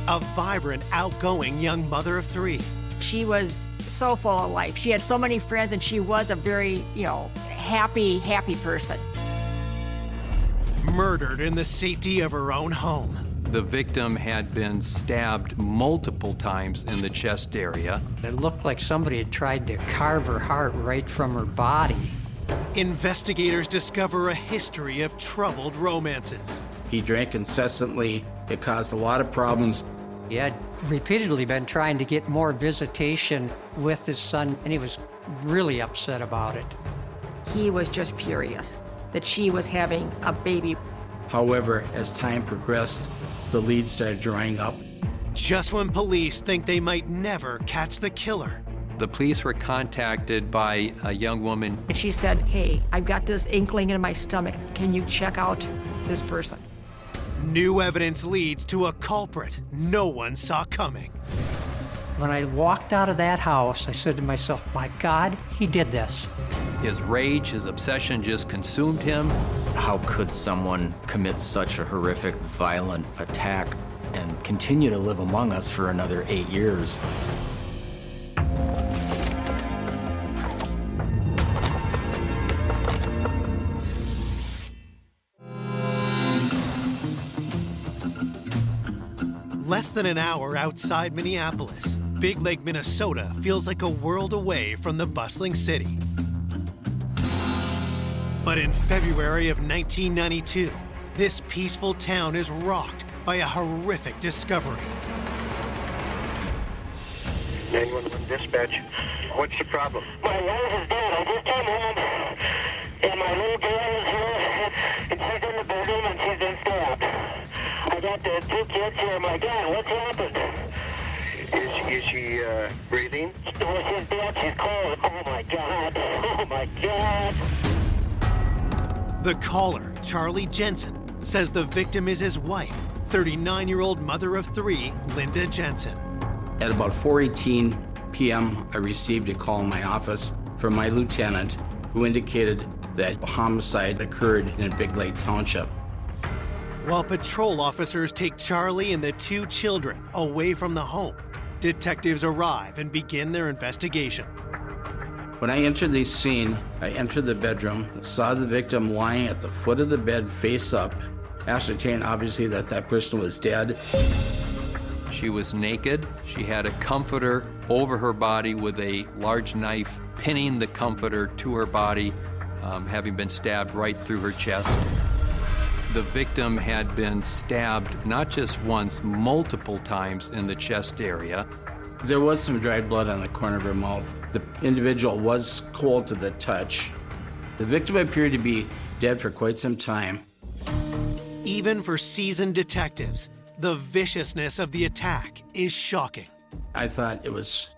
a vibrant, outgoing young mother of three. She was so full of life. She had so many friends, and she was a very, happy person. Murdered in the safety of her own home. The victim had been stabbed multiple times in the chest area. It looked like somebody had tried to carve her heart right from her body. Investigators discover a history of troubled romances. He drank incessantly. It caused a lot of problems. He had repeatedly been trying to get more visitation with his son, and he was really upset about it. He was just furious that she was having a baby. However, as time progressed, the leads started drying up. Just when police think they might never catch the killer. The police were contacted by a young woman. And she said, hey, I've got this inkling in my stomach. Can you check out this person? New evidence leads to a culprit no one saw coming. When I walked out of that house, I said to myself, my God, he did this. His rage, his obsession just consumed him. How could someone commit such a horrific, violent attack and continue to live among us for another 8 years? Less than an hour outside Minneapolis, Big Lake, Minnesota feels like a world away from the bustling city. But in February of 1992, this peaceful town is rocked by a horrific discovery. 911 dispatch. What's the problem? My wife is dead. I just came home, and my little girl is here, and she's in the bedroom, and she's been stabbed. I got the 2 kids here. My God, what's happened? Is she breathing? Oh, she's dead. She's cold. Oh, my God. Oh, my God. The caller, Charlie Jensen, says the victim is his wife, 39-year-old mother of 3, Linda Jensen. At about 4:18 p.m., I received a call in my office from my lieutenant who indicated that a homicide occurred in Big Lake Township. While patrol officers take Charlie and the 2 children away from the home, detectives arrive and begin their investigation. When I entered the scene, I entered the bedroom, saw the victim lying at the foot of the bed face up, ascertained obviously that that person was dead. She was naked. She had a comforter over her body with a large knife pinning the comforter to her body, having been stabbed right through her chest. The victim had been stabbed not just once, multiple times in the chest area. There was some dried blood on the corner of her mouth. The individual was cold to the touch. The victim appeared to be dead for quite some time. Even for seasoned detectives, the viciousness of the attack is shocking. I thought it was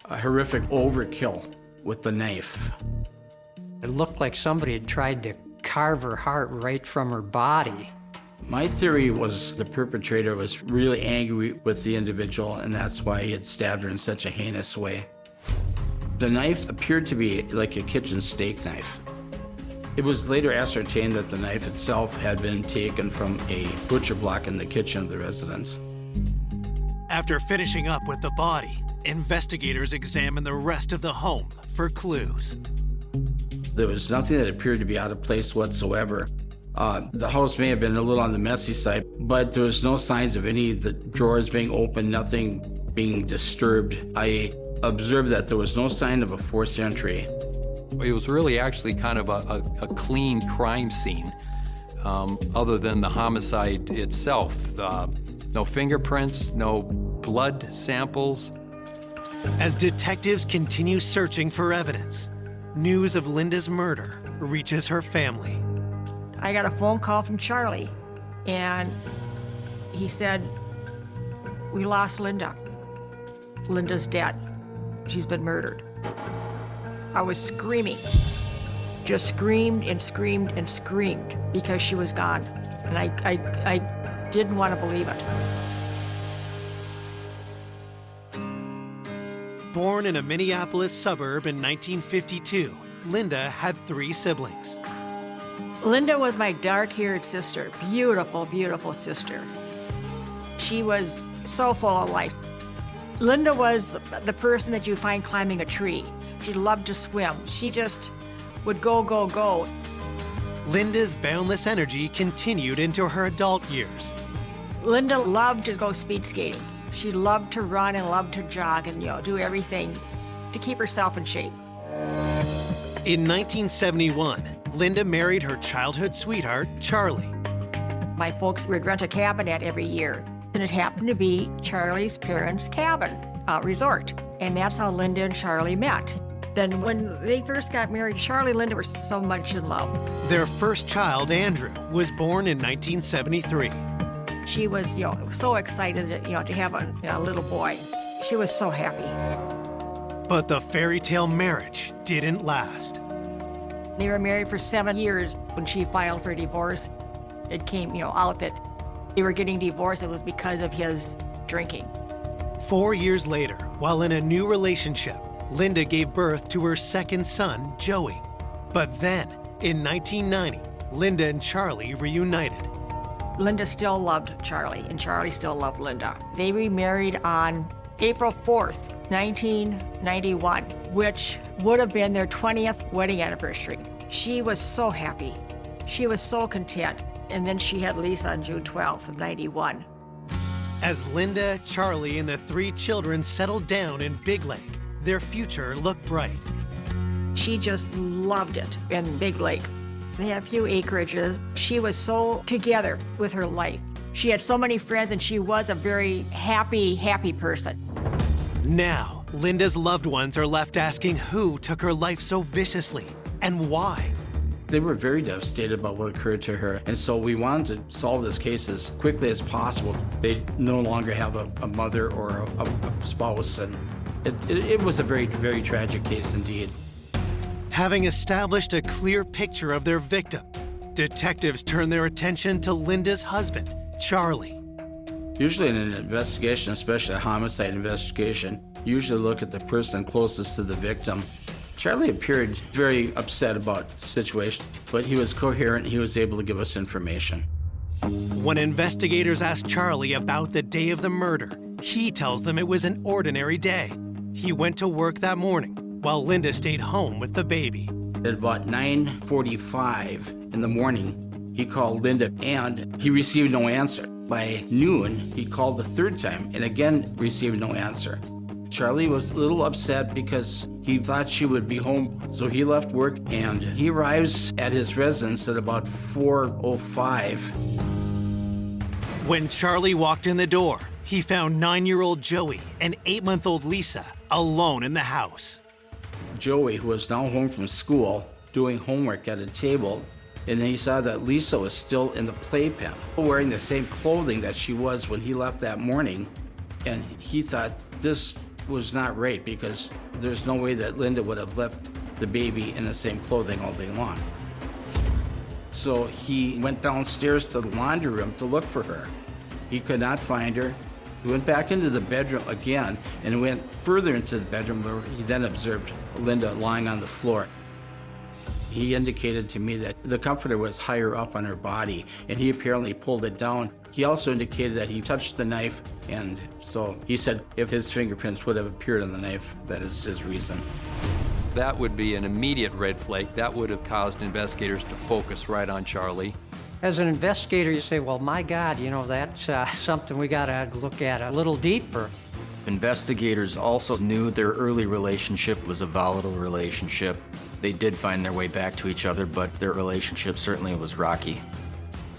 a horrific overkill with the knife. It looked like somebody had tried to carve her heart right from her body. My theory was the perpetrator was really angry with the individual, and that's why he had stabbed her in such a heinous way. The knife appeared to be like a kitchen steak knife. It was later ascertained that the knife itself had been taken from a butcher block in the kitchen of the residence. After finishing up with the body, investigators examine the rest of the home for clues. There was nothing that appeared to be out of place whatsoever. The house may have been a little on the messy side, but there was no signs of any of the drawers being opened, nothing being disturbed. I observed that there was no sign of a forced entry. It was really actually kind of a clean crime scene, other than the homicide itself. No fingerprints, no blood samples. As detectives continue searching for evidence, news of Linda's murder reaches her family. I got a phone call from Charlie, and he said, we lost Linda. Linda's dead. She's been murdered. I was screaming, just screamed and screamed and screamed because she was gone. And I didn't want to believe it. Born in a Minneapolis suburb in 1952, Linda had 3 siblings. Linda was my dark-haired sister, beautiful, beautiful sister. She was so full of life. Linda was the person that you find climbing a tree. She loved to swim. She just would go, go, go. Linda's boundless energy continued into her adult years. Linda loved to go speed skating. She loved to run and loved to jog and, do everything to keep herself in shape. In 1971, Linda married her childhood sweetheart, Charlie. My folks would rent a cabinette every year, and it happened to be Charlie's parents' cabin resort. And that's how Linda and Charlie met. Then when they first got married, Charlie and Linda were so much in love. Their first child, Andrew, was born in 1973. She was, so excited, to have a little boy. She was so happy. But the fairy tale marriage didn't last. They were married for 7 years. When she filed for divorce, it came, out that they were getting divorced. It was because of his drinking. 4 years later, while in a new relationship, Linda gave birth to her second son, Joey. But then, in 1990, Linda and Charlie reunited. Linda still loved Charlie, and Charlie still loved Linda. They remarried on April 4th, 1991, which would have been their 20th wedding anniversary. She was so happy. She was so content. And then she had Lisa on June 12th of 91. As Linda, Charlie, and the 3 children settled down in Big Lake, their future looked bright. She just loved it in Big Lake. They had a few acreages. She was so together with her life. She had so many friends, and she was a very happy, happy person. Now, Linda's loved ones are left asking who took her life so viciously and why. They were very devastated about what occurred to her, and so we wanted to solve this case as quickly as possible. They no longer have a mother or a spouse, and it was a very, very tragic case indeed. Having established a clear picture of their victim, detectives turn their attention to Linda's husband, Charlie. Usually in an investigation, especially a homicide investigation, you usually look at the person closest to the victim. Charlie appeared very upset about the situation, but he was coherent. He was able to give us information. When investigators ask Charlie about the day of the murder, he tells them it was an ordinary day. He went to work that morning, while Linda stayed home with the baby. At about 9:45 in the morning, he called Linda, and he received no answer. By noon, he called the third time, and again received no answer. Charlie was a little upset because he thought she would be home, so he left work, and he arrives at his residence at about 4:05. When Charlie walked in the door, he found 9-year-old Joey and 8-month-old Lisa alone in the house. Joey, who was now home from school, doing homework at a table, and then he saw that Lisa was still in the playpen, wearing the same clothing that she was when he left that morning, and he thought this was not right because there's no way that Linda would have left the baby in the same clothing all day long. So he went downstairs to the laundry room to look for her. He could not find her. He went back into the bedroom again and went further into the bedroom where he then observed Linda lying on the floor. He indicated to me that the comforter was higher up on her body, and he apparently pulled it down. He also indicated that he touched the knife, and so he said if his fingerprints would have appeared on the knife, that is his reason. That would be an immediate red flag. That would have caused investigators to focus right on Charlie. As an investigator, you say, well, my God, that's something we got to look at a little deeper. Investigators also knew their early relationship was a volatile relationship. They did find their way back to each other, but their relationship certainly was rocky.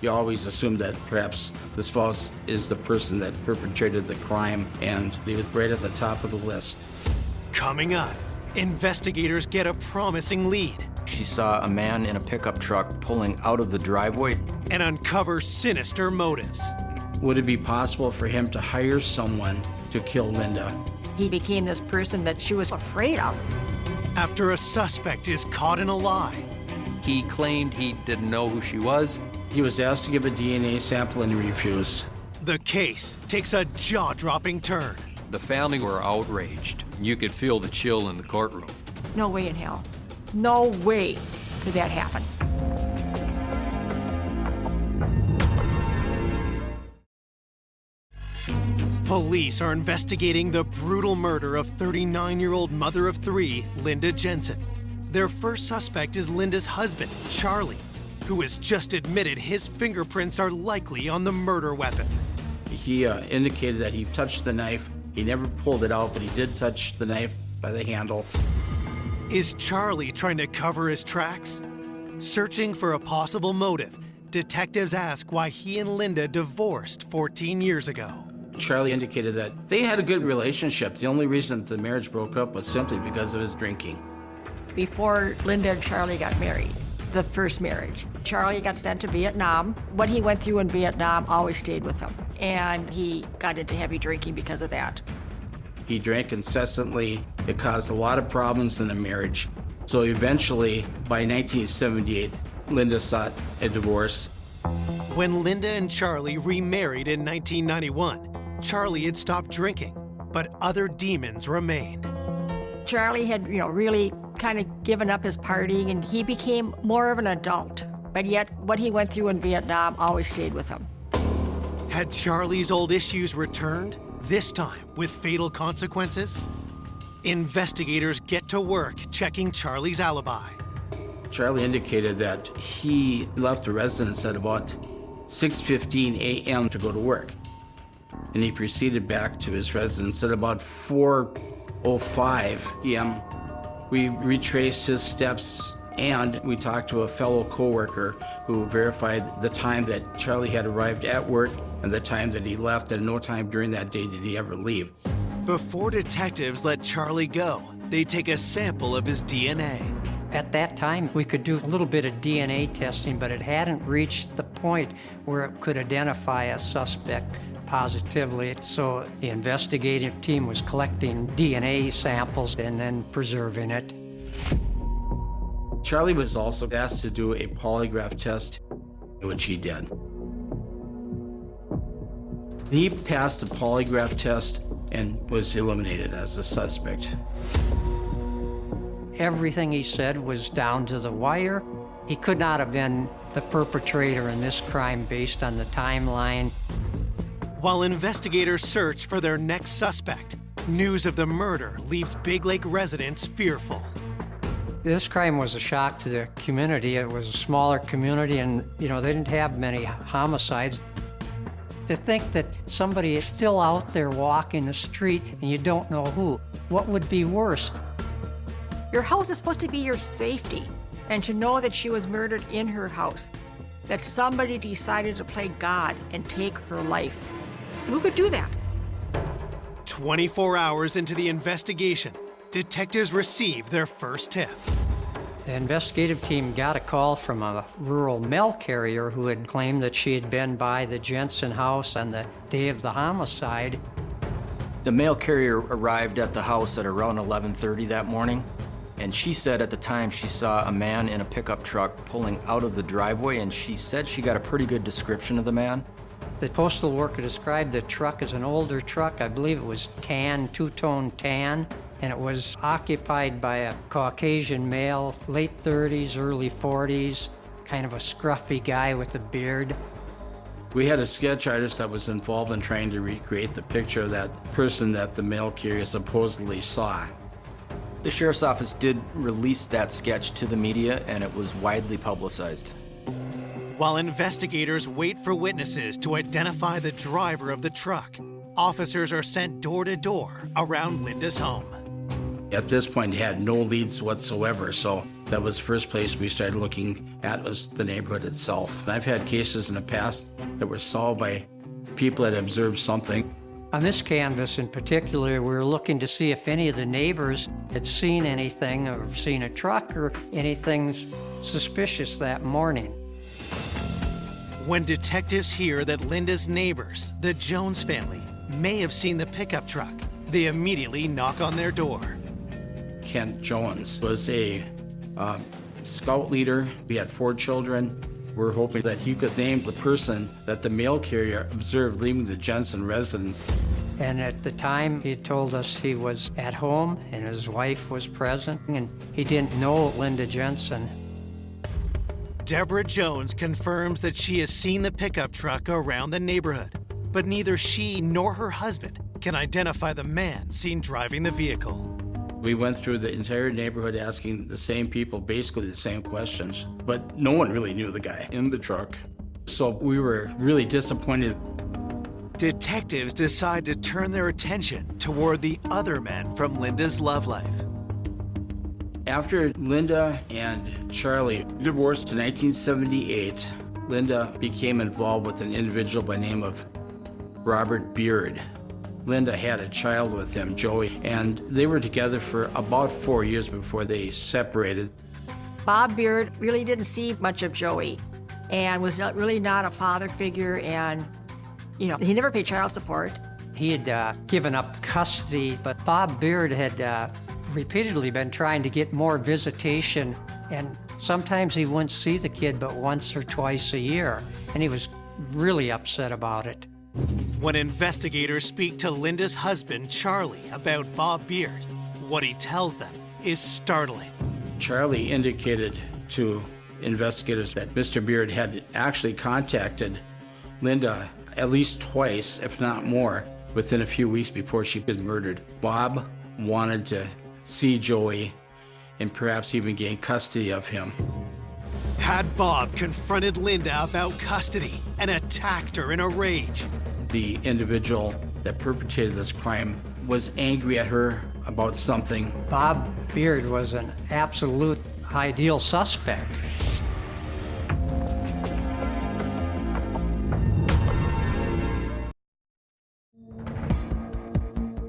You always assume that perhaps the spouse is the person that perpetrated the crime, and he was right at the top of the list. Coming up, investigators get a promising lead She saw a man in a pickup truck pulling out of the driveway. and uncover sinister motives. Would it be possible for him to hire someone to kill Linda? He became this person that she was afraid of. After a suspect is caught in a lie, He claimed he didn't know who she was. He was asked to give a DNA sample and he refused. the case takes a jaw-dropping turn. The family were outraged. You could feel the chill in the courtroom. No way in hell. No way could that happen. Police are investigating the brutal murder of 39-year-old mother of three, Linda Jensen. Their first suspect is Linda's husband, Charlie, who has just admitted his fingerprints are likely on the murder weapon. He indicated that he touched the knife. He never pulled it out, but he did touch the knife by the handle. Is Charlie trying to cover his tracks? Searching for a possible motive, detectives ask why he and Linda divorced 14 years ago. Charlie indicated that they had a good relationship. The only reason the marriage broke up was simply because of his drinking. Before Linda and Charlie got married, the first marriage, Charlie got sent to Vietnam. What he went through in Vietnam always stayed with him, and he got into heavy drinking because of that. He drank incessantly. It caused a lot of problems in the marriage. So eventually, by 1978, Linda sought a divorce. When Linda and Charlie remarried in 1991, Charlie had stopped drinking, but other demons remained. Charlie had, really kind of given up his partying, and he became more of an adult. But yet, what he went through in Vietnam always stayed with him. Had Charlie's old issues returned, this time with fatal consequences? Investigators get to work checking Charlie's alibi. Charlie indicated that he left the residence at about 6:15 a.m. to go to work. And he proceeded back to his residence at about 4:05 p.m. We retraced his steps, and we talked to a fellow coworker who verified the time that Charlie had arrived at work and the time that he left, and no time during that day did he ever leave. Before detectives let Charlie go, they take a sample of his DNA. At that time, we could do a little bit of DNA testing, but it hadn't reached the point where it could identify a suspect positively. So the investigative team was collecting DNA samples and then preserving it. Charlie was also asked to do a polygraph test, which he did. He passed the polygraph test and was eliminated as a suspect. Everything he said was down to the wire. He could not have been the perpetrator in this crime based on the timeline. While investigators search for their next suspect, news of the murder leaves Big Lake residents fearful. This crime was a shock to the community. It was a smaller community, and they didn't have many homicides. To think that somebody is still out there walking the street and you don't know who, what would be worse? Your house is supposed to be your safety, and to know that she was murdered in her house, that somebody decided to play God and take her life. Who could do that? 24 hours into the investigation, detectives receive their first tip. The investigative team got a call from a rural mail carrier who had claimed that she had been by the Jensen house on the day of the homicide. The mail carrier arrived at the house at around 11:30 that morning, and she said at the time she saw a man in a pickup truck pulling out of the driveway, and she said she got a pretty good description of the man. The postal worker described the truck as an older truck. I believe it was tan, two-tone tan, and it was occupied by a Caucasian male, late 30s, early 40s, kind of a scruffy guy with a beard. We had a sketch artist that was involved in trying to recreate the picture of that person that the mail carrier supposedly saw. The sheriff's office did release that sketch to the media, and it was widely publicized. While investigators wait for witnesses to identify the driver of the truck, officers are sent door to door around Linda's home. At this point, he had no leads whatsoever, so that was the first place we started looking at was the neighborhood itself. And I've had cases in the past that were solved by people that observed something. On this canvas in particular, we were looking to see if any of the neighbors had seen anything or seen a truck or anything suspicious that morning. When detectives hear that Linda's neighbors, the Jones family, may have seen the pickup truck, they immediately knock on their door. Kent Jones was a scout leader. We had 4 children. We're hoping that he could name the person that the mail carrier observed leaving the Jensen residence. And at the time, he told us he was at home and his wife was present, and he didn't know Linda Jensen. Deborah Jones confirms that she has seen the pickup truck around the neighborhood, but neither she nor her husband can identify the man seen driving the vehicle. We went through the entire neighborhood asking the same people basically the same questions, but no one really knew the guy in the truck. So we were really disappointed. Detectives decide to turn their attention toward the other men from Linda's love life. After Linda and Charlie divorced in 1978, Linda became involved with an individual by the name of Robert Beard. Linda had a child with him, Joey, and they were together for about 4 years before they separated. Bob Beard really didn't see much of Joey and was really not a father figure, and he never paid child support. He had given up custody, but Bob Beard had repeatedly been trying to get more visitation, and sometimes he wouldn't see the kid but once or twice a year, and he was really upset about it. When investigators speak to Linda's husband, Charlie, about Bob Beard, what he tells them is startling. Charlie indicated to investigators that Mr. Beard had actually contacted Linda at least twice, if not more, within a few weeks before she was murdered. Bob wanted to see Joey and perhaps even gain custody of him. Had Bob confronted Linda about custody and attacked her in a rage? The individual that perpetrated this crime was angry at her about something. Bob Beard was an absolute ideal suspect.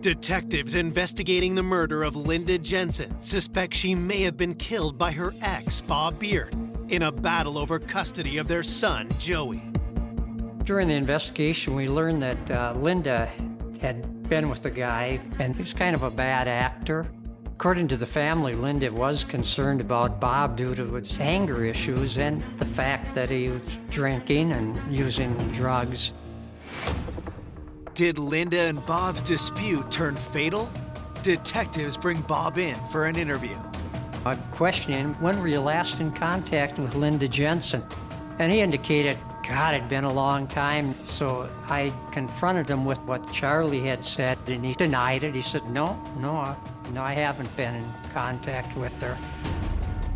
Detectives investigating the murder of Linda Jensen suspect she may have been killed by her ex, Bob Beard, in a battle over custody of their son, Joey. During the investigation, we learned that Linda had been with the guy, and he was kind of a bad actor. According to the family, Linda was concerned about Bob due to his anger issues and the fact that he was drinking and using drugs. Did Linda and Bob's dispute turn fatal? Detectives bring Bob in for an interview. I questioned him, when were you last in contact with Linda Jensen? And he indicated, God, it'd been a long time. So I confronted him with what Charlie had said, and he denied it. He said, no, I haven't been in contact with her.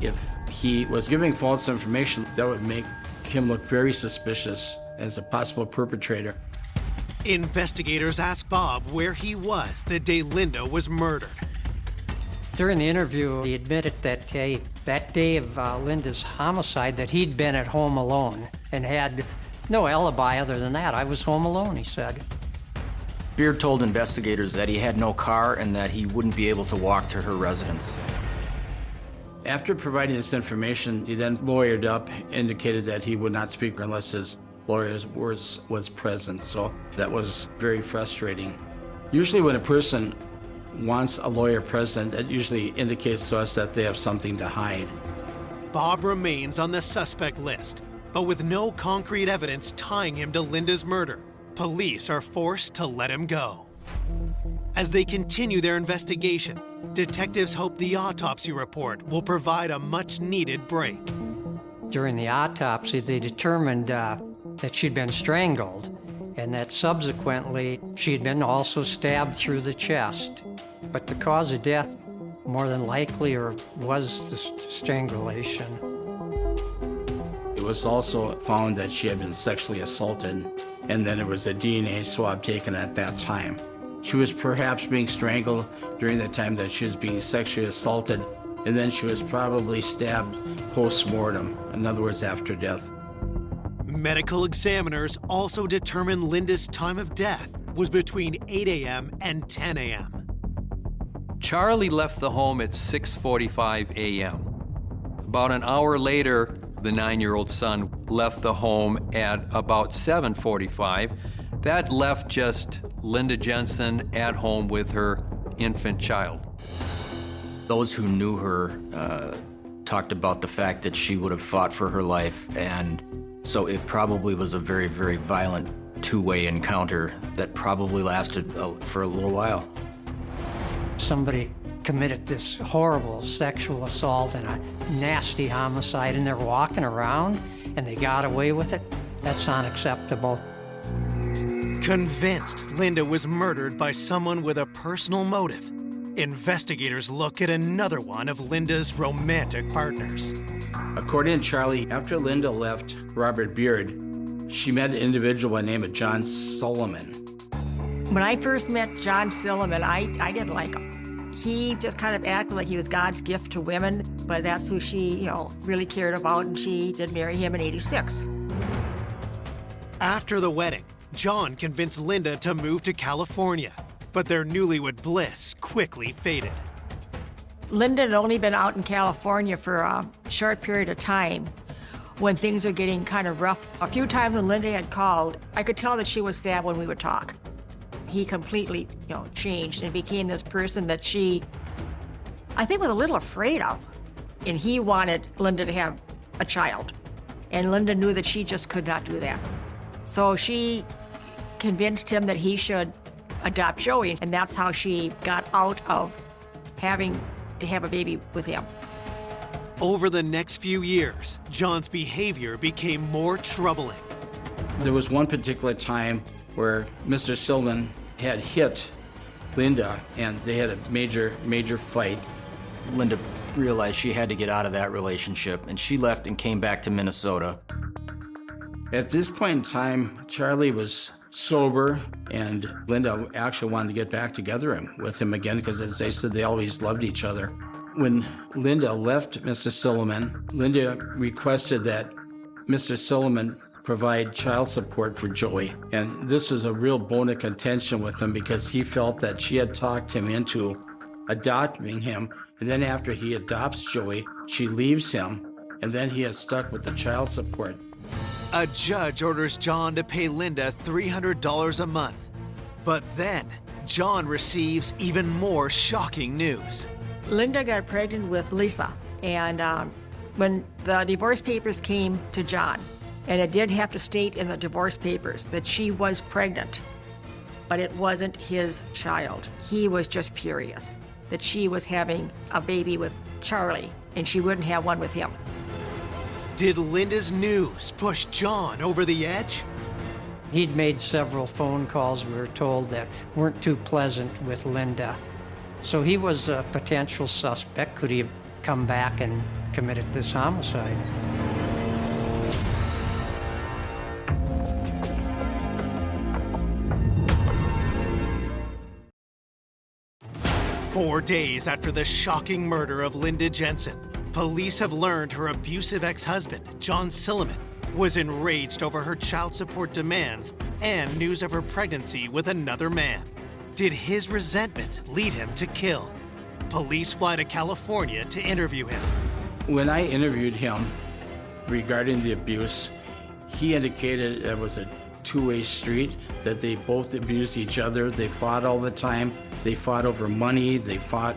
If he was giving false information, that would make him look very suspicious as a possible perpetrator. Investigators ask Bob where he was the day Linda was murdered. During the interview, he admitted that that day of Linda's homicide, that he'd been at home alone and had no alibi other than that. I was home alone, he said. Beard told investigators that he had no car and that he wouldn't be able to walk to her residence. After providing this information, he then lawyered up, indicated that he would not speak unless his lawyer was present, so that was very frustrating. Usually when a person wants a lawyer present, that usually indicates to us that they have something to hide. Bob remains on the suspect list, but with no concrete evidence tying him to Linda's murder, police are forced to let him go. As they continue their investigation, detectives hope the autopsy report will provide a much-needed break. During the autopsy, they determined that she'd been strangled and that subsequently she'd been also stabbed through the chest. But the cause of death, more than likely, was the strangulation. It was also found that she had been sexually assaulted, and then there was a DNA swab taken at that time. She was perhaps being strangled during the time that she was being sexually assaulted, and then she was probably stabbed post-mortem, in other words, after death. Medical examiners also determined Linda's time of death was between 8 a.m. and 10 a.m. Charlie left the home at 6:45 a.m. About an hour later, the 9-year-old son left the home at about 7:45. That left just Linda Jensen at home with her infant child. Those who knew her talked about the fact that she would have fought for her life, and so it probably was a very, very violent two-way encounter that probably lasted for a little while. Somebody committed this horrible sexual assault and a nasty homicide, and they're walking around and they got away with it. That's unacceptable. Convinced Linda was murdered by someone with a personal motive, investigators look at another one of Linda's romantic partners. According to Charlie, after Linda left Robert Beard, she met an individual by the name of John Sullivan. When I first met John Sullivan, I didn't like him. He just kind of acted like he was God's gift to women, but that's who she, really cared about, and she did marry him in '86. After the wedding, John convinced Linda to move to California, but their newlywed bliss quickly faded. Linda had only been out in California for a short period of time when things were getting kind of rough. A few times when Linda had called, I could tell that she was sad when we would talk. He completely, changed and became this person that she, I think, was a little afraid of. And he wanted Linda to have a child. And Linda knew that she just could not do that. So she convinced him that he should adopt Joey, and that's how she got out of having to have a baby with him. Over the next few years, John's behavior became more troubling. There was one particular time where Mr. Sullivan had hit Linda, and they had a major fight. Linda realized she had to get out of that relationship, and she left and came back to Minnesota. At this point in time, Charlie was sober, and Linda actually wanted to get back together with him again because, as they said, they always loved each other. When Linda left Mr. Sullivan, Linda requested that Mr. Sullivan provide child support for Joey. And this was a real bone of contention with him because he felt that she had talked him into adopting him. And then after he adopts Joey, she leaves him, and then he is stuck with the child support. A judge orders John to pay Linda $300 a month. But then, John receives even more shocking news. Linda got pregnant with Lisa, and when the divorce papers came to John, and it did have to state in the divorce papers that she was pregnant, but it wasn't his child. He was just furious that she was having a baby with Charlie, and she wouldn't have one with him. Did Linda's news push John over the edge? He'd made several phone calls, we were told, that weren't too pleasant with Linda. So he was a potential suspect. Could he have come back and committed this homicide? "4 days after the shocking murder of Linda Jensen, police have learned her abusive ex-husband, John Sullivan, was enraged over her child support demands and news of her pregnancy with another man. Did his resentment lead him to kill? Police fly to California to interview him. When I interviewed him regarding the abuse, he indicated it was a two-way street, that they both abused each other. They fought all the time. They fought over money. They fought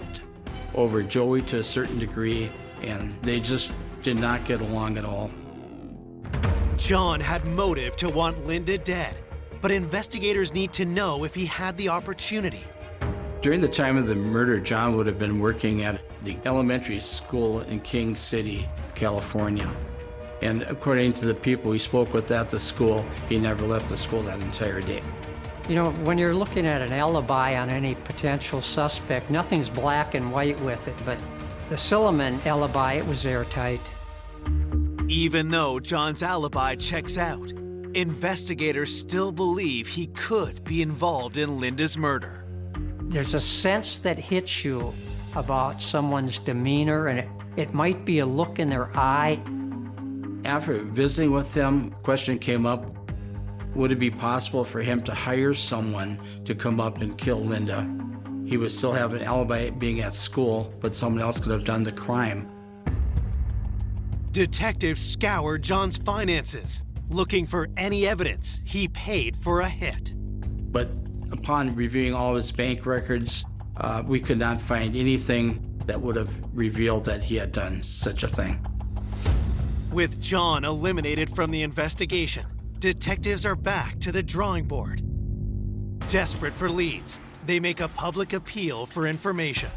over Joey to a certain degree, and they just did not get along at all. John had motive to want Linda dead, but investigators need to know if he had the opportunity. During the time of the murder, John would have been working at the elementary school in King City, California. And according to the people we spoke with at the school, he never left the school that entire day. You know, when you're looking at an alibi on any potential suspect, nothing's black and white with it, but the Sullivan alibi, it was airtight. Even though John's alibi checks out, investigators still believe he could be involved in Linda's murder. There's a sense that hits you about someone's demeanor, and it might be a look in their eye. After visiting with him, the question came up, would it be possible for him to hire someone to come up and kill Linda? He would still have an alibi being at school, but someone else could have done the crime. Detectives scoured John's finances, looking for any evidence he paid for a hit. But upon reviewing all of his bank records, we could not find anything that would have revealed that he had done such a thing. With John eliminated from the investigation, detectives are back to the drawing board. Desperate for leads, they make a public appeal for information.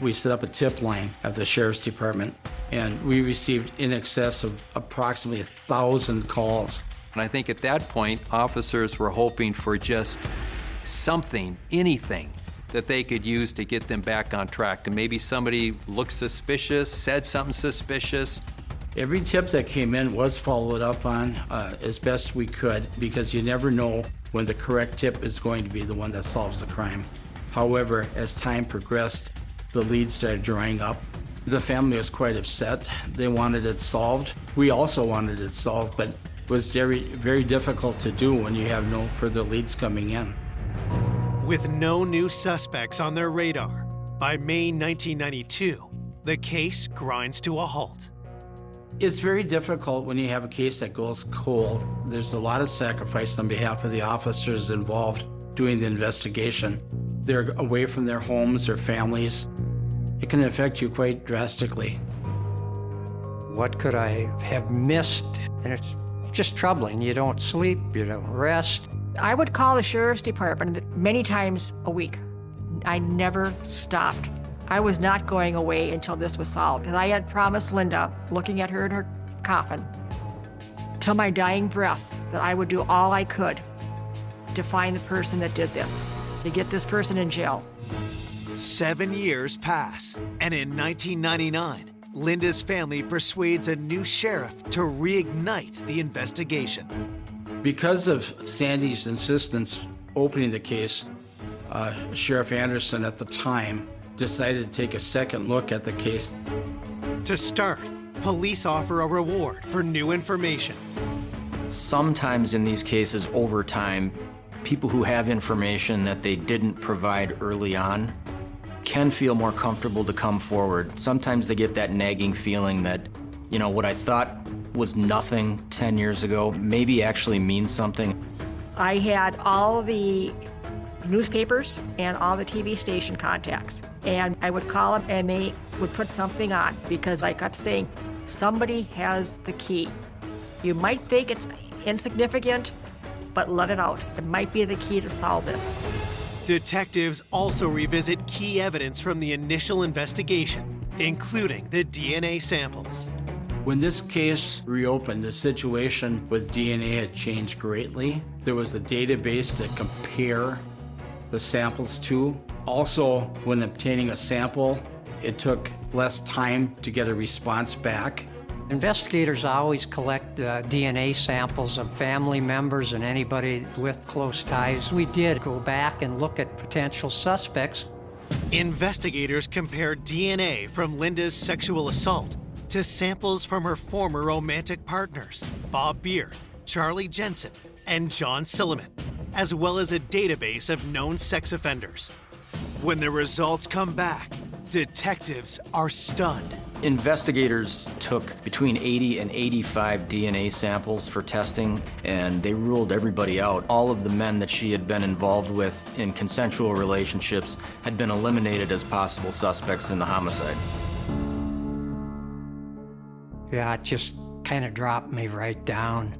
We set up a tip line at the Sheriff's Department, and we received in excess of approximately 1,000 calls. And I think at that point, officers were hoping for just something, anything, that they could use to get them back on track. And maybe somebody looked suspicious, said something suspicious. Every tip that came in was followed up on as best we could, because you never know when the correct tip is going to be the one that solves the crime. However, as time progressed, the leads started drying up. The family was quite upset. They wanted it solved. We also wanted it solved, but it was very, very difficult to do when you have no further leads coming in. With no new suspects on their radar, by May 1992, the case grinds to a halt. It's very difficult when you have a case that goes cold. There's a lot of sacrifice on behalf of the officers involved doing the investigation. They're away from their homes, their families. It can affect you quite drastically. What could I have missed? And it's just troubling. You don't sleep, you don't rest. I would call the sheriff's department many times a week. I never stopped. I was not going away until this was solved, because I had promised Linda, looking at her in her coffin, till my dying breath, that I would do all I could to find the person that did this, to get this person in jail. 7 years pass, and in 1999, Linda's family persuades a new sheriff to reignite the investigation. Because of Sandy's insistence opening the case, Sheriff Anderson at the time decided to take a second look at the case. To start, police offer a reward for new information. Sometimes in these cases, over time, people who have information that they didn't provide early on can feel more comfortable to come forward. Sometimes they get that nagging feeling that, you know, what I thought was nothing 10 years ago maybe actually means something. I had all the newspapers and all the TV station contacts, and I would call them and they would put something on, because I kept saying, somebody has the key. You might think it's insignificant, but let it out. It might be the key to solve this. Detectives also revisit key evidence from the initial investigation, including the DNA samples. When this case reopened, the situation with DNA had changed greatly. There was a database to compare the samples to. Also, when obtaining a sample, it took less time to get a response back. Investigators always collect DNA samples of family members and anybody with close ties. We did go back and look at potential suspects. Investigators compared DNA from Linda's sexual assault to samples from her former romantic partners, Bob Beer, Charlie Jensen, and John Silliman, as well as a database of known sex offenders. When the results come back, detectives are stunned. Investigators took between 80 and 85 DNA samples for testing, and they ruled everybody out. All of the men that she had been involved with in consensual relationships had been eliminated as possible suspects in the homicide. Yeah, it just kind of dropped me right down.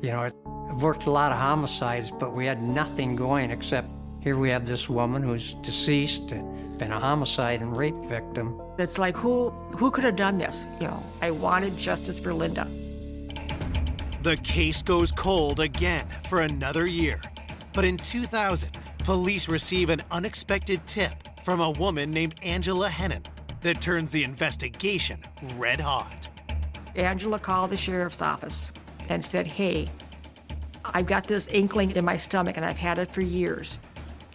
You know, I've worked a lot of homicides, but we had nothing going except here we have this woman who's deceased, been a homicide and rape victim. It's like, who could have done this? You know, I wanted justice for Linda. The case goes cold again for another year. But in 2000, police receive an unexpected tip from a woman named Angela Hennon that turns the investigation red hot. Angela called the sheriff's office and said, hey, I've got this inkling in my stomach and I've had it for years.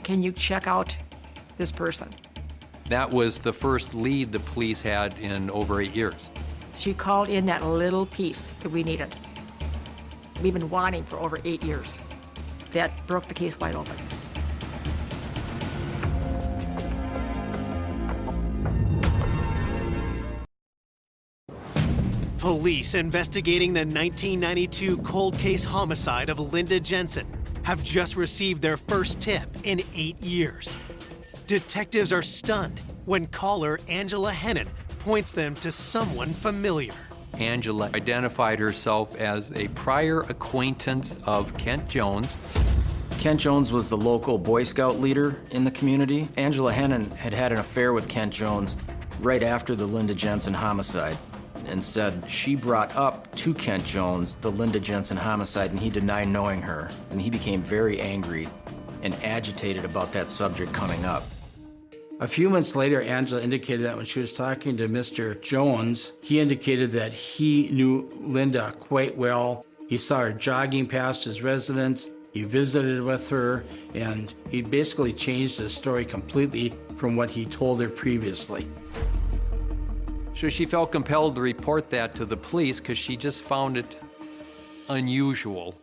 Can you check out this person? That was the first lead the police had in over 8 years. She called in that little piece that we needed. We've been wanting for over 8 years. That broke the case wide open. Police investigating the 1992 cold case homicide of Linda Jensen have just received their first tip in 8 years. Detectives are stunned when caller Angela Hennon points them to someone familiar. Angela identified herself as a prior acquaintance of Kent Jones. Kent Jones was the local Boy Scout leader in the community. Angela Hennon had had an affair with Kent Jones right after the Linda Jensen homicide. and said she brought up to Kent Jones the Linda Jensen homicide, and he denied knowing her. And he became very angry and agitated about that subject coming up. A few months later, Angela indicated that when she was talking to Mr. Jones, he indicated that he knew Linda quite well. He saw her jogging past his residence, he visited with her, and he basically changed his story completely from what he told her previously. So she felt compelled to report that to the police because she just found it unusual.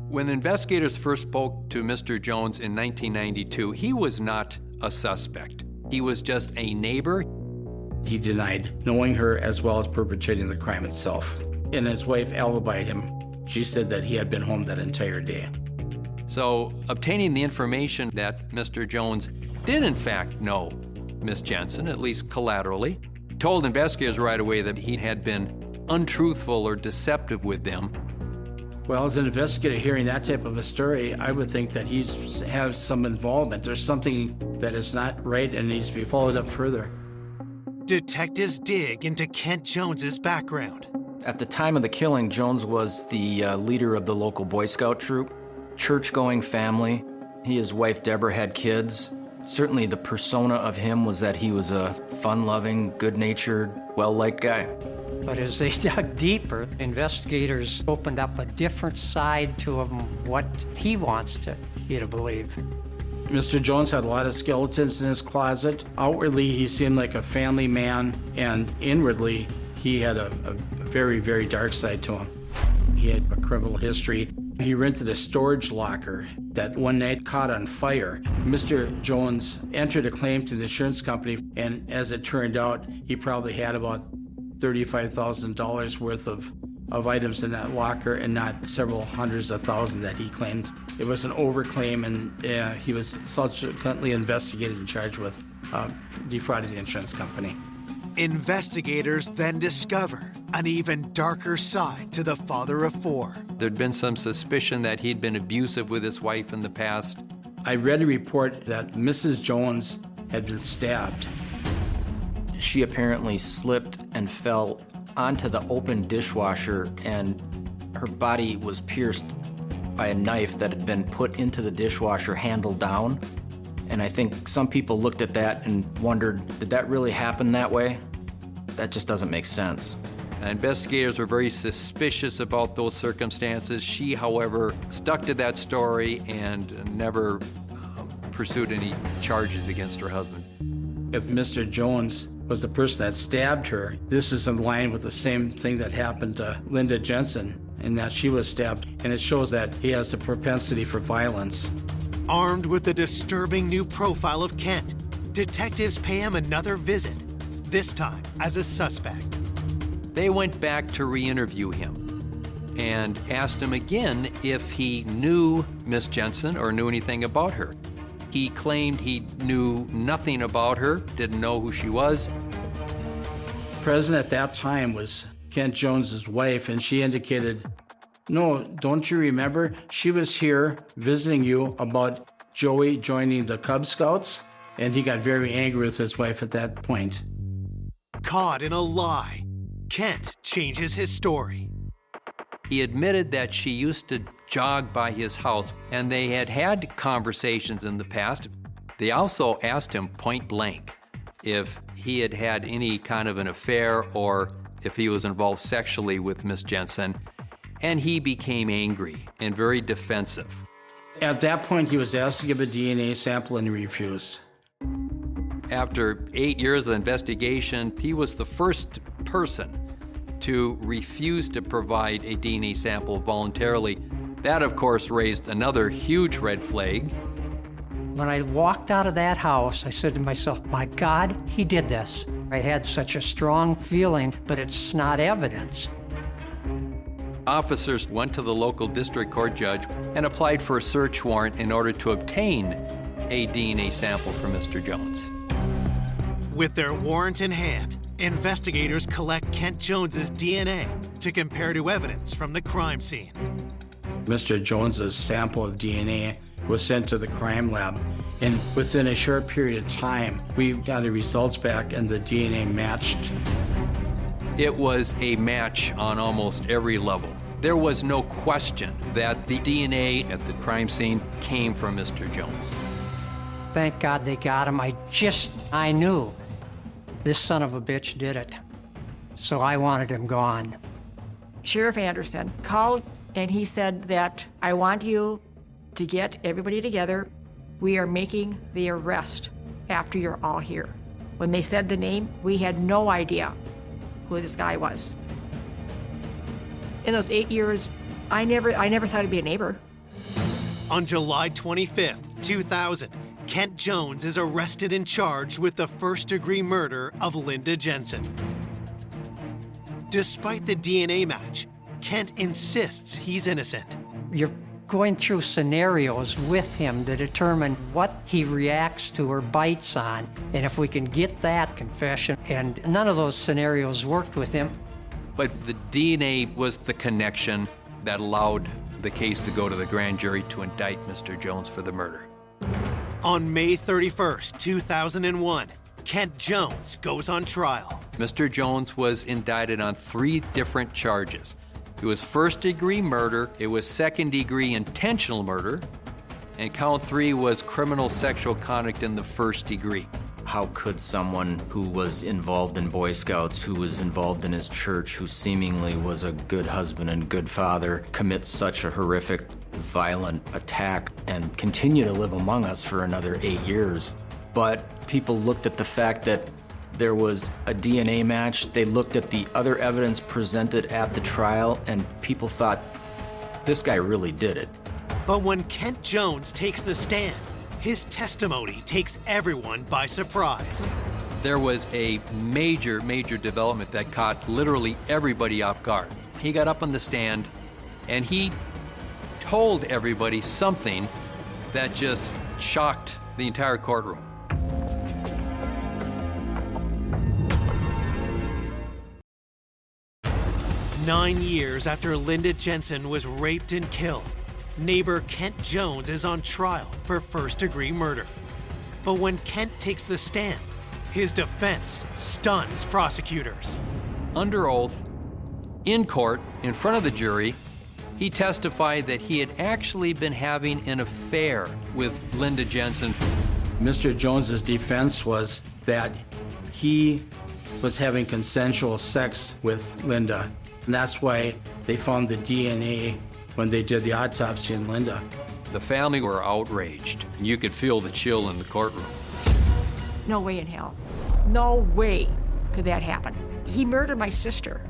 When investigators first spoke to Mr. Jones in 1992, he was not a suspect. He was just a neighbor. He denied knowing her as well as perpetrating the crime itself. And his wife alibied him. She said that he had been home that entire day. So obtaining the information that Mr. Jones did in fact know Miss Jensen, at least collaterally, told investigators right away that he had been untruthful or deceptive with them. Well, as an investigator hearing that type of a story, I would think that he has some involvement. There's something that is not right and needs to be followed up further. Detectives dig into Kent Jones's background. At the time of the killing, Jones was the leader of the local Boy Scout troop, church-going family. He and his wife Deborah had kids. Certainly the persona of him was that he was a fun-loving, good-natured, well-liked guy. But as they dug deeper, investigators opened up a different side to him, what he wants you to believe. Mr. Jones had a lot of skeletons in his closet. Outwardly, he seemed like a family man, and inwardly, he had a very, very dark side to him. He had a criminal history. He rented a storage locker that one night caught on fire. Mr. Jones entered a claim to the insurance company, and as it turned out, he probably had about $35,000 worth of items in that locker and not several hundreds of thousands that he claimed. It was an overclaim, and he was subsequently investigated and charged with defrauding the insurance company. Investigators then discover an even darker side to the father of four. There'd been some suspicion that he'd been abusive with his wife in the past. I read a report that Mrs. Jones had been stabbed. She apparently slipped and fell onto the open dishwasher, and her body was pierced by a knife that had been put into the dishwasher handle down. And I think some people looked at that and wondered, did that really happen that way? That just doesn't make sense. Investigators were very suspicious about those circumstances. She, however, stuck to that story and never pursued any charges against her husband. If Mr. Jones was the person that stabbed her, this is in line with the same thing that happened to Linda Jensen, in that she was stabbed, and it shows that he has a propensity for violence. Armed with the disturbing new profile of Kent, detectives pay him another visit, this time as a suspect. They went back to re-interview him and asked him again if he knew Miss Jensen or knew anything about her. He claimed he knew nothing about her, didn't know who she was. Present at that time was Kent Jones's wife, and she indicated, "No, don't you remember? She was here visiting you about Joey joining the Cub Scouts." And he got very angry with his wife at that point. Caught in a lie, Kent changes his story. He admitted that she used to jog by his house, and they had had conversations in the past. They also asked him point blank if he had had any kind of an affair or if he was involved sexually with Miss Jensen, and he became angry and very defensive. At that point, he was asked to give a DNA sample, and he refused. After 8 years of investigation, he was the first person to refuse to provide a DNA sample voluntarily. That, of course, raised another huge red flag. When I walked out of that house, I said to myself, my God, he did this. I had such a strong feeling, but it's not evidence. Officers went to the local district court judge and applied for a search warrant in order to obtain a DNA sample from Mr. Jones. With their warrant in hand, investigators collect Kent Jones's DNA to compare to evidence from the crime scene. Mr. Jones's sample of DNA was sent to the crime lab, and within a short period of time, we got the results back and the DNA matched. It was a match on almost every level. There was no question that the DNA at the crime scene came from Mr. Jones. Thank God they got him. I knew this son of a bitch did it. So I wanted him gone. Sheriff Anderson called and he said that, I want you to get everybody together. We are making the arrest after you're all here. When they said the name, we had no idea who this guy was. In those 8 years, I never thought I'd be a neighbor. On July 25th, 2000, Kent Jones is arrested and charged with the first-degree murder of Linda Jensen. Despite the DNA match, Kent insists he's innocent. You're going through scenarios with him to determine what he reacts to or bites on. And if we can get that confession, and none of those scenarios worked with him. But the DNA was the connection that allowed the case to go to the grand jury to indict Mr. Jones for the murder. On May 31st, 2001, Kent Jones goes on trial. Mr. Jones was indicted on 3 different charges. It was first-degree murder, it was second-degree intentional murder, and count 3 was criminal sexual conduct in the first degree. How could someone who was involved in Boy Scouts, who was involved in his church, who seemingly was a good husband and good father, commit such a horrific, violent attack and continue to live among us for another 8 years? But people looked at the fact that there was a DNA match. They looked at the other evidence presented at the trial, and people thought, this guy really did it. But when Kent Jones takes the stand, his testimony takes everyone by surprise. There was a major development that caught literally everybody off guard. He got up on the stand and he told everybody something that just shocked the entire courtroom. "9 years after Linda Jensen was raped and killed, neighbor Kent Jones is on trial for first-degree murder. But when Kent takes the stand, his defense stuns prosecutors. Under oath, in court, in front of the jury, he testified that he had actually been having an affair with Linda Jensen. Mr. Jones's defense was that he was having consensual sex with Linda, and that's why they found the DNA when they did the autopsy on Linda. The family were outraged. You could feel the chill in the courtroom. No way in hell. No way could that happen. He murdered my sister,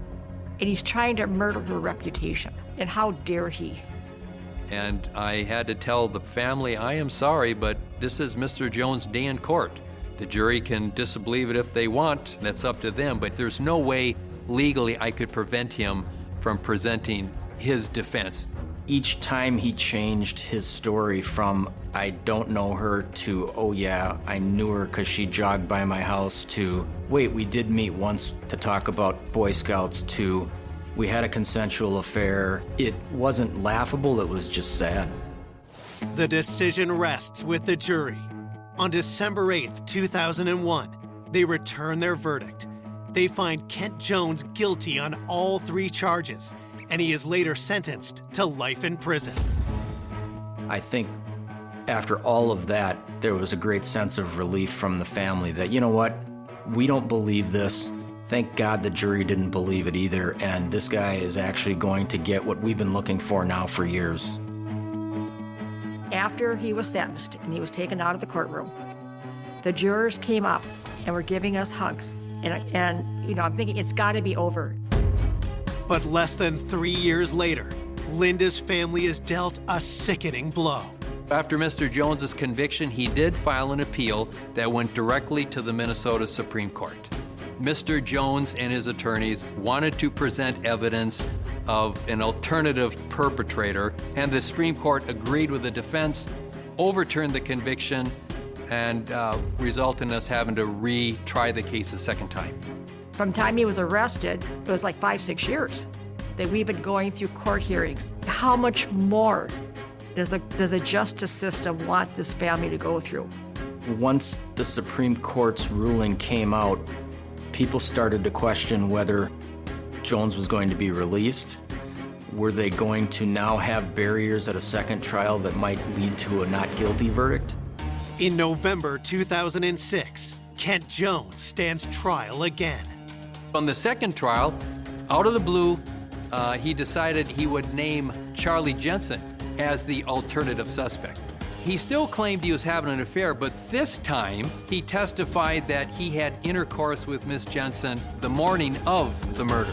and he's trying to murder her reputation. And how dare he? And I had to tell the family, I am sorry, but this is Mr. Jones' day in court. The jury can disbelieve it if they want. That's up to them. But there's no way legally I could prevent him from presenting his defense. Each time he changed his story from, I don't know her, to, oh yeah, I knew her because she jogged by my house, to, wait, we did meet once to talk about Boy Scouts, to, we had a consensual affair. It wasn't laughable, it was just sad. The decision rests with the jury. On December 8th, 2001, they return their verdict. They find Kent Jones guilty on all 3 charges, and he is later sentenced to life in prison. I think after all of that, there was a great sense of relief from the family that, you know what, we don't believe this. Thank God the jury didn't believe it either, and this guy is actually going to get what we've been looking for now for years. After he was sentenced and he was taken out of the courtroom, the jurors came up and were giving us hugs. And you know, I'm thinking it's got to be over. But less than 3 years later, Linda's family is dealt a sickening blow. After Mr. Jones's conviction, he did file an appeal that went directly to the Minnesota Supreme Court. Mr. Jones and his attorneys wanted to present evidence of an alternative perpetrator, and the Supreme Court agreed with the defense, overturned the conviction, and resulted in us having to retry the case a second time. From the time he was arrested, it was like 5-6 years that we've been going through court hearings. How much more does the justice system want this family to go through? Once the Supreme Court's ruling came out, people started to question whether Jones was going to be released? Were they going to now have barriers at a second trial that might lead to a not guilty verdict? In November 2006, Kent Jones stands trial again. On the second trial, out of the blue, he decided he would name Charlie Jensen as the alternative suspect. He still claimed he was having an affair, but this time he testified that he had intercourse with Miss Jensen the morning of the murder.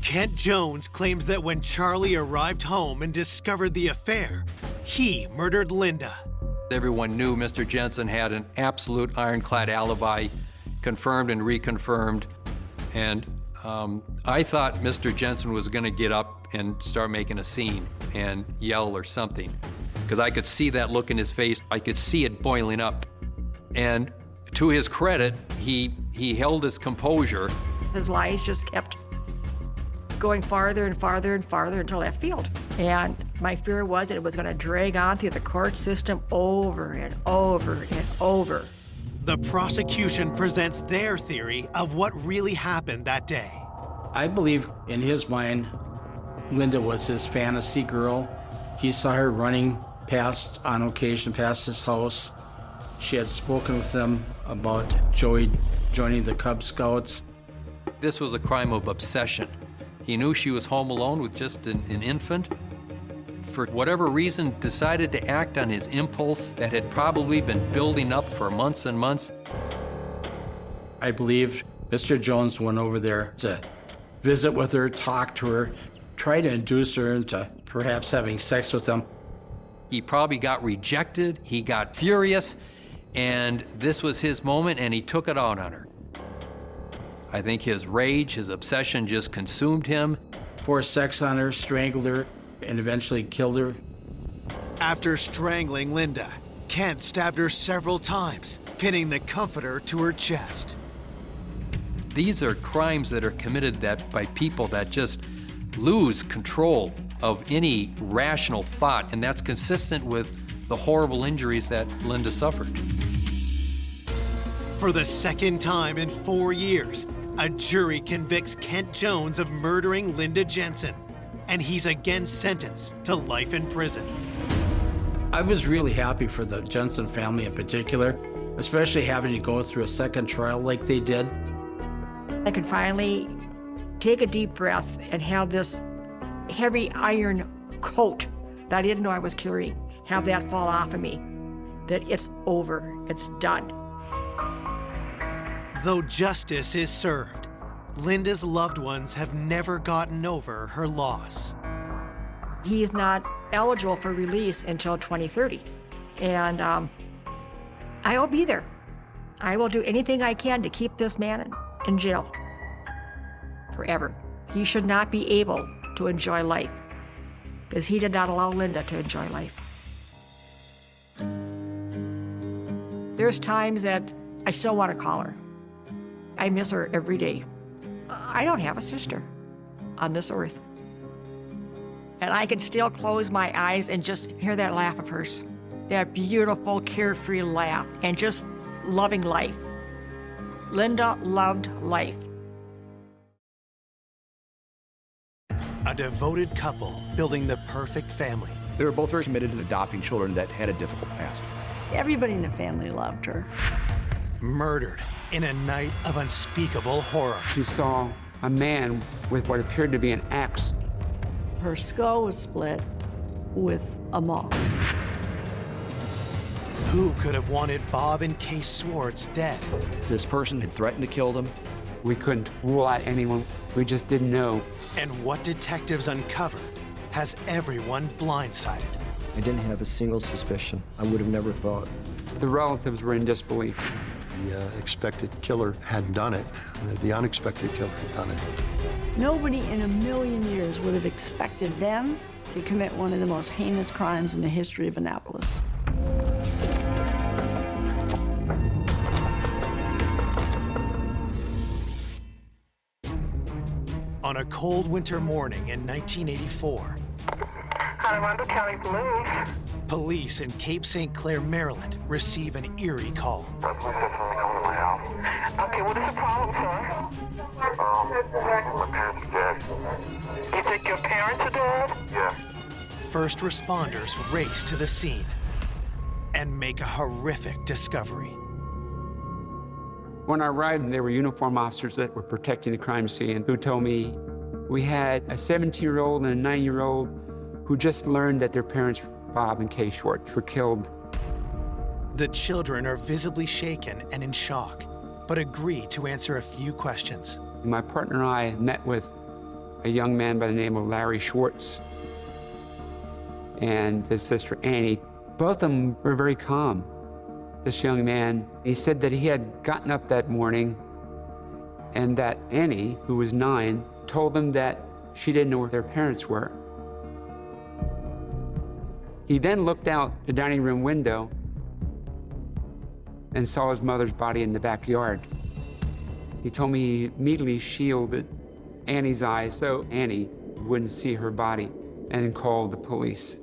Kent Jones claims that when Charlie arrived home and discovered the affair, he murdered Linda. Everyone knew Mr. Jensen had an absolute ironclad alibi, confirmed and reconfirmed, and I thought Mr. Jensen was going to get up and start making a scene and yell or something, because I could see that look in his face. I could see it boiling up. And to his credit, he held his composure. His lies just kept going farther and farther and farther into left field. And my fear was that it was going to drag on through the court system over and over and over. The prosecution presents their theory of what really happened that day. I believe in his mind, Linda was his fantasy girl. He saw her running on occasion past his house. She had spoken with him about Joey joining the Cub Scouts. This was a crime of obsession. He knew she was home alone with just an infant. For whatever reason, decided to act on his impulse that had probably been building up for months and months. I believe Mr. Jones went over there to visit with her, talk to her, try to induce her into perhaps having sex with him. He probably got rejected, he got furious, and this was his moment, and he took it out on her. I think his rage, his obsession just consumed him. Forced sex on her, strangled her, and eventually killed her. After strangling Linda, Kent stabbed her several times, pinning the comforter to her chest. These are crimes that are committed by people that just lose control of any rational thought, and that's consistent with the horrible injuries that Linda suffered. For the second time in 4 years, a jury convicts Kent Jones of murdering Linda Jensen, and he's again sentenced to life in prison. I was really happy for the Jensen family in particular, especially having to go through a second trial like they did. I could finally take a deep breath and have this heavy iron coat that I didn't know I was carrying, have that fall off of me, that it's over, it's done. Though justice is served, Linda's loved ones have never gotten over her loss. He's not eligible for release until 2030, and I will be there. I will do anything I can to keep this man in jail forever. He should not be able to enjoy life because he did not allow Linda to enjoy life. There's times that I still want to call her. I miss her every day. I don't have a sister on this earth. And I can still close my eyes and just hear that laugh of hers. That beautiful, carefree laugh and just loving life. Linda loved life. A devoted couple building the perfect family. They were both very committed to adopting children that had a difficult past. Everybody in the family loved her. Murdered in a night of unspeakable horror. She saw a man with what appeared to be an axe. Her skull was split with a maul. Who could have wanted Bob and Kay Swartz dead? This person had threatened to kill them. We couldn't rule out anyone. We just didn't know. And what detectives uncover has everyone blindsided. I didn't have a single suspicion. I would have never thought. The relatives were in disbelief. The expected killer hadn't done it. The unexpected killer had done it. Nobody in a million years would have expected them to commit one of the most heinous crimes in the history of Annapolis. On a cold winter morning in 1984, Colorado County Police. Police in Cape St. Clair, Maryland, receive an eerie call. Okay, what is the problem, sir? My parents are dead. You think your parents are dead? Yeah. First responders race to the scene and make a horrific discovery. When I arrived, there were uniformed officers that were protecting the crime scene who told me we had a 17-year-old and a 9-year-old who just learned that their parents, Bob and Kay Schwartz, were killed. The children are visibly shaken and in shock, but agree to answer a few questions. My partner and I met with a young man by the name of Larry Schwartz and his sister Annie. Both of them were very calm. This young man, he said that he had gotten up that morning and that Annie, who was 9, told them that she didn't know where their parents were. He then looked out the dining room window and saw his mother's body in the backyard. He told me he immediately shielded Annie's eyes so Annie wouldn't see her body and called the police.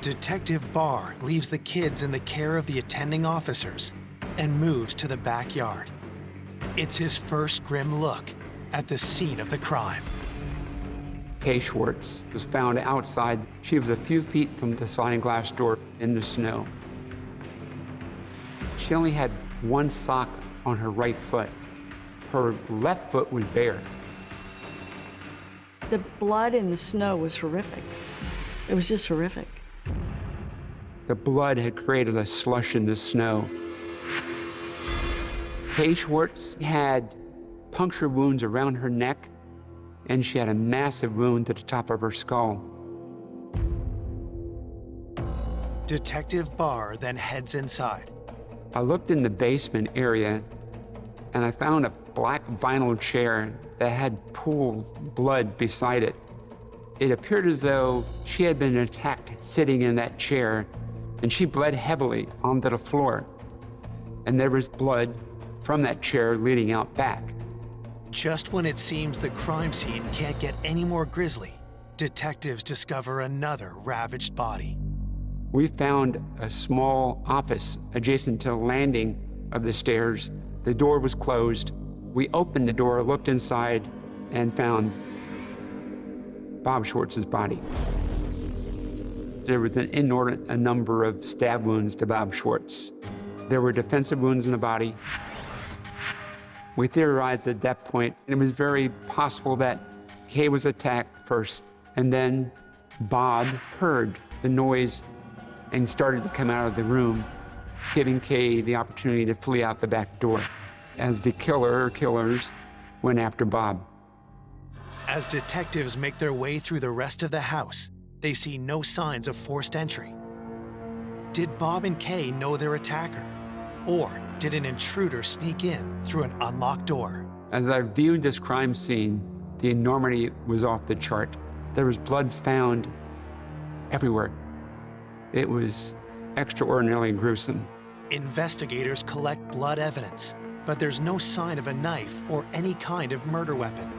Detective Barr leaves the kids in the care of the attending officers and moves to the backyard. It's his first grim look at the scene of the crime. Kay Schwartz was found outside. She was a few feet from the sliding glass door in the snow. She only had one sock on her right foot. Her left foot was bare. The blood in the snow was horrific. It was just horrific. The blood had created a slush in the snow. Kay Schwartz had puncture wounds around her neck, and she had a massive wound to the top of her skull. Detective Barr then heads inside. I looked in the basement area, and I found a black vinyl chair that had pooled blood beside it. It appeared as though she had been attacked sitting in that chair, and she bled heavily onto the floor. And there was blood from that chair leading out back. Just when it seems the crime scene can't get any more grisly, detectives discover another ravaged body. We found a small office adjacent to the landing of the stairs. The door was closed. We opened the door, looked inside, and found Bob Schwartz's body. There was an inordinate number of stab wounds to Bob Schwartz. There were defensive wounds in the body. We theorized at that point it was very possible that Kay was attacked first, and then Bob heard the noise and started to come out of the room, giving Kay the opportunity to flee out the back door as the killer or killers went after Bob. As detectives make their way through the rest of the house, they see no signs of forced entry. Did Bob and Kay know their attacker? Or did an intruder sneak in through an unlocked door? As I viewed this crime scene, the enormity was off the chart. There was blood found everywhere. It was extraordinarily gruesome. Investigators collect blood evidence, but there's no sign of a knife or any kind of murder weapon.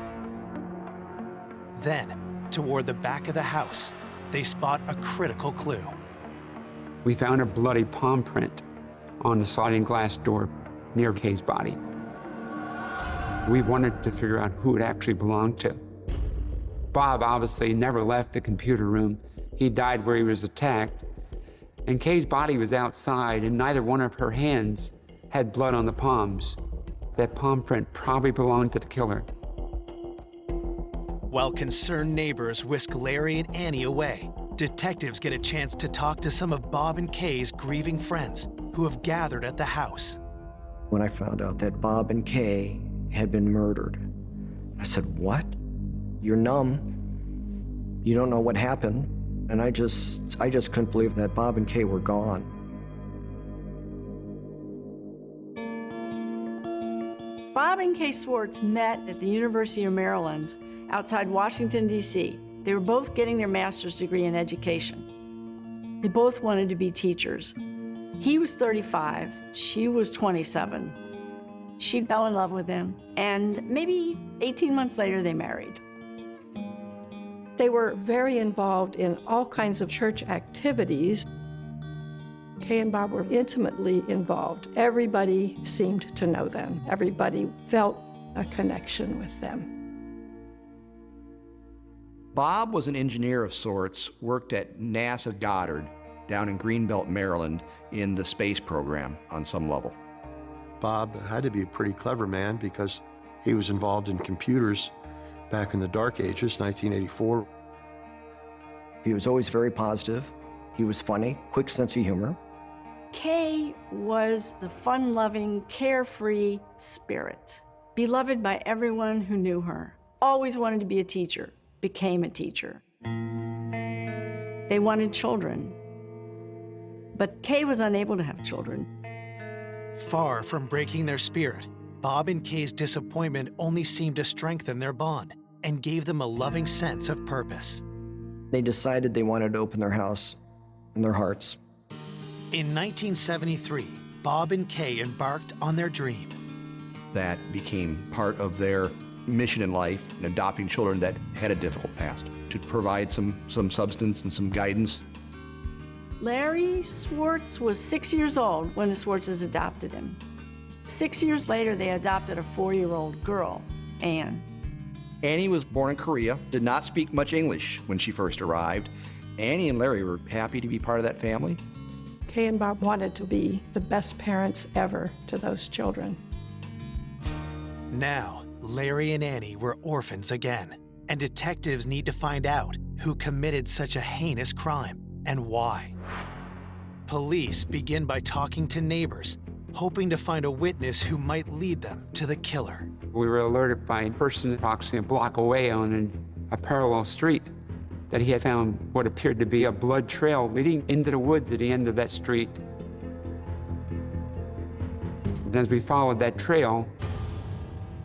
Then, toward the back of the house, they spot a critical clue. We found a bloody palm print on the sliding glass door near Kay's body. We wanted to figure out who it actually belonged to. Bob obviously never left the computer room. He died where he was attacked. And Kay's body was outside, and neither one of her hands had blood on the palms. That palm print probably belonged to the killer. While concerned neighbors whisk Larry and Annie away, detectives get a chance to talk to some of Bob and Kay's grieving friends who have gathered at the house. When I found out that Bob and Kay had been murdered, I said, "What? You're numb. You don't know what happened." And I just couldn't believe that Bob and Kay were gone. Bob and Kay Schwartz met at the University of Maryland outside Washington, D.C. They were both getting their master's degree in education. They both wanted to be teachers. He was 35, she was 27. She fell in love with him, and maybe 18 months later, they married. They were very involved in all kinds of church activities. Kay and Bob were intimately involved. Everybody seemed to know them. Everybody felt a connection with them. Bob was an engineer of sorts, worked at NASA Goddard down in Greenbelt, Maryland, in the space program on some level. Bob had to be a pretty clever man because he was involved in computers back in the dark ages, 1984. He was always very positive. He was funny, quick sense of humor. Kay was the fun-loving, carefree spirit, beloved by everyone who knew her. Always wanted to be a teacher, became a teacher. They wanted children, but Kay was unable to have children. Far from breaking their spirit, Bob and Kay's disappointment only seemed to strengthen their bond and gave them a loving sense of purpose. They decided they wanted to open their house and their hearts. In 1973, Bob and Kay embarked on their dream. That became part of their mission in life, in adopting children that had a difficult past, to provide some substance and some guidance. Larry Swartz was 6 years old when the Swartzes adopted him. 6 years later, they adopted a 4-year-old girl, Anne. Annie was born in Korea, did not speak much English when she first arrived. Annie and Larry were happy to be part of that family. Kay and Bob wanted to be the best parents ever to those children. Now, Larry and Annie were orphans again, and detectives need to find out who committed such a heinous crime and why. Police begin by talking to neighbors, hoping to find a witness who might lead them to the killer. We were alerted by a person approximately a block away on a parallel street that he had found what appeared to be a blood trail leading into the woods at the end of that street. And as we followed that trail,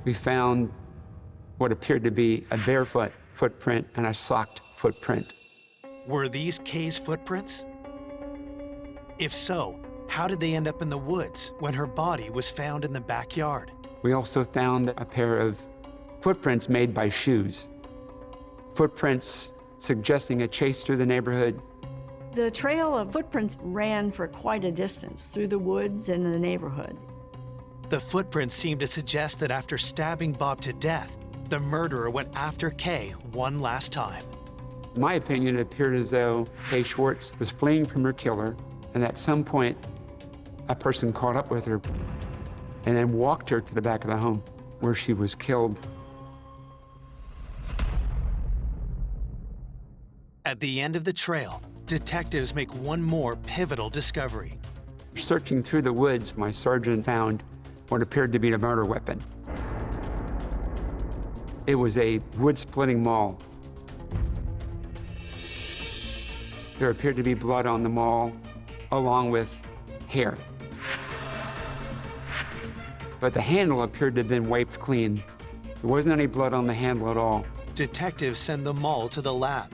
we found what appeared to be a barefoot footprint and a socked footprint. Were these Kay's footprints? If so, how did they end up in the woods when her body was found in the backyard? We also found a pair of footprints made by shoes. Footprints suggesting a chase through the neighborhood. The trail of footprints ran for quite a distance through the woods and the neighborhood. The footprints seemed to suggest that after stabbing Bob to death, the murderer went after Kay one last time. In my opinion, it appeared as though Kay Schwartz was fleeing from her killer, and at some point, a person caught up with her and then walked her to the back of the home where she was killed. At the end of the trail, detectives make one more pivotal discovery. Searching through the woods, my sergeant found what appeared to be a murder weapon. It was a wood-splitting maul. There appeared to be blood on the maul, along with hair. But the handle appeared to have been wiped clean. There wasn't any blood on the handle at all. Detectives send the maul to the lab,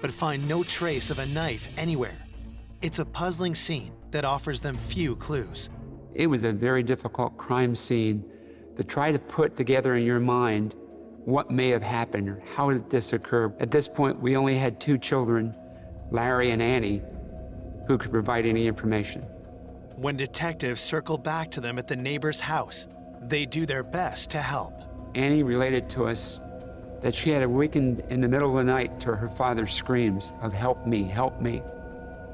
but find no trace of a knife anywhere. It's a puzzling scene that offers them few clues. It was a very difficult crime scene to try to put together in your mind what may have happened or how did this occur. At this point, we only had 2 children, Larry and Annie, who could provide any information. When detectives circle back to them at the neighbor's house, they do their best to help. Annie related to us that she had awakened in the middle of the night to her father's screams of "help me, help me."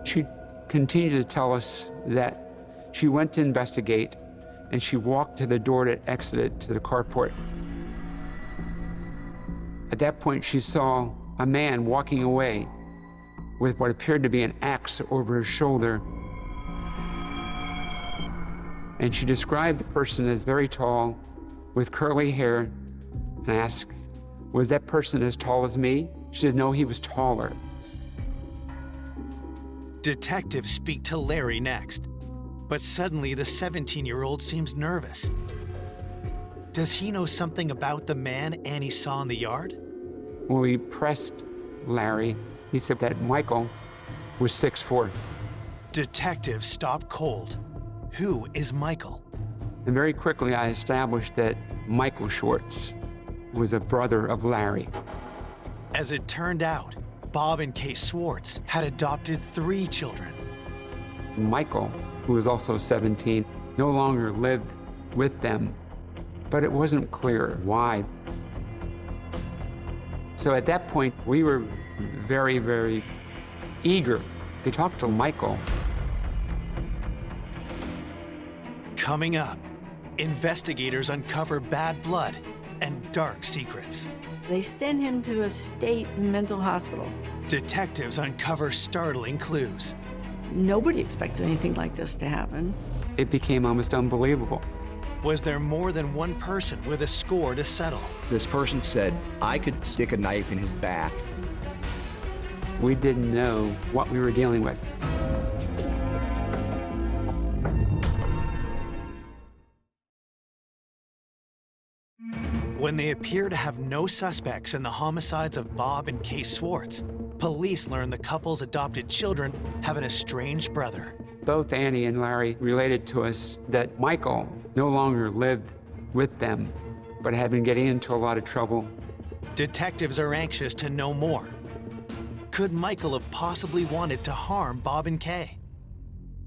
She continued to tell us that she went to investigate and she walked to the door that exited to the carport. At that point, she saw a man walking away with what appeared to be an axe over his shoulder. And she described the person as very tall, with curly hair, and asked, "Was that person as tall as me?" She said, "No, he was taller." Detectives speak to Larry next, but suddenly the 17-year-old seems nervous. Does he know something about the man Annie saw in the yard? When we pressed Larry, he said that Michael was 6'4". Detectives stop cold. Who is Michael? And very quickly, I established that Michael Schwartz was a brother of Larry. As it turned out, Bob and Kay Schwartz had adopted 3 children. Michael, who was also 17, no longer lived with them. but it wasn't clear why. So at that point, we were very, very eager to talk to Michael. Coming up, investigators uncover bad blood and dark secrets. They send him to a state mental hospital. Detectives uncover startling clues. Nobody expected anything like this to happen. It became almost unbelievable. Was there more than one person with a score to settle? This person said, I could stick a knife in his back. We didn't know what we were dealing with. When they appear to have no suspects in the homicides of Bob and Kay Swartz, police learn the couple's adopted children have an estranged brother. Both Annie and Larry related to us that Michael no longer lived with them, but had been getting into a lot of trouble. Detectives are anxious to know more. Could Michael have possibly wanted to harm Bob and Kay?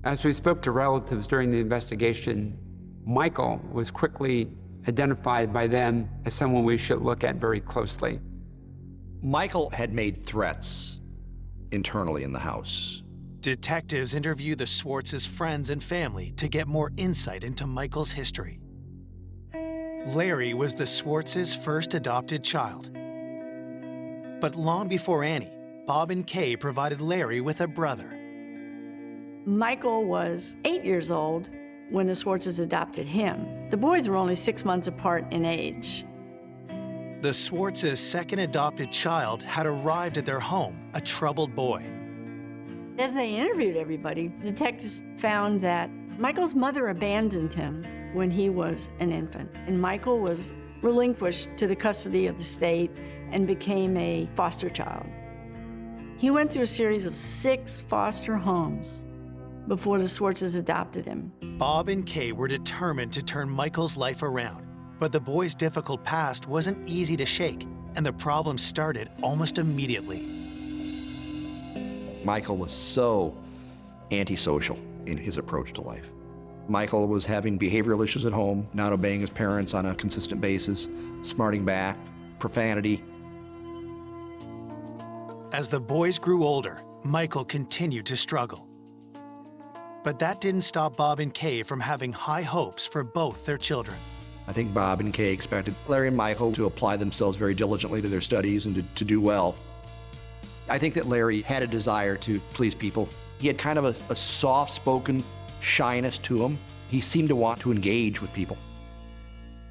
As we spoke to relatives during the investigation, Michael was quickly identified by them as someone we should look at very closely. Michael had made threats internally in the house. Detectives interview the Swartz's friends and family to get more insight into Michael's history. Larry was the Swartz's first adopted child. But long before Annie, Bob and Kay provided Larry with a brother. Michael was 8 years old when the Swartzes adopted him. The boys were only 6 months apart in age. The Swartz's second adopted child had arrived at their home, a troubled boy. As they interviewed everybody, detectives found that Michael's mother abandoned him when he was an infant, and Michael was relinquished to the custody of the state and became a foster child. He went through a series of 6 foster homes before the Swartzes adopted him. Bob and Kay were determined to turn Michael's life around, but the boy's difficult past wasn't easy to shake, and the problem started almost immediately. Michael was so antisocial in his approach to life. Michael was having behavioral issues at home, not obeying his parents on a consistent basis, smarting back, profanity. As the boys grew older, Michael continued to struggle. But that didn't stop Bob and Kay from having high hopes for both their children. I think Bob and Kay expected Larry and Michael to apply themselves very diligently to their studies and to do well. I think that Larry had a desire to please people. He had kind of a soft-spoken shyness to him. He seemed to want to engage with people.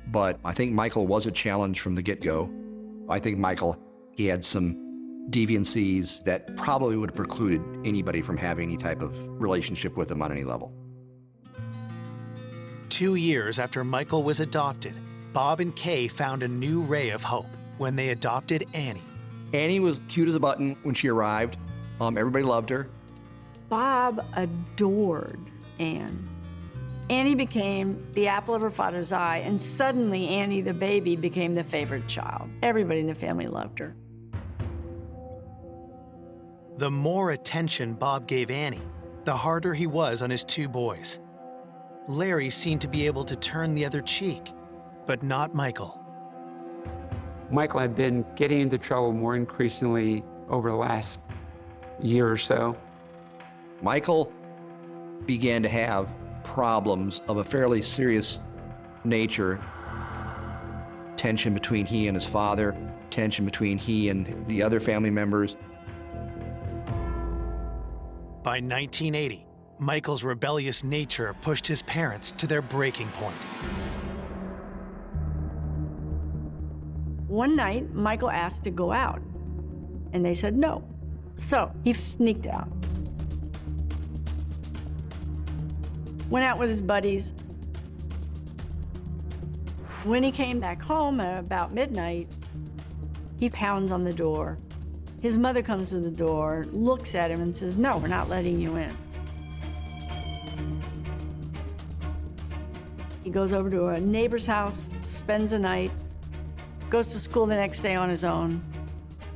But I think Michael was a challenge from the get-go. I think Michael, he had some deviancies that probably would have precluded anybody from having any type of relationship with him on any level. 2 years after Michael was adopted, Bob and Kay found a new ray of hope when they adopted Annie. Annie was cute as a button when she arrived. Everybody loved her. Bob adored Anne. Annie became the apple of her father's eye, and suddenly Annie, the baby, became the favorite child. Everybody in the family loved her. The more attention Bob gave Annie, the harder he was on his 2 boys. Larry seemed to be able to turn the other cheek, but not Michael. Michael had been getting into trouble more increasingly over the last year or so. Michael began to have problems of a fairly serious nature. Tension between he and his father, tension between he and the other family members. By 1980, Michael's rebellious nature pushed his parents to their breaking point. One night, Michael asked to go out, and they said no. So he sneaked out. Went out with his buddies. When he came back home at about midnight, he pounds on the door. His mother comes to the door, looks at him and says, "No, we're not letting you in." He goes over to a neighbor's house, spends the night, goes to school the next day on his own.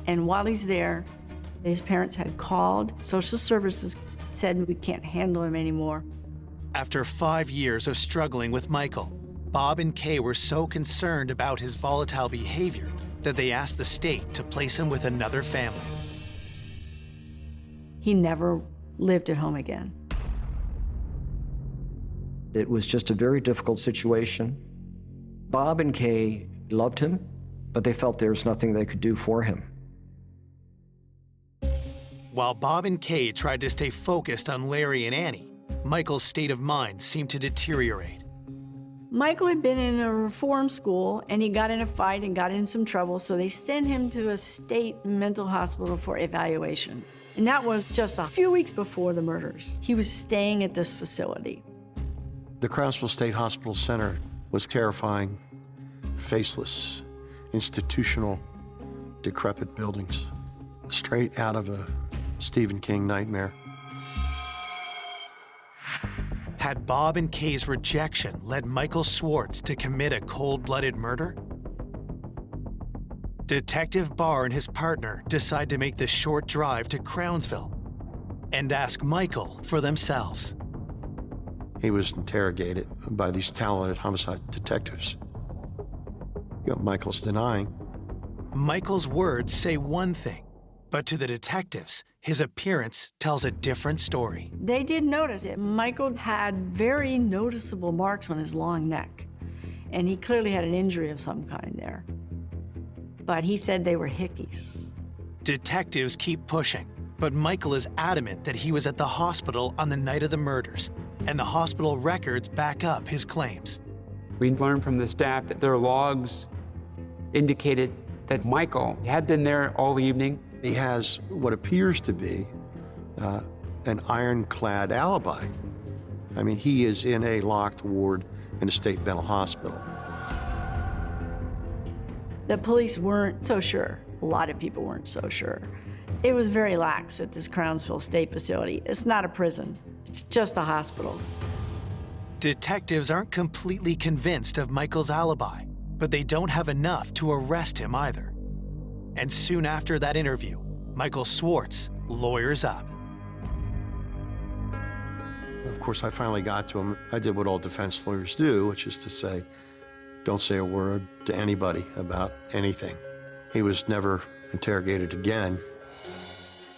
And while he's there, his parents had called. Social services said, "We can't handle him anymore." After 5 years of struggling with Michael, Bob and Kay were so concerned about his volatile behavior that they asked the state to place him with another family. He never lived at home again. It was just a very difficult situation. Bob and Kay loved him, but they felt there was nothing they could do for him. While Bob and Kay tried to stay focused on Larry and Annie, Michael's state of mind seemed to deteriorate. Michael had been in a reform school and he got in a fight and got in some trouble, so they sent him to a state mental hospital for evaluation. And that was just a few weeks before the murders. He was staying at this facility. The Crownsville State Hospital Center was terrifying, faceless, institutional, decrepit buildings, straight out of a Stephen King nightmare. Had Bob and Kay's rejection led Michael Schwartz to commit a cold-blooded murder? Detective Barr and his partner decide to make the short drive to Crownsville and ask Michael for themselves. He was interrogated by these talented homicide detectives. Michael's denying. Michael's words say one thing, but to the detectives, his appearance tells a different story. They did notice it. Michael had very noticeable marks on his long neck, and he clearly had an injury of some kind there. But he said they were hickeys. Detectives keep pushing, but Michael is adamant that he was at the hospital on the night of the murders, and the hospital records back up his claims. We learned from the staff that their logs indicated that Michael had been there all evening. He has what appears to be an ironclad alibi. I mean, he is in a locked ward in a state mental hospital. The police weren't so sure. A lot of people weren't so sure. It was very lax at this Crownsville State facility. It's not a prison. It's just a hospital. Detectives aren't completely convinced of Michael's alibi, but they don't have enough to arrest him either. And soon after that interview, Michael Schwartz lawyers up. Of course, I finally got to him. I did what all defense lawyers do, which is to say, don't say a word to anybody about anything. He was never interrogated again.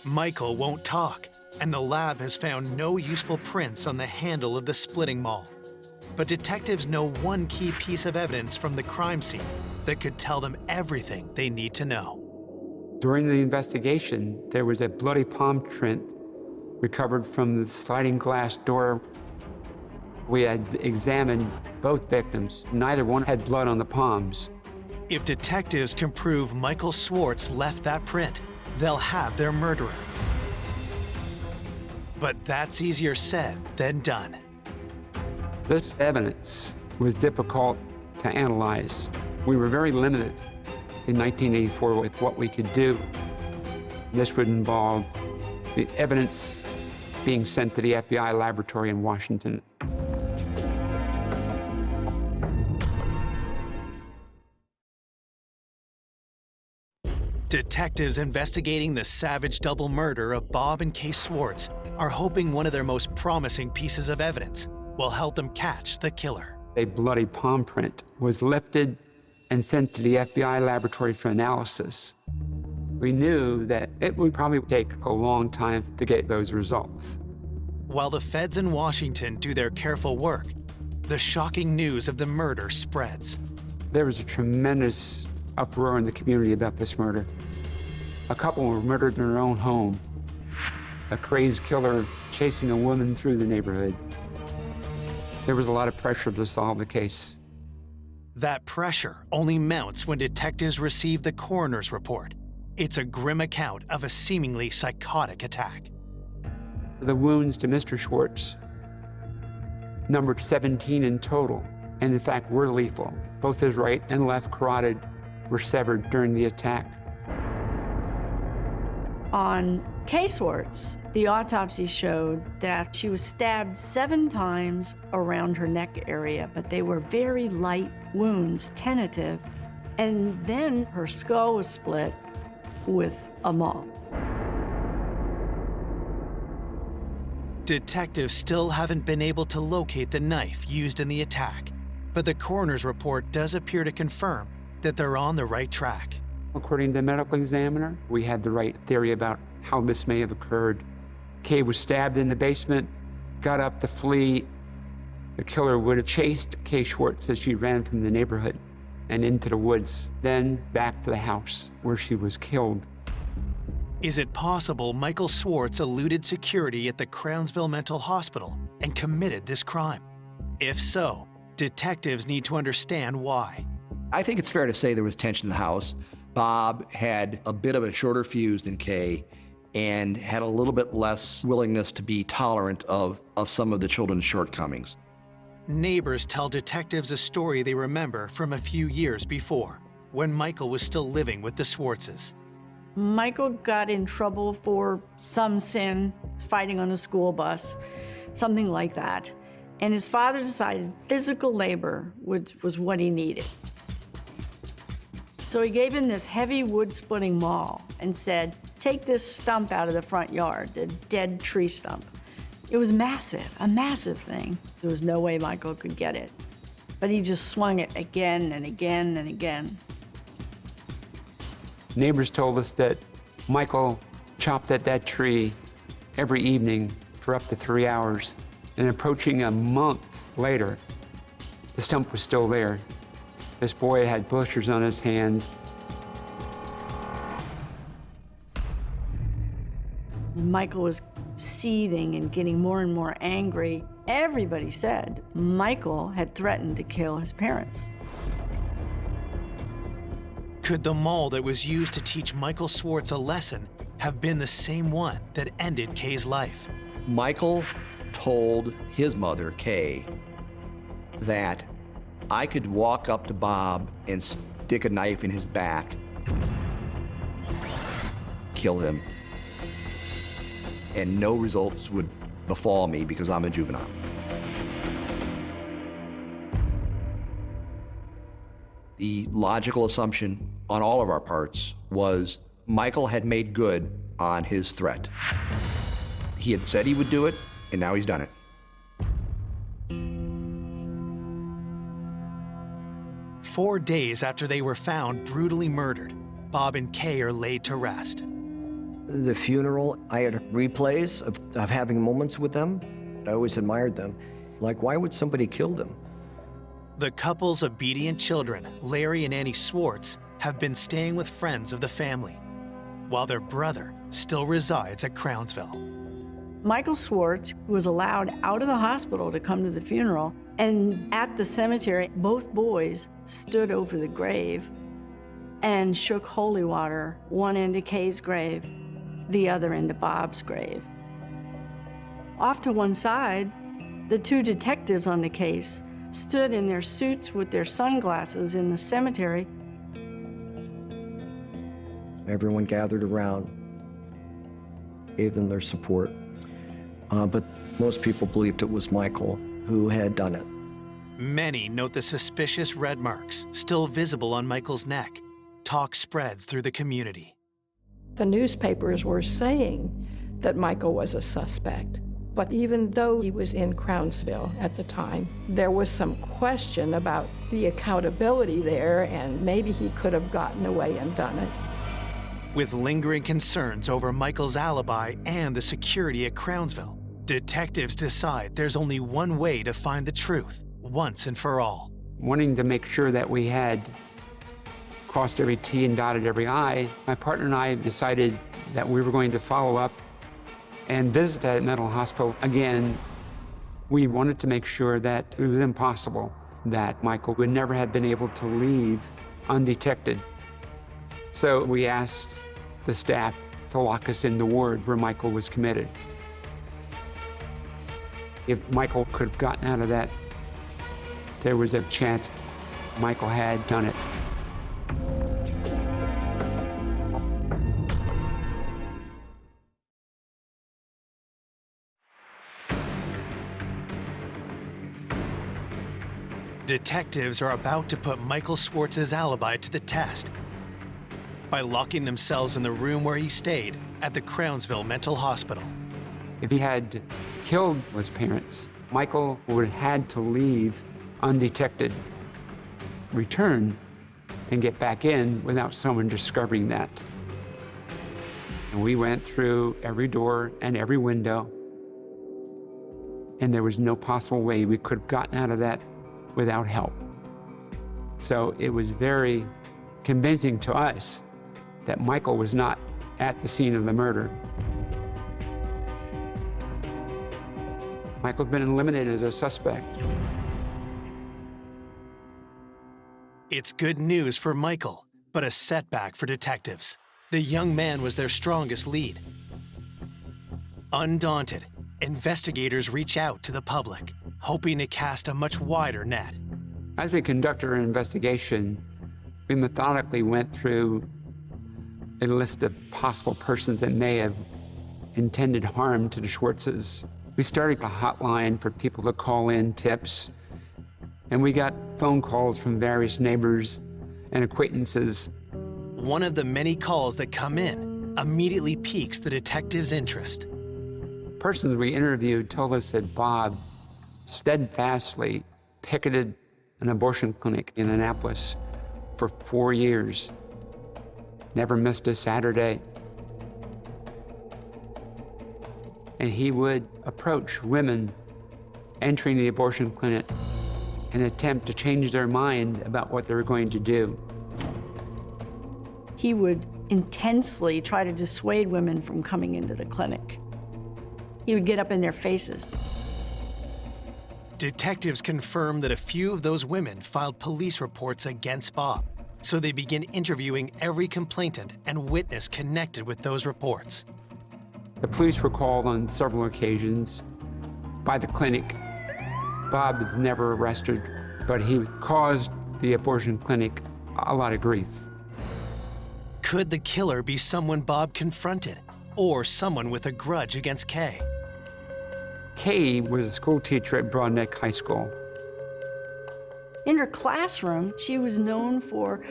Michael won't talk, and the lab has found no useful prints on the handle of the splitting maul. But detectives know one key piece of evidence from the crime scene that could tell them everything they need to know. During the investigation, there was a bloody palm print recovered from the sliding glass door. We had examined both victims. Neither one had blood on the palms. If detectives can prove Michael Schwartz left that print, they'll have their murderer. But that's easier said than done. This evidence was difficult to analyze. We were very limited in 1984 with what we could do. This would involve the evidence being sent to the FBI laboratory in Washington. Detectives investigating the savage double murder of Bob and Kay Schwartz are hoping one of their most promising pieces of evidence will help them catch the killer. A bloody palm print was lifted and sent to the FBI laboratory for analysis. We knew that it would probably take a long time to get those results. While the feds in Washington do their careful work, the shocking news of the murder spreads. There was a tremendous uproar in the community about this murder. A couple were murdered in their own home. A crazed killer chasing a woman through the neighborhood. There was a lot of pressure to solve the case. That pressure only mounts when detectives receive the coroner's report. It's a grim account of a seemingly psychotic attack. The wounds to Mr. Schwartz numbered 17 in total, and in fact were lethal. Both his right and left carotid were severed during the attack. On Kay Schwartz, the autopsy showed that she was stabbed 7 times around her neck area, but they were very light wounds, tentative, and then her skull was split with a maul. Detectives still haven't been able to locate the knife used in the attack, But the coroner's report does appear to confirm that they're on the right track. According to the medical examiner, we had the right theory about how this may have occurred. Kay was stabbed in the basement, got up to flee. The killer would have chased Kay Schwartz as she ran from the neighborhood and into the woods, then back to the house where she was killed. Is it possible Michael Schwartz eluded security at the Crownsville Mental Hospital and committed this crime? If so, detectives need to understand why. I think it's fair to say there was tension in the house. Bob had a bit of a shorter fuse than Kay and had a little bit less willingness to be tolerant of some of the children's shortcomings. Neighbors tell detectives a story they remember from a few years before, when Michael was still living with the Schwartzes. Michael got in trouble for some sin, fighting on a school bus, something like that. And his father decided physical labor was what he needed. So he gave him this heavy wood splitting maul and said, take this stump out of the front yard, the dead tree stump. It was massive, a massive thing. There was no way Michael could get it. But he just swung it again and again and again. Neighbors told us that Michael chopped at that tree every evening for up to 3 hours. And approaching a month later, the stump was still there. This boy had blisters on his hands. Michael was seething and getting more and more angry. Everybody said Michael had threatened to kill his parents. Could the maul that was used to teach Michael Schwartz a lesson have been the same one that ended Kay's life? Michael told his mother, Kay, that I could walk up to Bob and stick a knife in his back, kill him, and no results would befall me because I'm a juvenile. The logical assumption on all of our parts was Michael had made good on his threat. He had said he would do it, and now he's done it. Four days after they were found brutally murdered, Bob and Kay are laid to rest. The funeral, I had replays of having moments with them. I always admired them. Like, why would somebody kill them? The couple's obedient children, Larry and Annie Schwartz, have been staying with friends of the family, while their brother still resides at Crownsville. Michael Schwartz was allowed out of the hospital to come to the funeral, and at the cemetery, both boys stood over the grave and shook holy water, one into Kay's grave, the other into Bob's grave. Off to one side, the two detectives on the case stood in their suits with their sunglasses in the cemetery. Everyone gathered around, gave them their support. But most people believed it was Michael who had done it. Many note the suspicious red marks still visible on Michael's neck. Talk spreads through the community. The newspapers were saying that Michael was a suspect. But even though he was in Crownsville at the time, there was some question about the accountability there, and maybe he could have gotten away and done it. With lingering concerns over Michael's alibi and the security at Crownsville, detectives decide there's only one way to find the truth once and for all. Wanting to make sure that we had crossed every T and dotted every I, my partner and I decided that we were going to follow up and visit that mental hospital again. We wanted to make sure that it was impossible that Michael would never have been able to leave undetected. So we asked the staff to lock us in the ward where Michael was committed. If Michael could have gotten out of that, there was a chance Michael had done it. Detectives are about to put Michael Schwartz's alibi to the test by locking themselves in the room where he stayed at the Crownsville Mental Hospital. If he had killed his parents, Michael would have had to leave undetected return and get back in without someone discovering that. And we went through every door and every window, and there was no possible way we could have gotten out of that without help. So it was very convincing to us that Michael was not at the scene of the murder. Michael's been eliminated as a suspect. It's good news for Michael, but a setback for detectives. The young man was their strongest lead. Undaunted, investigators reach out to the public, hoping to cast a much wider net. As we conducted our investigation, we methodically went through a list of possible persons that may have intended harm to the Schwartzes. We started a hotline for people to call in tips, and we got phone calls from various neighbors and acquaintances. One of the many calls that come in immediately piques the detectives' interest. Persons we interviewed told us that Bob steadfastly picketed an abortion clinic in Annapolis for 4 years, never missed a Saturday. And he would approach women entering the abortion clinic and attempt to change their mind about what they were going to do. He would intensely try to dissuade women from coming into the clinic. He would get up in their faces. Detectives confirm that a few of those women filed police reports against Bob, so they begin interviewing every complainant and witness connected with those reports. The police were called on several occasions by the clinic. Bob was never arrested, but he caused the abortion clinic a lot of grief. Could the killer be someone Bob confronted, or someone with a grudge against Kay? Kay was a school teacher at Broadneck High School. In her classroom, she was known for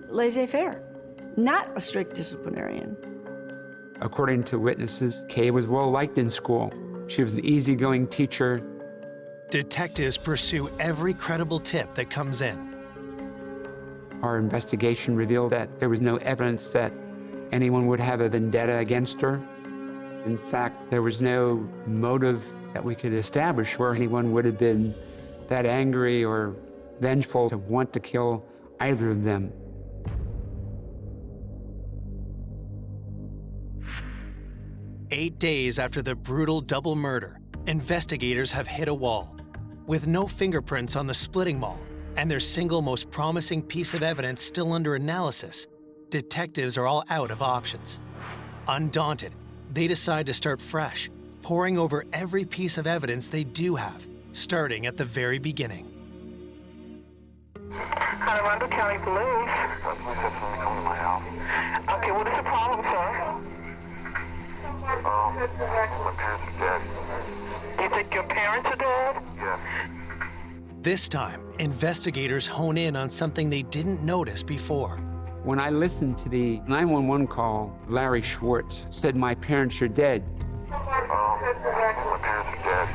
laissez-faire, not a strict disciplinarian. According to witnesses, Kay was well liked in school. She was an easygoing teacher. Detectives pursue every credible tip that comes in. Our investigation revealed that there was no evidence that anyone would have a vendetta against her. In fact, there was no motive that we could establish where anyone would have been that angry or vengeful to want to kill either of them. "8 days after the brutal double murder, investigators have hit a wall. With no fingerprints on the splitting mall and their single most promising piece of evidence still under analysis, detectives are all out of options. Undaunted, they decide to start fresh, poring over every piece of evidence they do have, starting at the very beginning. Colorado County Police. Okay, what is the problem, sir? My parents are dead. You think your parents are dead? Yes. This time, investigators hone in on something they didn't notice before. When I listened to the 911 call, Larry Schwartz said, "My parents are dead." My parents are dead.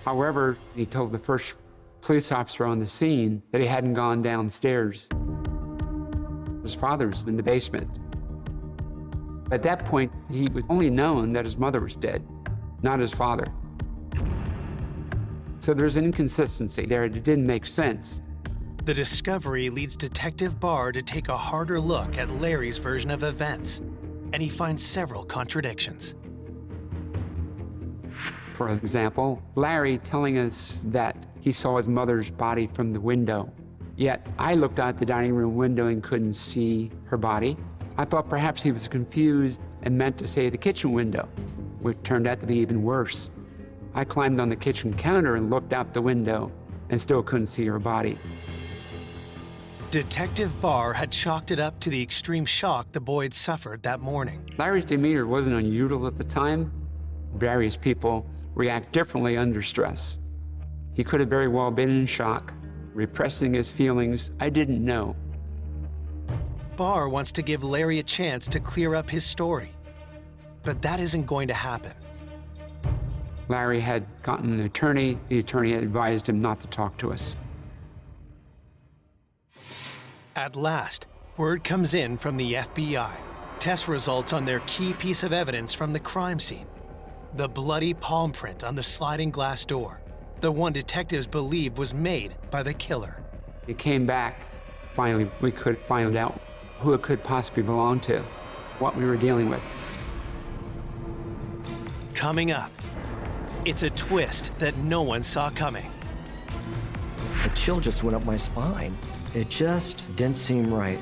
However, he told the first police officer on the scene that he hadn't gone downstairs. His father was in the basement. At that point, he was only known that his mother was dead, not his father. So there's an inconsistency there. It didn't make sense. The discovery leads Detective Barr to take a harder look at Larry's version of events, and he finds several contradictions. For example, Larry telling us that he saw his mother's body from the window, yet I looked out the dining room window and couldn't see her body. I thought perhaps he was confused and meant to say the kitchen window, which turned out to be even worse. I climbed on the kitchen counter and looked out the window and still couldn't see her body. Detective Barr had chalked it up to the extreme shock the boy had suffered that morning. Larry's demeanor wasn't unusual at the time. Various people react differently under stress. He could have very well been in shock, repressing his feelings. I didn't know. Barr wants to give Larry a chance to clear up his story, but that isn't going to happen. Larry had gotten an attorney. The attorney had advised him not to talk to us. At last, word comes in from the FBI. Test results on their key piece of evidence from the crime scene. The bloody palm print on the sliding glass door. The one detectives believed was made by the killer. It came back. Finally, we could find out who it could possibly belong to, what we were dealing with. Coming up, it's a twist that no one saw coming. A chill just went up my spine. It just didn't seem right.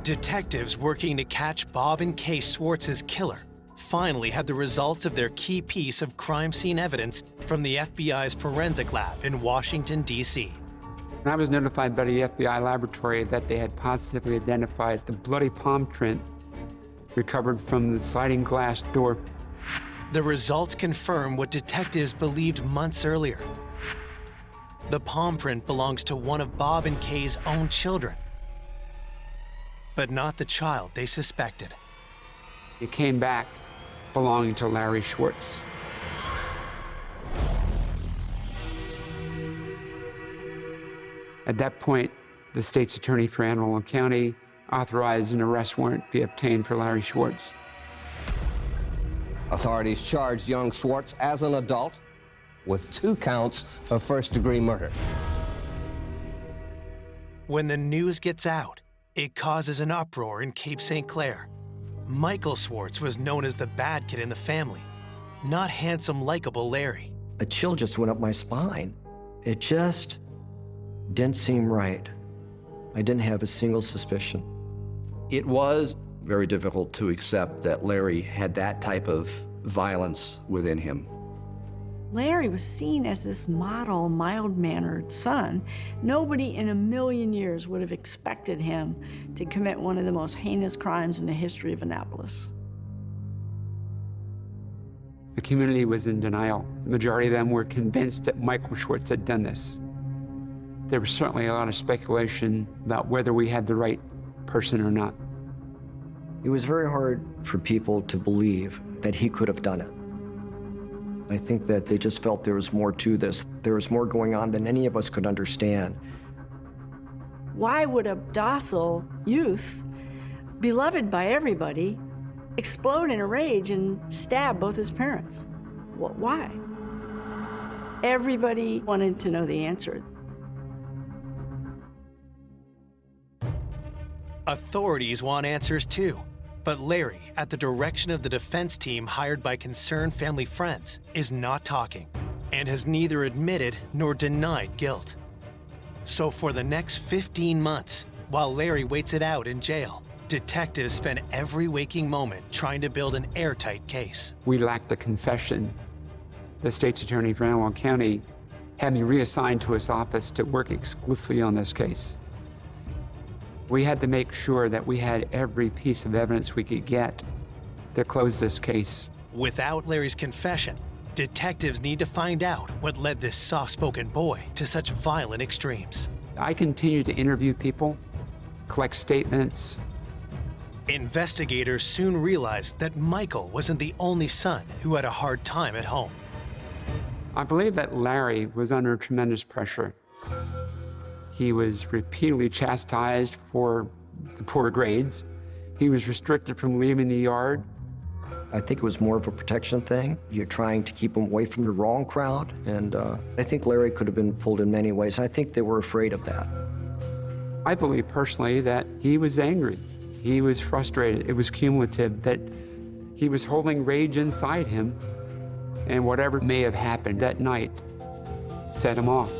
Detectives working to catch Bob and Kay Schwartz's killer finally had the results of their key piece of crime scene evidence from the FBI's forensic lab in Washington, D.C. I was notified by the FBI laboratory that they had positively identified the bloody palm print recovered from the sliding glass door. The results confirm what detectives believed months earlier. The palm print belongs to one of Bob and Kay's own children, but not the child they suspected. It came back belonging to Larry Schwartz. At that point, the state's attorney for Anne Arundel County authorized an arrest warrant be obtained for Larry Schwartz. Authorities charged young Schwartz as an adult with 2 counts of first-degree murder. When the news gets out, it causes an uproar in Cape St. Clair. Michael Schwartz was known as the bad kid in the family, not handsome, likable Larry. A chill just went up my spine. It just didn't seem right. I didn't have a single suspicion. It was very difficult to accept that Larry had that type of violence within him. Larry was seen as this model, mild-mannered son. Nobody in a million years would have expected him to commit one of the most heinous crimes in the history of Annapolis. The community was in denial. The majority of them were convinced that Michael Schwartz had done this. There was certainly a lot of speculation about whether we had the right person or not. It was very hard for people to believe that he could have done it. I think that they just felt there was more to this. There was more going on than any of us could understand. Why would a docile youth, beloved by everybody, explode in a rage and stab both his parents? Why? Everybody wanted to know the answer. Authorities want answers too. But Larry, at the direction of the defense team hired by concerned family friends, is not talking and has neither admitted nor denied guilt. So for the next 15 months, while Larry waits it out in jail, detectives spend every waking moment trying to build an airtight case. We lacked a confession. The state's attorney for Anne Arundel County had me reassigned to his office to work exclusively on this case. We had to make sure that we had every piece of evidence we could get to close this case. Without Larry's confession, detectives need to find out what led this soft-spoken boy to such violent extremes. I continued to interview people, collect statements. Investigators soon realized that Michael wasn't the only son who had a hard time at home. I believe that Larry was under tremendous pressure. He was repeatedly chastised for the poor grades. He was restricted from leaving the yard. I think it was more of a protection thing. You're trying to keep him away from the wrong crowd, and I think Larry could have been pulled in many ways. I think they were afraid of that. I believe personally that he was angry. He was frustrated. It was cumulative, that he was holding rage inside him, and whatever may have happened that night set him off.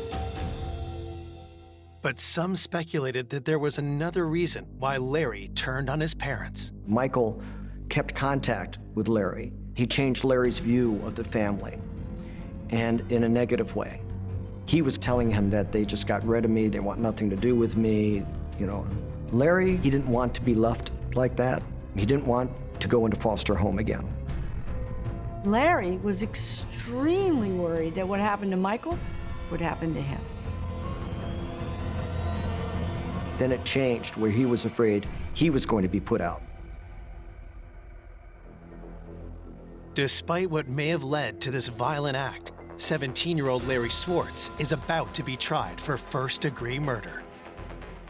But some speculated that there was another reason why Larry turned on his parents. Michael kept contact with Larry. He changed Larry's view of the family, and in a negative way. He was telling him that they just got rid of me, they want nothing to do with me, you know. Larry, he didn't want to be left like that. He didn't want to go into foster home again. Larry was extremely worried that what happened to Michael would happen to him. Then it changed where he was afraid he was going to be put out. Despite what may have led to this violent act, 17-year-old Larry Swartz is about to be tried for first-degree murder.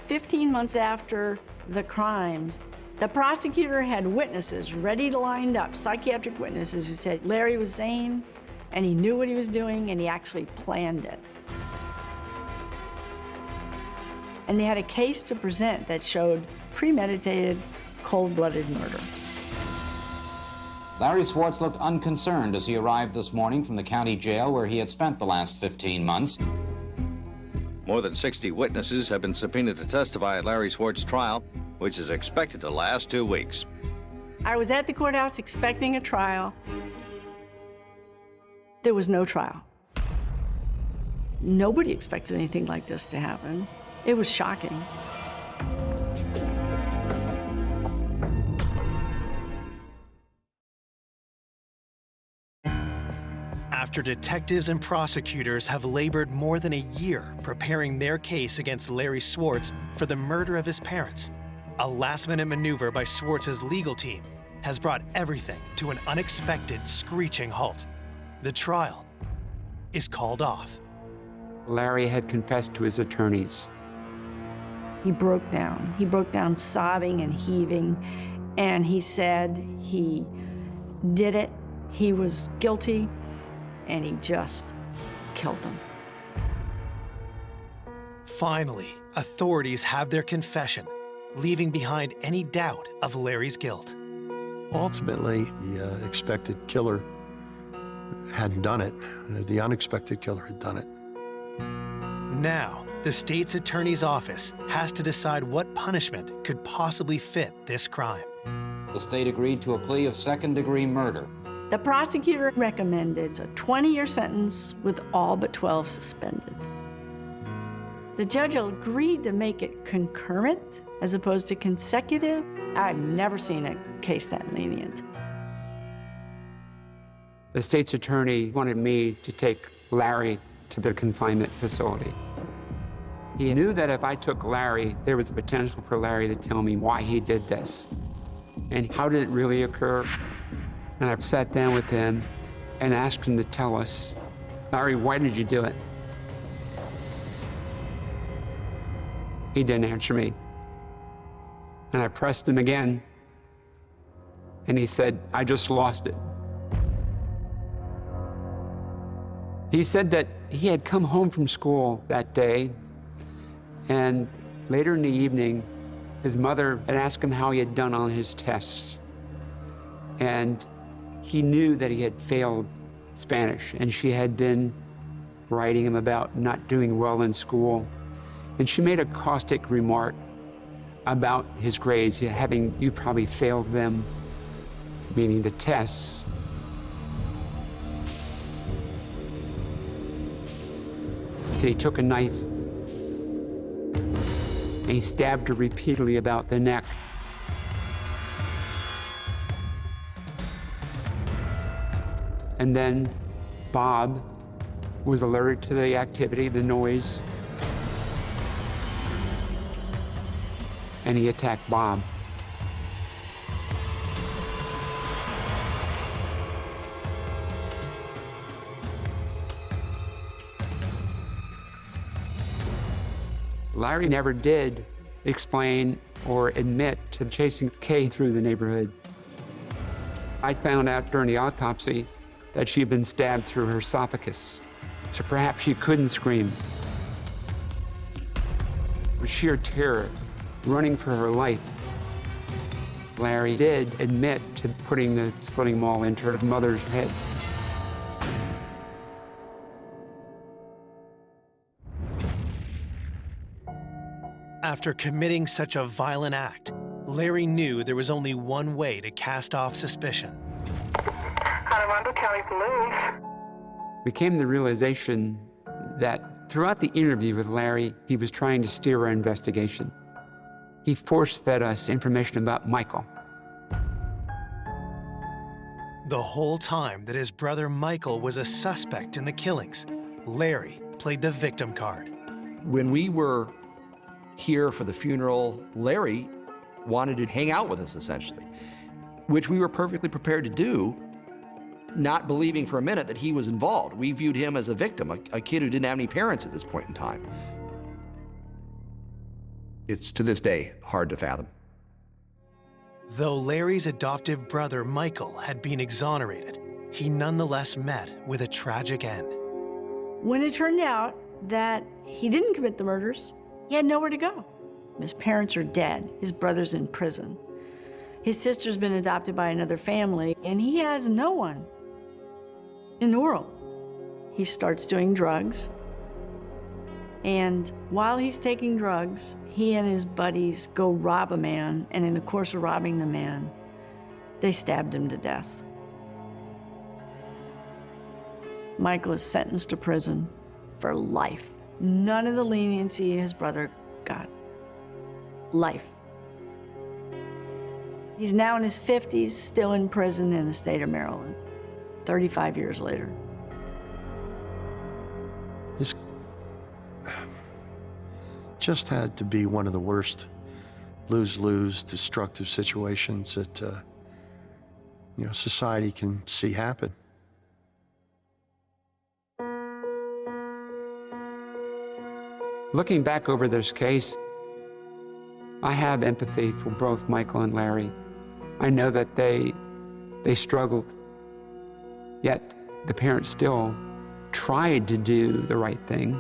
15 months after the crimes, the prosecutor had witnesses ready to lined up, psychiatric witnesses who said Larry was sane, and he knew what he was doing, and he actually planned it. And they had a case to present that showed premeditated, cold-blooded murder. Larry Swartz looked unconcerned as he arrived this morning from the county jail where he had spent the last 15 months. More than 60 witnesses have been subpoenaed to testify at Larry Swartz's trial, which is expected to last 2 weeks. I was at the courthouse expecting a trial. There was no trial. Nobody expected anything like this to happen. It was shocking. After detectives and prosecutors have labored more than a year preparing their case against Larry Swartz for the murder of his parents, a last-minute maneuver by Swartz's legal team has brought everything to an unexpected, screeching halt. The trial is called off. Larry had confessed to his attorneys. He broke down. He broke down sobbing and heaving, and he said he did it, he was guilty, and he just killed them. Finally, authorities have their confession, leaving behind any doubt of Larry's guilt. Ultimately, the expected killer hadn't done it. The unexpected killer had done it. Now, the state's attorney's office has to decide what punishment could possibly fit this crime. The state agreed to a plea of second-degree murder. The prosecutor recommended a 20-year sentence with all but 12 suspended. The judge agreed to make it concurrent as opposed to consecutive. I've never seen a case that lenient. The state's attorney wanted me to take Larry to the confinement facility. He knew that if I took Larry, there was a potential for Larry to tell me why he did this and how did it really occur. And I sat down with him and asked him to tell us, Larry, why did you do it? He didn't answer me. And I pressed him again, and he said, I just lost it. He said that he had come home from school that day, and later in the evening, his mother had asked him how he had done on his tests. And he knew that he had failed Spanish, and she had been writing him about not doing well in school. And she made a caustic remark about his grades, having you probably failed them, meaning the tests. So he took a knife and he stabbed her repeatedly about the neck. And then Bob was alerted to the activity, the noise, and he attacked Bob. Larry never did explain or admit to chasing Kay through the neighborhood. I found out during the autopsy that she had been stabbed through her esophagus, so perhaps she couldn't scream. With sheer terror, running for her life, Larry did admit to putting the splitting maul into his mother's head. After committing such a violent act, Larry knew there was only one way to cast off suspicion. Armando County Police. We came to the realization that throughout the interview with Larry, he was trying to steer our investigation. He force-fed us information about Michael. The whole time that his brother Michael was a suspect in the killings, Larry played the victim card. When we were here for the funeral, Larry wanted to hang out with us, essentially, which we were perfectly prepared to do, not believing for a minute that he was involved. We viewed him as a victim, a kid who didn't have any parents at this point in time. It's, to this day, hard to fathom. Though Larry's adoptive brother, Michael, had been exonerated, he nonetheless met with a tragic end. When it turned out that he didn't commit the murders, he had nowhere to go. His parents are dead. His brother's in prison. His sister's been adopted by another family, and he has no one in the world. He starts doing drugs, and while he's taking drugs, he and his buddies go rob a man, and in the course of robbing the man, they stabbed him to death. Michael is sentenced to prison for life. None of the leniency his brother got. Life. He's now in his 50s, still in prison in the state of Maryland, 35 years later. This just had to be one of the worst lose-lose destructive situations that society can see happen. Looking back over this case, I have empathy for both Michael and Larry. I know that they struggled, yet the parents still tried to do the right thing.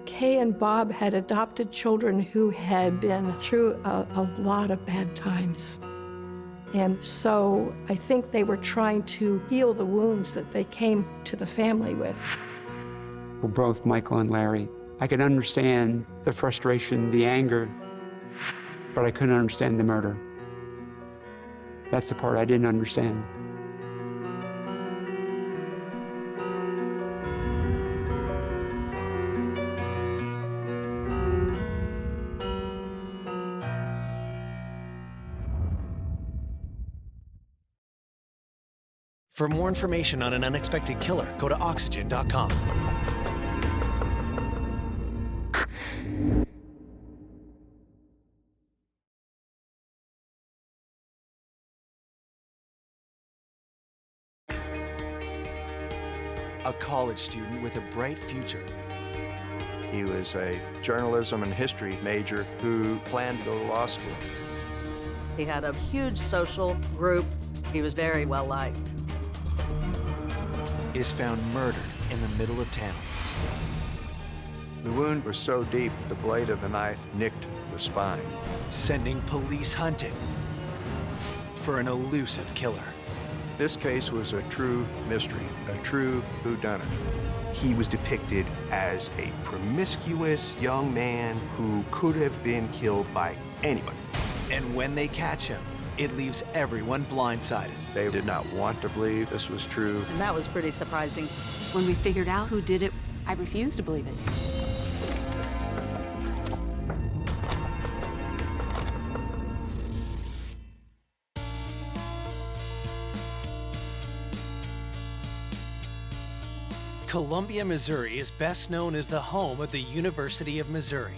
Kay and Bob had adopted children who had been through a lot of bad times. And so I think they were trying to heal the wounds that they came to the family with. For both Michael and Larry, I could understand the frustration, the anger, but I couldn't understand the murder. That's the part I didn't understand. For more information on an unexpected killer, go to 𝐔𝐲𝐞𝐿.com. A college student with a bright future. He was a journalism and history major who planned to go to law school. He had a huge social group. He was very well liked. Is found murdered in the middle of town. The wound was so deep, the blade of the knife nicked the spine. Sending police hunting for an elusive killer. This case was a true mystery, a true whodunit. He was depicted as a promiscuous young man who could have been killed by anybody. And when they catch him, it leaves everyone blindsided. They did not want to believe this was true. And that was pretty surprising. When we figured out who did it, I refused to believe it. Columbia, Missouri is best known as the home of the University of Missouri.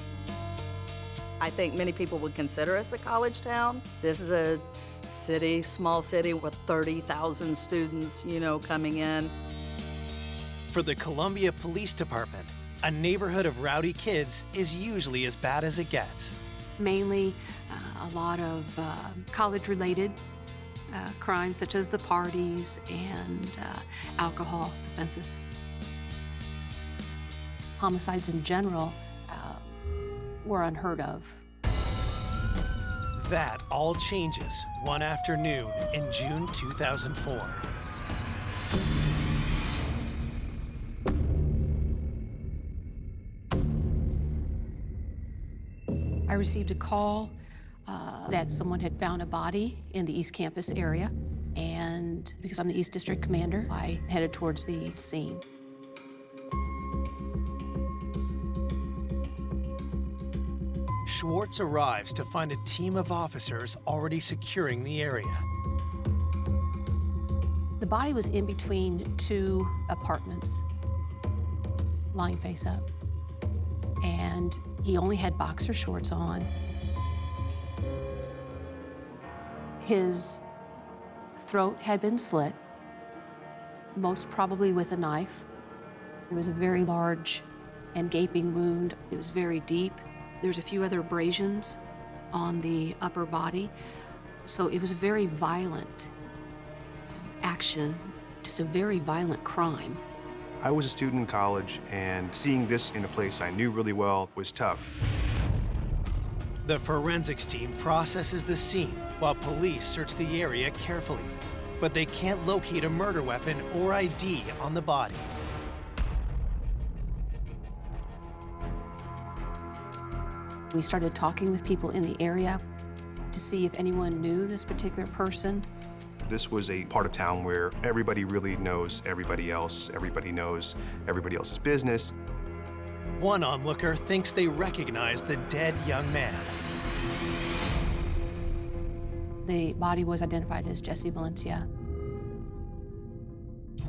I think many people would consider us a college town. This is a city, small city with 30,000 students, coming in. For the Columbia Police Department, a neighborhood of rowdy kids is usually as bad as it gets. Mainly a lot of college-related crimes, such as the parties and alcohol offenses. Homicides in general were unheard of. That all changes one afternoon in June 2004. I received a call that someone had found a body in the East Campus area, and because I'm the East District Commander, I headed towards the scene. Schwartz arrives to find a team of officers already securing the area. The body was in between two apartments. lying face up. And he only had boxer shorts on. His throat had been slit, most probably with a knife. It was a very large and gaping wound. It was very deep. There's a few other abrasions on the upper body. So it was a very violent action, just a very violent crime. I was a student in college, and seeing this in a place I knew really well was tough. The forensics team processes the scene while police search the area carefully, but they can't locate a murder weapon or ID on the body. We started talking with people in the area to see if anyone knew this particular person. This was a part of town where everybody really knows everybody else. Everybody knows everybody else's business. One onlooker thinks they recognize the dead young man. The body was identified as Jesse Valencia.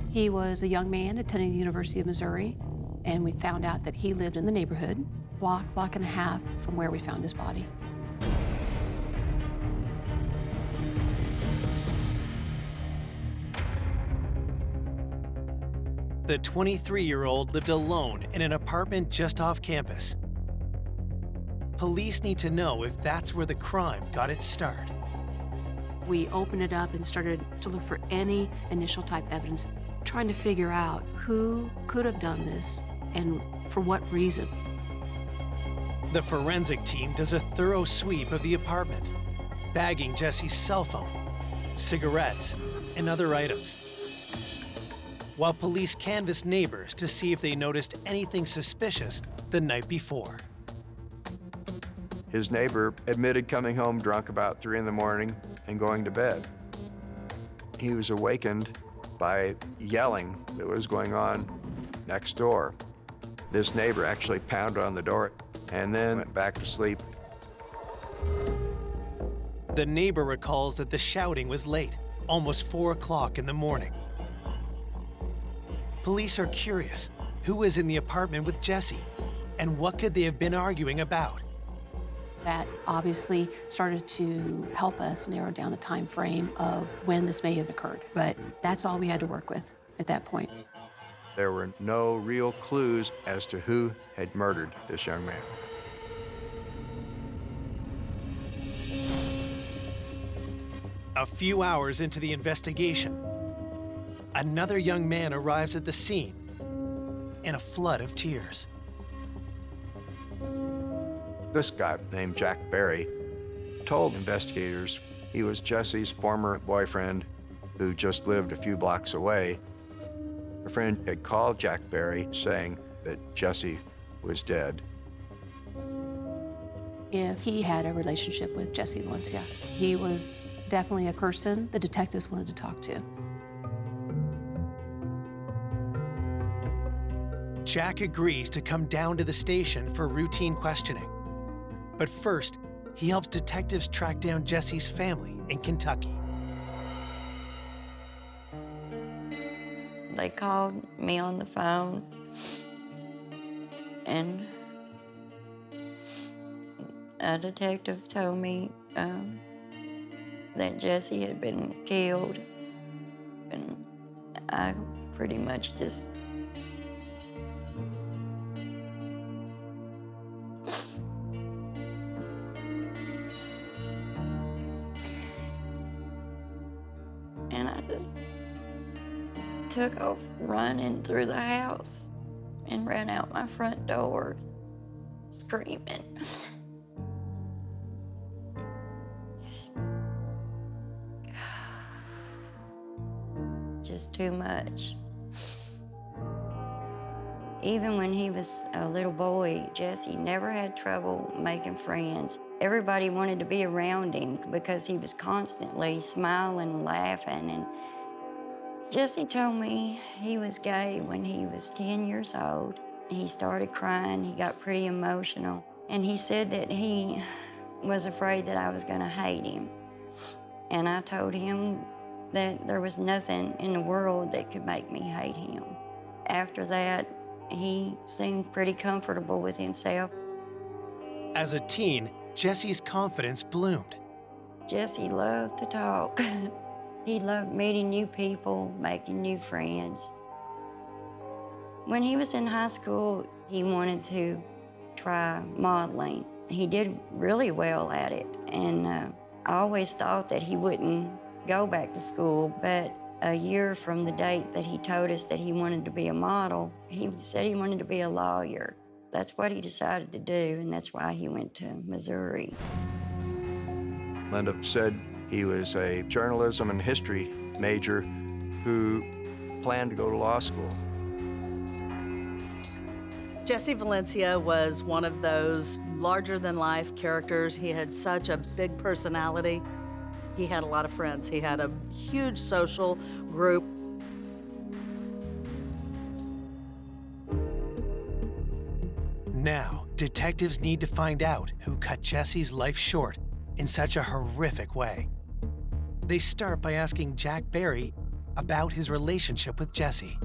He was a young man attending the University of Missouri, and we found out that he lived in the neighborhood, block and a half from where we found his body. The 23-year-old lived alone in an apartment just off campus. Police need to know if that's where the crime got its start. We opened it up and started to look for any initial type evidence, trying to figure out who could have done this and for what reason. The forensic team does a thorough sweep of the apartment, bagging Jesse's cell phone, cigarettes, and other items, while police canvass neighbors to see if they noticed anything suspicious the night before. His neighbor admitted coming home drunk about 3 in the morning and going to bed. He was awakened by yelling that was going on next door. This neighbor actually pounded on the door and then went back to sleep. The neighbor recalls that the shouting was late, almost 4 o'clock in the morning. Police are curious who was in the apartment with Jesse and what could they have been arguing about. That obviously started to help us narrow down the time frame of when this may have occurred, but that's all we had to work with at that point. There were no real clues as to who had murdered this young man. A few hours into the investigation, another young man arrives at the scene in a flood of tears. This guy named Jack Berry told investigators he was Jesse's former boyfriend who just lived a few blocks away. A friend had called Jack Berry saying that Jesse was dead. If he had a relationship with Jesse Valencia, he was definitely a person the detectives wanted to talk to. Jack agrees to come down to the station for routine questioning. But first, he helps detectives track down Jesse's family in Kentucky. They called me on the phone, and a detective told me that Jesse had been killed, and I pretty much just took off running through the house and ran out my front door screaming. Just too much. Even when he was a little boy, Jesse never had trouble making friends. Everybody wanted to be around him because he was constantly smiling, laughing, and Jesse told me he was gay when he was 10 years old. He started crying, he got pretty emotional, and he said that he was afraid that I was gonna hate him. And I told him that there was nothing in the world that could make me hate him. After that, He seemed pretty comfortable with himself. As a teen, Jesse's confidence bloomed. Jesse loved to talk. He loved meeting new people, making new friends. When he was in high school, he wanted to try modeling. He did really well at it, and I always thought that he wouldn't go back to school, but a year from the date that he told us that he wanted to be a model, he said he wanted to be a lawyer. That's what he decided to do, and that's why he went to Missouri. Linda said he was a journalism and history major who planned to go to law school. Jesse Valencia was one of those larger-than-life characters. He had such a big personality. He had a lot of friends. He had a huge social group. Now, detectives need to find out who cut Jesse's life short in such a horrific way. They start by asking Jack Barry about his relationship with Jesse.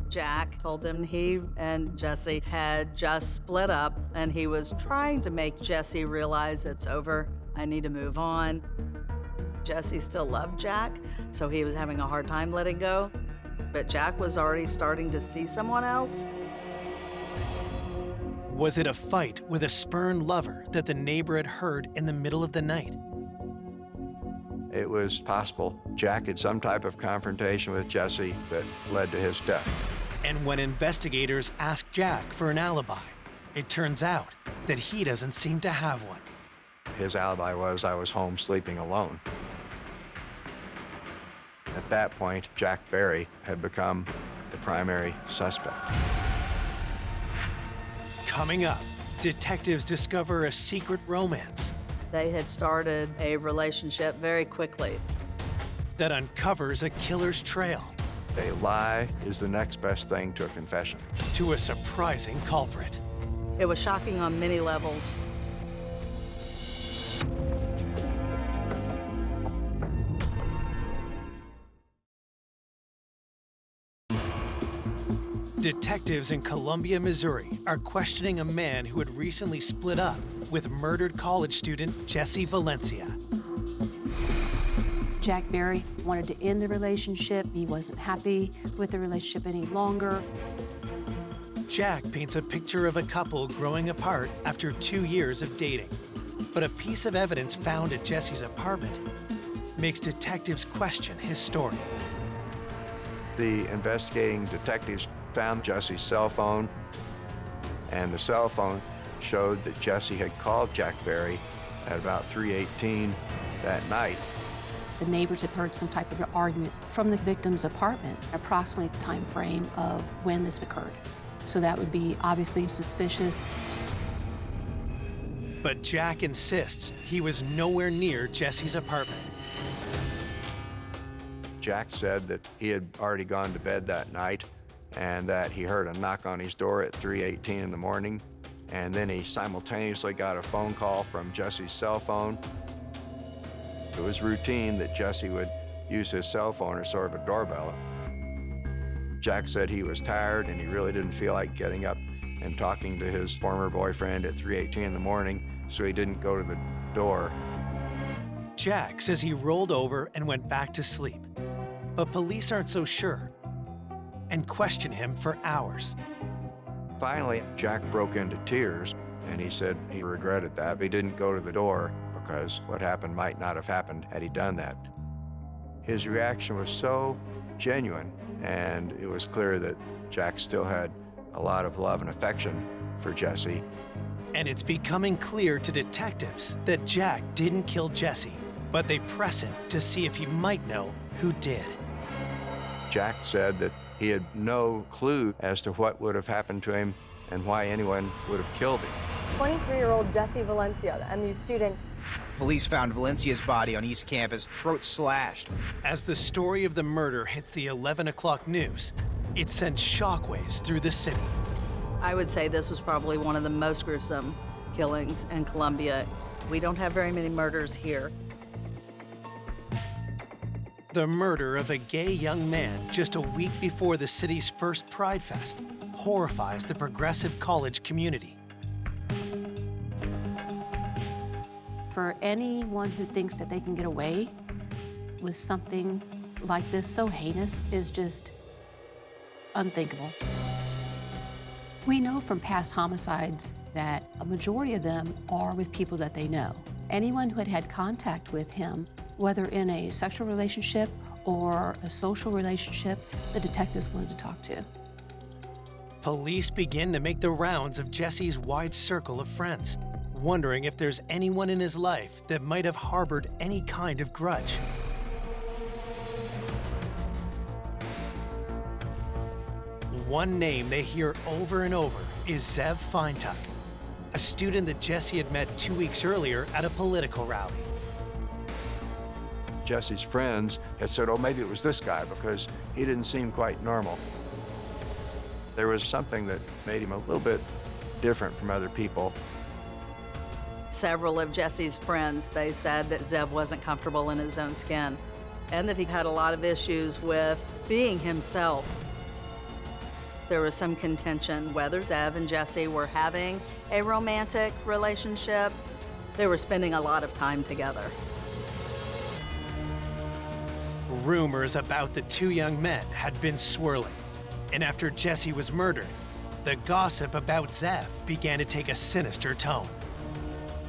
Jack told them he and Jesse had just split up, and he was trying to make Jesse realize it's over. I need to move on. Jesse still loved Jack, so he was having a hard time letting go. But Jack was already starting to see someone else. Was it a fight with a spurned lover that the neighbor had heard in the middle of the night? It was possible Jack had some type of confrontation with Jesse that led to his death. And when investigators asked Jack for an alibi, it turns out that he doesn't seem to have one. His alibi was, I was home sleeping alone. At that point, Jack Barry had become the primary suspect. Coming up, detectives discover a secret romance They had started a relationship very quickly. that uncovers a killer's trail A lie is the next best thing to a confession. to a surprising culprit. It was shocking on many levels. Detectives in Columbia, Missouri are questioning a man who had recently split up with murdered college student Jesse Valencia. Jack Barry wanted to end the relationship. He wasn't happy with the relationship any longer. Jack paints a picture of a couple growing apart after 2 years of dating. But a piece of evidence found at Jesse's apartment makes detectives question his story. The investigating detectives found Jesse's cell phone, and the cell phone showed that Jesse had called Jack Barry at about 3:18 that night. The neighbors had heard some type of an argument from the victim's apartment, approximately the time frame of when this occurred. So that would be obviously suspicious. But Jack insists he was nowhere near Jesse's apartment. Jack said that he had already gone to bed that night and that he heard a knock on his door at 3:18 in the morning, and then he simultaneously got a phone call from Jesse's cell phone. It was routine that Jesse would use his cell phone as sort of a doorbell. Jack said he was tired and he really didn't feel like getting up and talking to his former boyfriend at 3:18 in the morning, so he didn't go to the door. Jack says he rolled over and went back to sleep. But police aren't so sure and question him for hours. Finally, Jack broke into tears, and he said he regretted that. He didn't go to the door because what happened might not have happened had he done that. His reaction was so genuine, and it was clear that Jack still had a lot of love and affection for Jesse. And it's becoming clear to detectives that Jack didn't kill Jesse, but they press him to see if he might know who did. Jack said that he had no clue as to what would have happened to him and why anyone would have killed him. 23-year-old Jesse Valencia, the MU student. Police found Valencia's body on East Campus, throat slashed. As the story of the murder hits the 11 o'clock news, it sends shockwaves through the city. I would say this was probably one of the most gruesome killings in Columbia. We don't have very many murders here. The murder of a gay young man just a week before the city's first Pride Fest horrifies the progressive college community. For anyone who thinks that they can get away with something like this so heinous is just unthinkable. We know from past homicides that a majority of them are with people that they know. Anyone who had had contact with him, whether in a sexual relationship or a social relationship, the detectives wanted to talk to. Police begin to make the rounds of Jesse's wide circle of friends, wondering if there's anyone in his life that might have harbored any kind of grudge. One name they hear over and over is 𝐔𝐲𝐞𝐿, a student that Jesse had met 2 weeks earlier at a political rally. Jesse's friends had said, oh, maybe it was this guy because he didn't seem quite normal. There was something that made him a little bit different from other people. Several of Jesse's friends, they said that Zev wasn't comfortable in his own skin and that he had a lot of issues with being himself. There was some contention whether Zev and Jesse were having a romantic relationship. They were spending a lot of time together. Rumors about the two young men had been swirling, and after Jesse was murdered, the gossip about Zev began to take a sinister tone.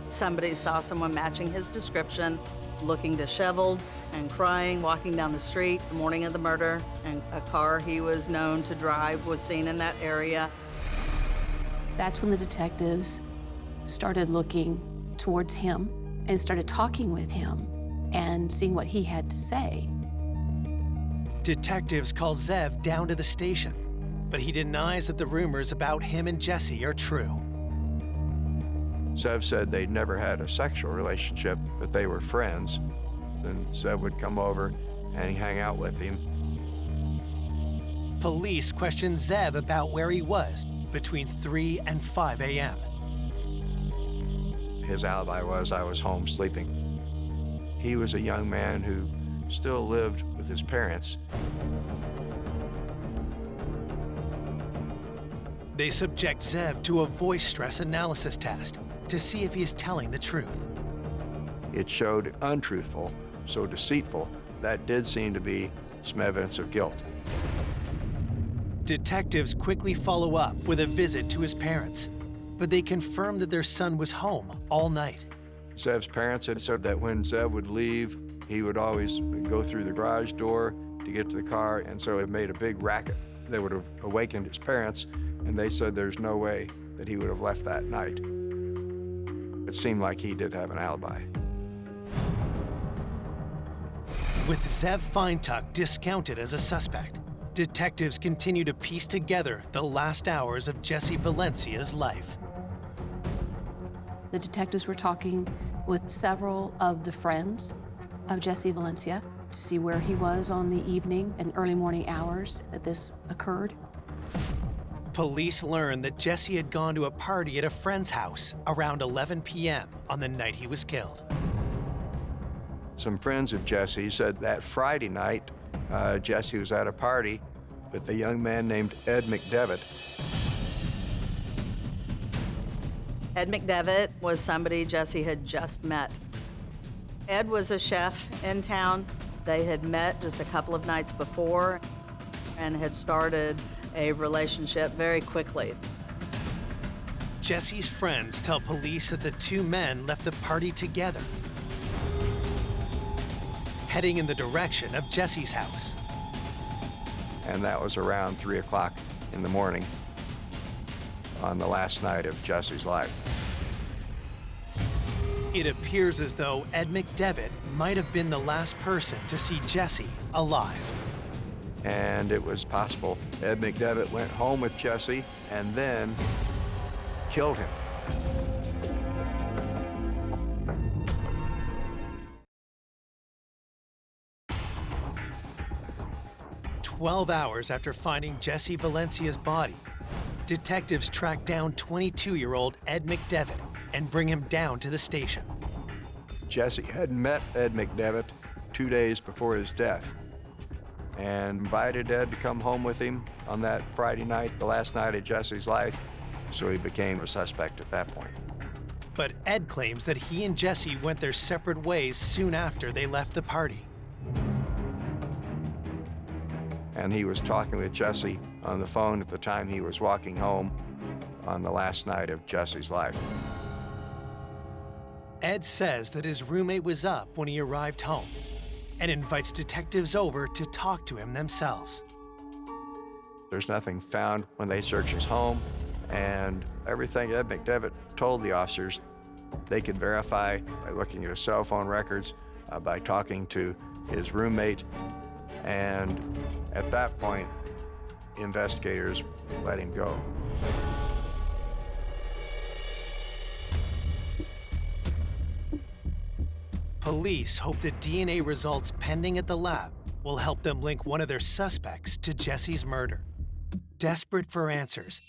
Somebody saw someone matching his description, looking disheveled and crying, walking down the street the morning of the murder, and a car he was known to drive was seen in that area. That's when the detectives started looking towards him and started talking with him and seeing what he had to say. Detectives call Zev down to the station, but he denies that the rumors about him and Jesse are true. Zev said they'd never had a sexual relationship, but they were friends. Then Zev would come over and he'd hang out with him. Police questioned Zev about where he was between 3 and 5 a.m. His alibi was I was home sleeping. He was a young man who still lived with his parents. They subject Zev to a voice stress analysis test to see if he is telling the truth. It showed untruthful, so deceitful. That did seem to be some evidence of guilt. Detectives quickly follow up with a visit to his parents, but they confirm that their son was home all night. Zev's parents had said that when Zev would leave, he would always go through the garage door to get to the car, and so it made a big racket. They would have awakened his parents, and they said there's no way that he would have left that night. It seemed like he did have an alibi. With 𝐔𝐲𝐞𝐿 discounted as a suspect, detectives continue to piece together the last hours of Jesse Valencia's life. The detectives were talking with several of the friends of Jesse Valencia to see where he was on the evening and early morning hours that this occurred. Police learned that Jesse had gone to a party at a friend's house around 11 p.m. on the night he was killed. Some friends of Jesse said that Friday night, Jesse was at a party with a young man named Ed McDevitt. Ed McDevitt was somebody Jesse had just met. Ed was a chef in town. They had met just a couple of nights before and had started a relationship very quickly. Jesse's friends tell police that the two men left the party together, heading in the direction of Jesse's house. And that was around 3 o'clock in the morning on the last night of Jesse's life. It appears as though Ed McDevitt might have been the last person to see Jesse alive. And it was possible Ed McDevitt went home with Jesse and then killed him. "12 hours after finding Jesse Valencia's body, detectives track down 22-year-old Ed McDevitt and bring him down to the station. Jesse had met Ed McDevitt 2 days before his death. and invited Ed to come home with him on that Friday night, the last night of Jesse's life, so he became a suspect at that point. But Ed claims that he and Jesse went their separate ways soon after they left the party. And he was talking with Jesse on the phone at the time he was walking home on the last night of Jesse's life. Ed says that his roommate was up when he arrived home and invites detectives over to talk to him themselves. There's nothing found when they searched his home, and everything Ed McDevitt told the officers, they could verify by looking at his cell phone records, by talking to his roommate, and at that point, investigators let him go. Police hope the DNA results pending at the lab will help them link one of their suspects to Jesse's murder. Desperate for answers,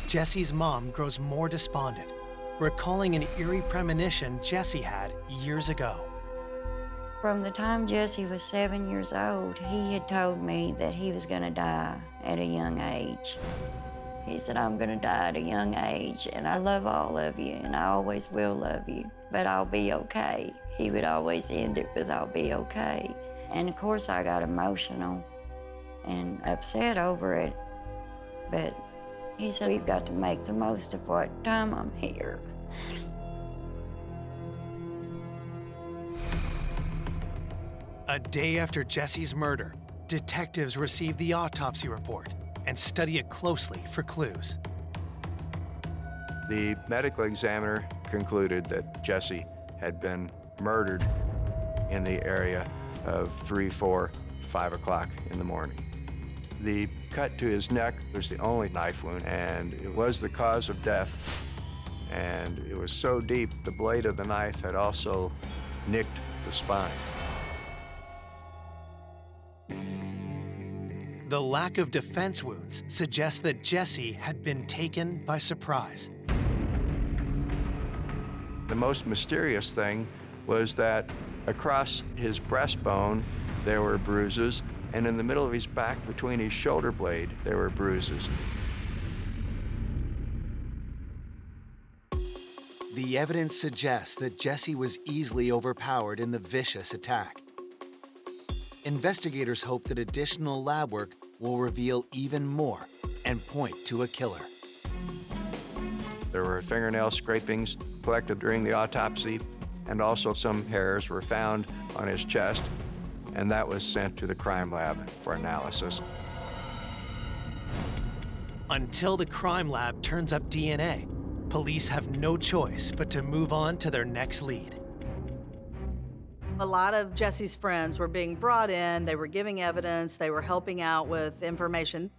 Jesse's mom grows more despondent, recalling an eerie premonition Jesse had years ago. From the time Jesse was 7 years old, he had told me that he was going to die at a young age. He said, I'm going to die at a young age, and I love all of you, and I always will love you, but I'll be okay. He would always end it with, I'll be okay. And of course, I got emotional and upset over it, but he said, we've got to make the most of what time I'm here. A day after Jesse's murder, detectives receive the autopsy report and study it closely for clues. The medical examiner concluded that Jesse had been murdered in the area of 3, 4, 5 o'clock in the morning. The cut to his neck was the only knife wound, and it was the cause of death. And it was so deep, the blade of the knife had also nicked the spine. The lack of defense wounds suggests that Jesse had been taken by surprise. The most mysterious thing was that across his breastbone there were bruises, and in the middle of his back between his shoulder blade there were bruises. The evidence suggests that Jesse was easily overpowered in the vicious attack. Investigators hope that additional lab work will reveal even more and point to a killer. There were fingernail scrapings collected during the autopsy, and also some hairs were found on his chest, and that was sent to the crime lab for analysis. Until the crime lab turns up DNA, police have no choice but to move on to their next lead. A lot of Jesse's friends were being brought in, they were giving evidence, they were helping out with information.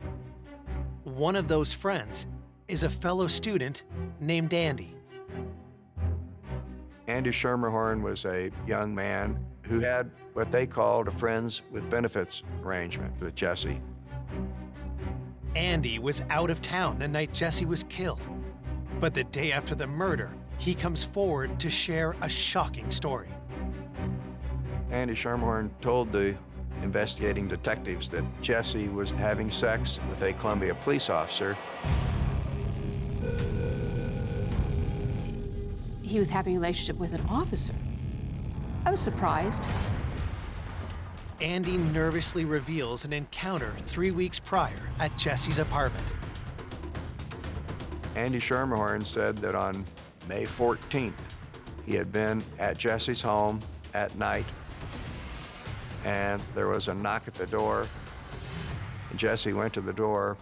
One of those friends is a fellow student named Andy. Andy Schermerhorn was a young man who had what they called a friends with benefits arrangement with Jesse. Andy was out of town the night Jesse was killed, but the day after the murder, he comes forward to share a shocking story. Andy Schermerhorn told the investigating detectives that Jesse was having sex with a Columbia police officer. He was having a relationship with an officer. I was surprised. Andy nervously reveals an encounter 3 weeks prior at Jesse's apartment. Andy Schermerhorn said that on May 14th, he had been at Jesse's home at night, and there was a knock at the door. Jesse went to the door,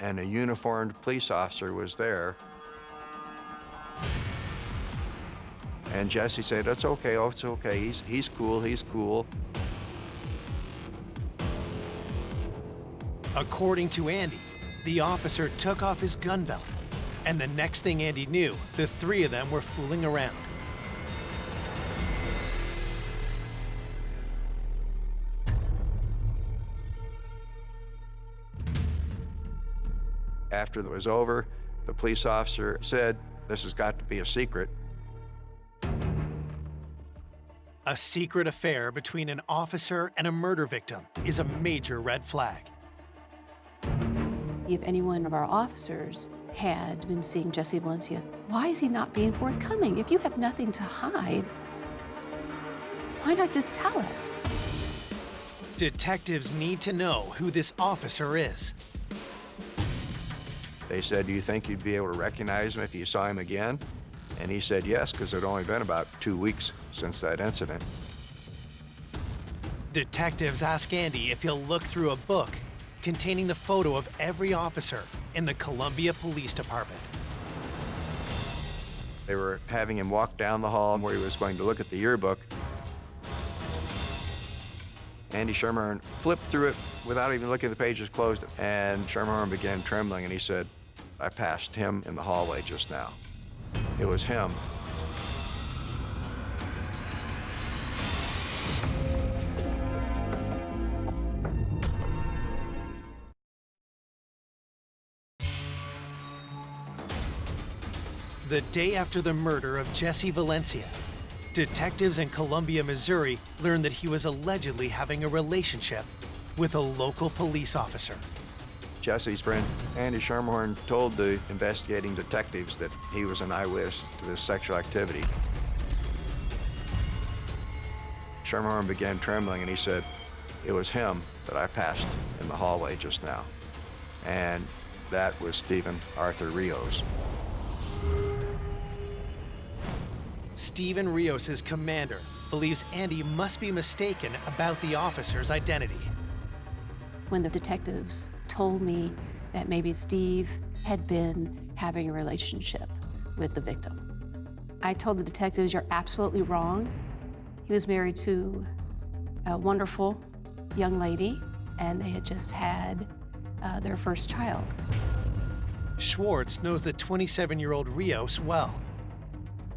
and a uniformed police officer was there. And Jesse said, "It's okay, oh, it's okay, he's cool, he's cool." According to Andy, the officer took off his gun belt, and the next thing Andy knew, the three of them were fooling around. After it was over, the police officer said, "This has got to be a secret." A secret affair between an officer and a murder victim is a major red flag. If any one of our officers had been seeing Jesse Valencia, why is he not being forthcoming? If you have nothing to hide, why not just tell us? Detectives need to know who this officer is. They said, "Do you think you'd be able to recognize him if you saw him again?" And he said yes, because it had only been about 2 weeks since that incident. Detectives ask Andy if he'll look through a book containing the photo of every officer in the Columbia Police Department. They were having him walk down the hall where he was going to look at the yearbook. Andy Schermerhorn flipped through it without even looking at the pages, closed it, and Schermerhorn began trembling, and he said, "I passed him in the hallway just now. It was him." The day after the murder of Jesse Valencia, detectives in Columbia, Missouri learned that he was allegedly having a relationship with a local police officer. Jesse's friend, Andy Schermerhorn, told the investigating detectives that he was an eyewitness to this sexual activity. Schermerhorn began trembling, and he said, "It was him that I passed in the hallway just now." And that was Stephen Arthur Rios. Stephen Rios' commander believes Andy must be mistaken about the officer's identity. When the detectives told me that maybe Steve had been having a relationship with the victim, I told the detectives, "You're absolutely wrong. He was married to a wonderful young lady, and they had just had their first child." Schwartz knows the 27-year-old Rios well.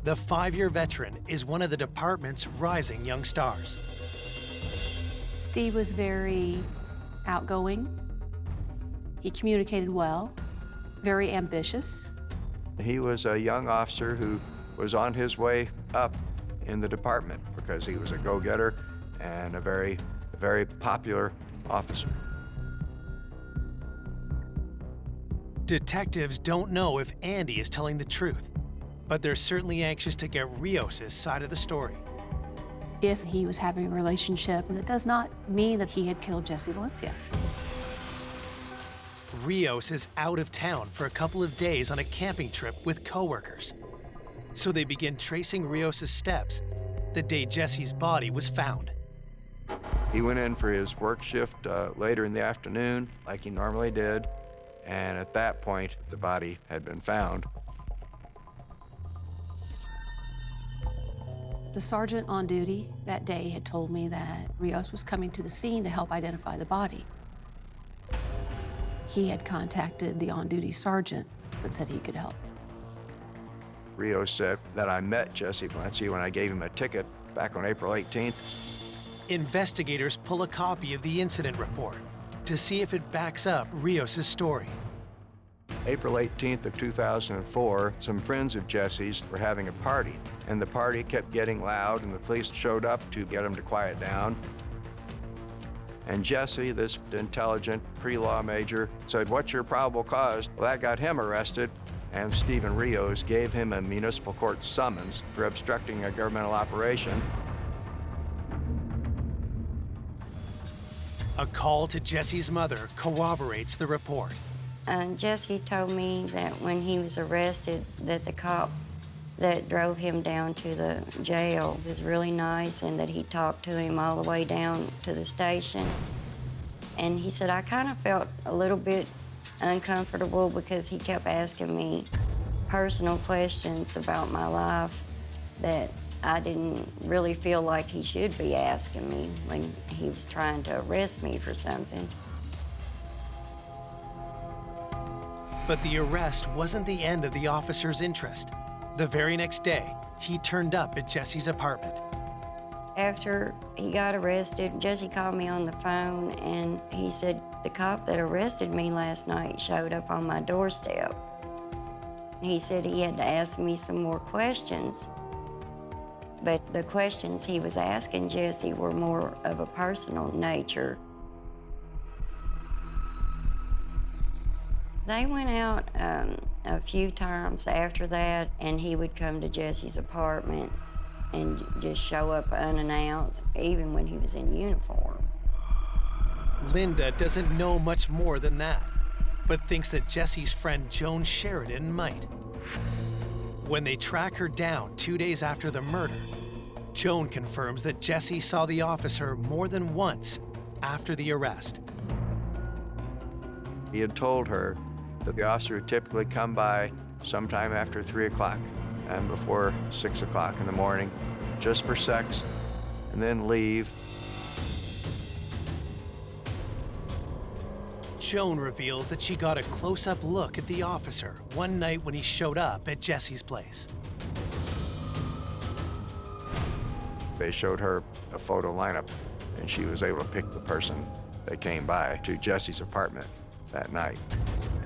The 5-year veteran is one of the department's rising young stars. Steve was very outgoing. He communicated well, very ambitious. He was a young officer who was on his way up in the department because he was a go-getter and a very popular officer. Detectives don't know if Andy is telling the truth, but they're certainly anxious to get Rios' side of the story. If he was having a relationship, that does not mean that he had killed Jesse Valencia. Rios is out of town for a couple of days on a camping trip with coworkers. So they begin tracing Rios' steps the day Jesse's body was found. He went in for his work shift later in the afternoon, like he normally did, and at that point, the body had been found. The sergeant on duty that day had told me that Rios was coming to the scene to help identify the body. He had contacted the on-duty sergeant, but said he could help. Rios said that I met Jesse Valencia when I gave him a ticket back on April 18th. Investigators pull a copy of the incident report to see if it backs up Rios' story. April 18th of 2004, some friends of Jesse's were having a party, and the party kept getting loud, and the police showed up to get them to quiet down. And Jesse, this intelligent pre-law major, said, "What's your probable cause?" Well, that got him arrested, and Stephen Rios gave him a municipal court summons for obstructing a governmental operation. A call to Jesse's mother corroborates the report. Jesse told me that when he was arrested, that the cop that drove him down to the jail was really nice, and that he talked to him all the way down to the station. And he said, I kind of felt a little bit uncomfortable because he kept asking me personal questions about my life that I didn't really feel like he should be asking me when he was trying to arrest me for something. But the arrest wasn't the end of the officer's interest. The very next day, he turned up at Jesse's apartment. After he got arrested, Jesse called me on the phone, and he said, the cop that arrested me last night showed up on my doorstep. He said he had to ask me some more questions. But the questions he was asking Jesse were more of a personal nature. They went out a few times after that, and he would come to Jesse's apartment and just show up unannounced, even when he was in uniform. Linda doesn't know much more than that, but thinks that Jesse's friend Joan Sheridan might. When they track her down 2 days after the murder, Joan confirms that Jesse saw the officer more than once after the arrest. He had told her that the officer would typically come by sometime after 3 o'clock and before 6 o'clock in the morning, just for sex, and then leave. Joan reveals that she got a close-up look at the officer one night when he showed up at Jesse's place. They showed her a photo lineup, and she was able to pick the person that came by to Jesse's apartment that night.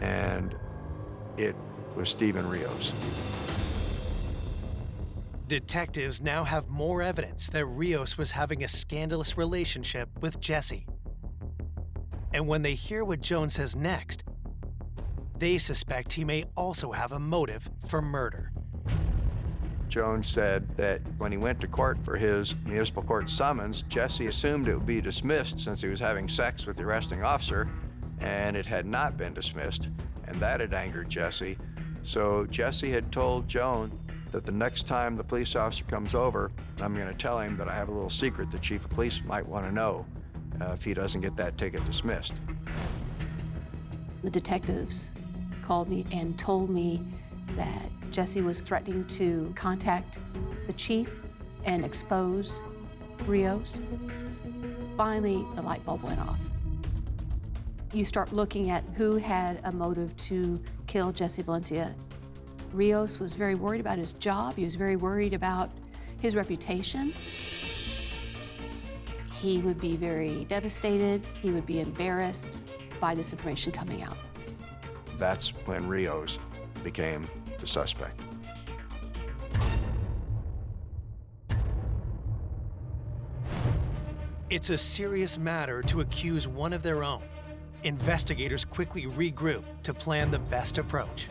And it was Stephen Rios. Detectives now have more evidence that Rios was having a scandalous relationship with Jesse. And when they hear what Joan says next, they suspect he may also have a motive for murder. Joan said that when he went to court for his municipal court summons, Jesse assumed it would be dismissed since he was having sex with the arresting officer, and it had not been dismissed, and that had angered Jesse. So Jesse had told Joan that the next time the police officer comes over, I'm going to tell him that I have a little secret the chief of police might want to know if he doesn't get that ticket dismissed. The detectives called me and told me that Jesse was threatening to contact the chief and expose Rios. Finally, the light bulb went off. You start looking at who had a motive to kill Jesse Valencia. Rios was very worried about his job. He was very worried about his reputation. He would be very devastated. He would be embarrassed by this information coming out. That's when Rios became the suspect. It's a serious matter to accuse one of their own. Investigators quickly regroup to plan the best approach.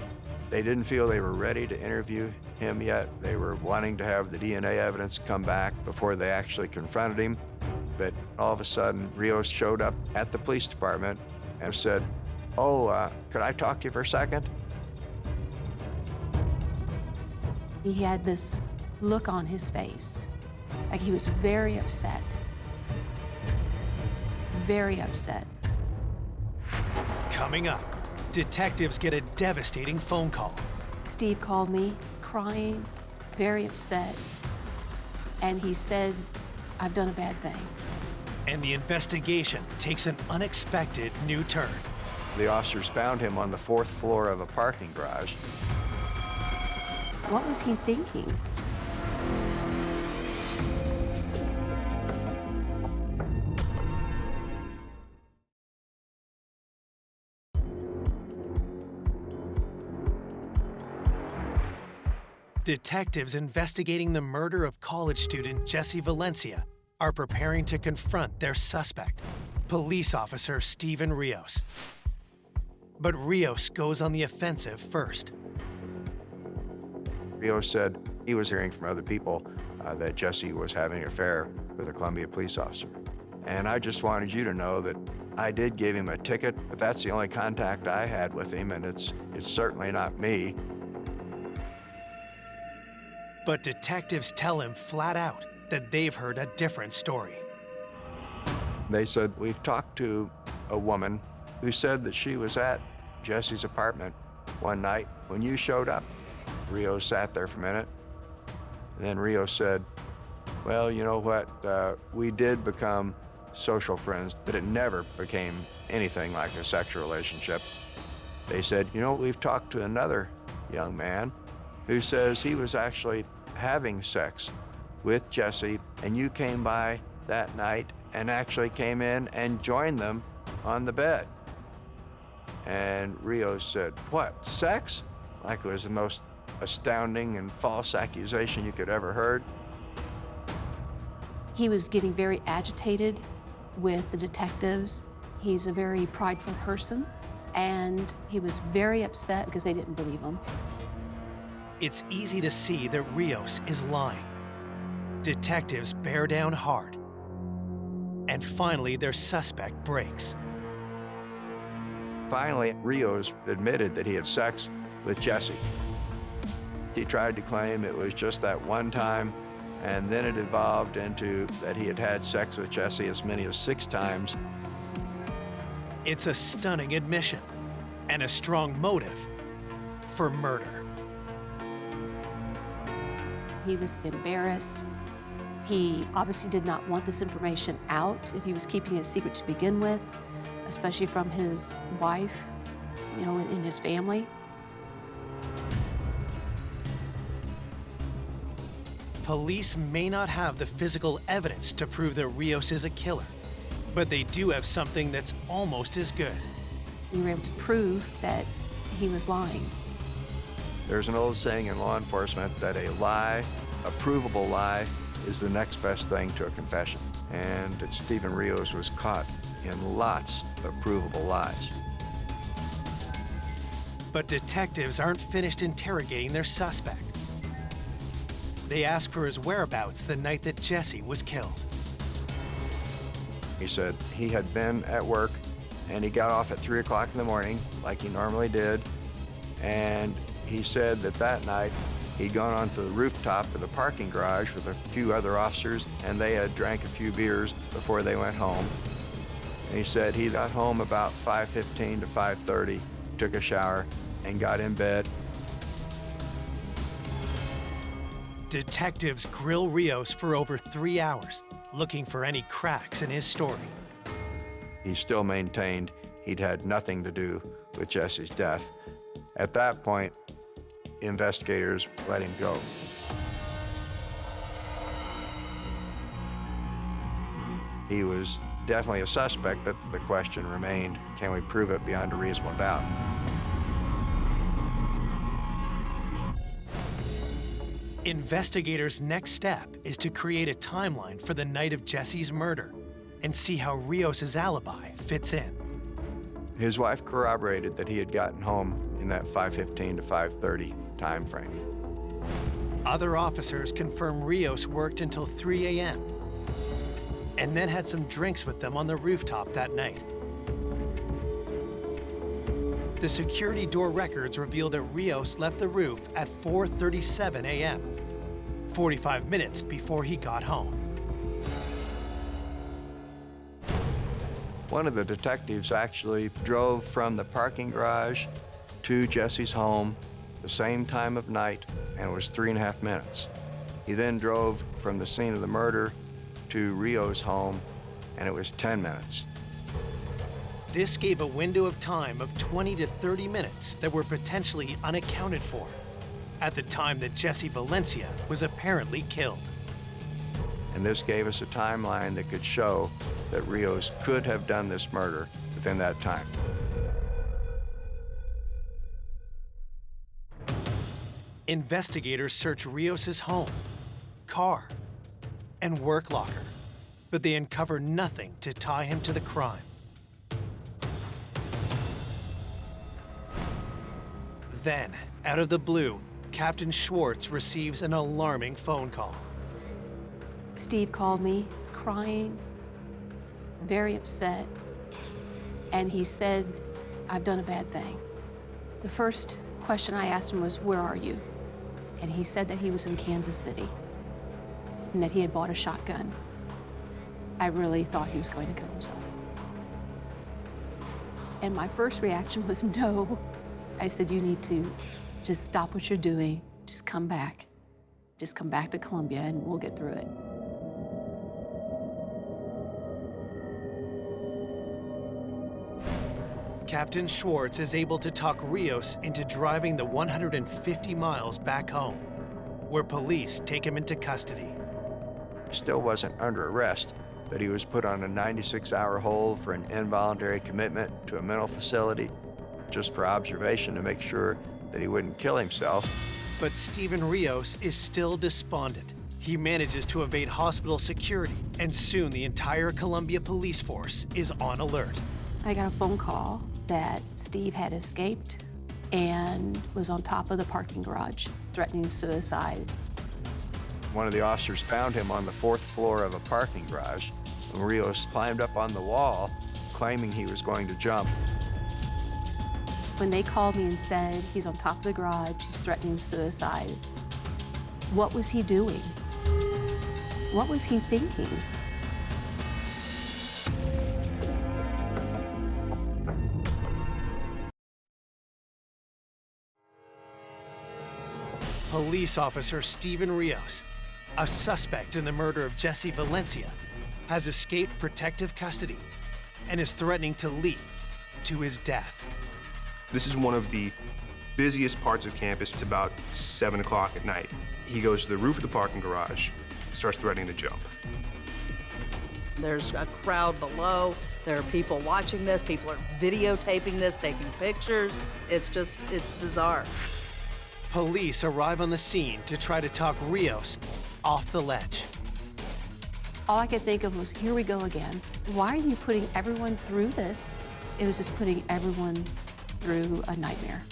They didn't feel they were ready to interview him yet. They were wanting to have the DNA evidence come back before they actually confronted him. But all of a sudden, Rios showed up at the police department and said, could I talk to you for a second? He had this look on his face, like he was very upset. Very upset. Coming up, detectives get a devastating phone call. Steve called me, crying, very upset, and he said, I've done a bad thing. And the investigation takes an unexpected new turn. The officers found him on the 4th floor of a parking garage. What was he thinking? Detectives investigating the murder of college student Jesse Valencia are preparing to confront their suspect, police officer Stephen Rios. But Rios goes on the offensive first. Rios said he was hearing from other people that Jesse was having an affair with a Columbia police officer. And I just wanted you to know that I did give him a ticket, but that's the only contact I had with him, and it's certainly not me. But detectives tell him flat out that they've heard a different story. They said, we've talked to a woman who said that she was at Jesse's apartment one night when you showed up. Rios sat there for a minute. And then Rios said, well, you know what? We did become social friends, but it never became anything like a sexual relationship. They said, we've talked to another young man who says he was actually having sex with Jesse, and you came by that night and actually came in and joined them on the bed. And Rios said, what, sex? Like it was the most astounding and false accusation you could ever heard. He was getting very agitated with the detectives. He's a very prideful person, and he was very upset because they didn't believe him. It's easy to see that Rios is lying. Detectives bear down hard. And finally, their suspect breaks. Finally, Rios admitted that he had sex with Jessie. He tried to claim it was just that one time, and then it evolved into that he had had sex with Jessie as many as 6 times. It's a stunning admission and a strong motive for murder. He was embarrassed. He obviously did not want this information out if he was keeping it secret to begin with, especially from his wife, you know, in his family. Police may not have the physical evidence to prove that Rios is a killer, but they do have something that's almost as good. We were able to prove that he was lying. There's an old saying in law enforcement that a lie, a provable lie, is the next best thing to a confession. And that Stephen Rios was caught in lots of provable lies. But detectives aren't finished interrogating their suspect. They ask for his whereabouts the night that Jessie was killed. He said he had been at work and he got off at 3 o'clock in the morning like he normally did. And he said that that night he'd gone onto the rooftop of the parking garage with a few other officers, and they had drank a few beers before they went home. And he said he got home about 5:15 to 5:30, took a shower, and got in bed. Detectives grill Rios for over 3 hours, looking for any cracks in his story. He still maintained he'd had nothing to do with Jessie's death. At that point, investigators let him go. He was definitely a suspect, but the question remained, can we prove it beyond a reasonable doubt? Investigators' next step is to create a timeline for the night of Jessie's murder and see how Rios' alibi fits in. His wife corroborated that he had gotten home in that 5:15 to 5:30 time frame. Other officers confirm Rios worked until 3 a.m. and then had some drinks with them on the rooftop that night. The security door records reveal that Rios left the roof at 4:37 a.m., 45 minutes before he got home. One of the detectives actually drove from the parking garage to Jessie's home the same time of night, and it was 3.5 minutes. He then drove from the scene of the murder to Rios' home, and it was 10 minutes. This gave a window of time of 20 to 30 minutes that were potentially unaccounted for at the time that Jessie Valencia was apparently killed. And this gave us a timeline that could show that Rios could have done this murder within that time. Investigators search Rios' home, car, and work locker, but they uncover nothing to tie him to the crime. Then, out of the blue, Captain Schwartz receives an alarming phone call. Steve called me crying, very upset, and he said, I've done a bad thing. The first question I asked him was, where are you? And he said that he was in Kansas City and that he had bought a shotgun. I really thought he was going to kill himself. And my first reaction was no. I said, you need to just stop what you're doing, just come back. Just come back to Columbia and we'll get through it. Captain Schwartz is able to talk Rios into driving the 150 miles back home, where police take him into custody. He still wasn't under arrest, but he was put on a 96-hour hold for an involuntary commitment to a mental facility, just for observation to make sure that he wouldn't kill himself. But Stephen Rios is still despondent. He manages to evade hospital security, and soon the entire Columbia police force is on alert. I got a phone call that Steve had escaped and was on top of the parking garage, threatening suicide. One of the officers found him on the 4th floor of a parking garage, and Rios climbed up on the wall, claiming he was going to jump. When they called me and said he's on top of the garage, he's threatening suicide, what was he doing? What was he thinking? Police officer Stephen Rios, a suspect in the murder of Jesse Valencia, has escaped protective custody and is threatening to lead to his death. This is one of the busiest parts of campus. It's about 7 o'clock at night. He goes to the roof of the parking garage, starts threatening to jump. There's a crowd below. There are people watching this. People are videotaping this, taking pictures. It's bizarre. Police arrive on the scene to try to talk Rios off the ledge. All I could think of was, here we go again. Why are you putting everyone through this? It was just putting everyone through a nightmare.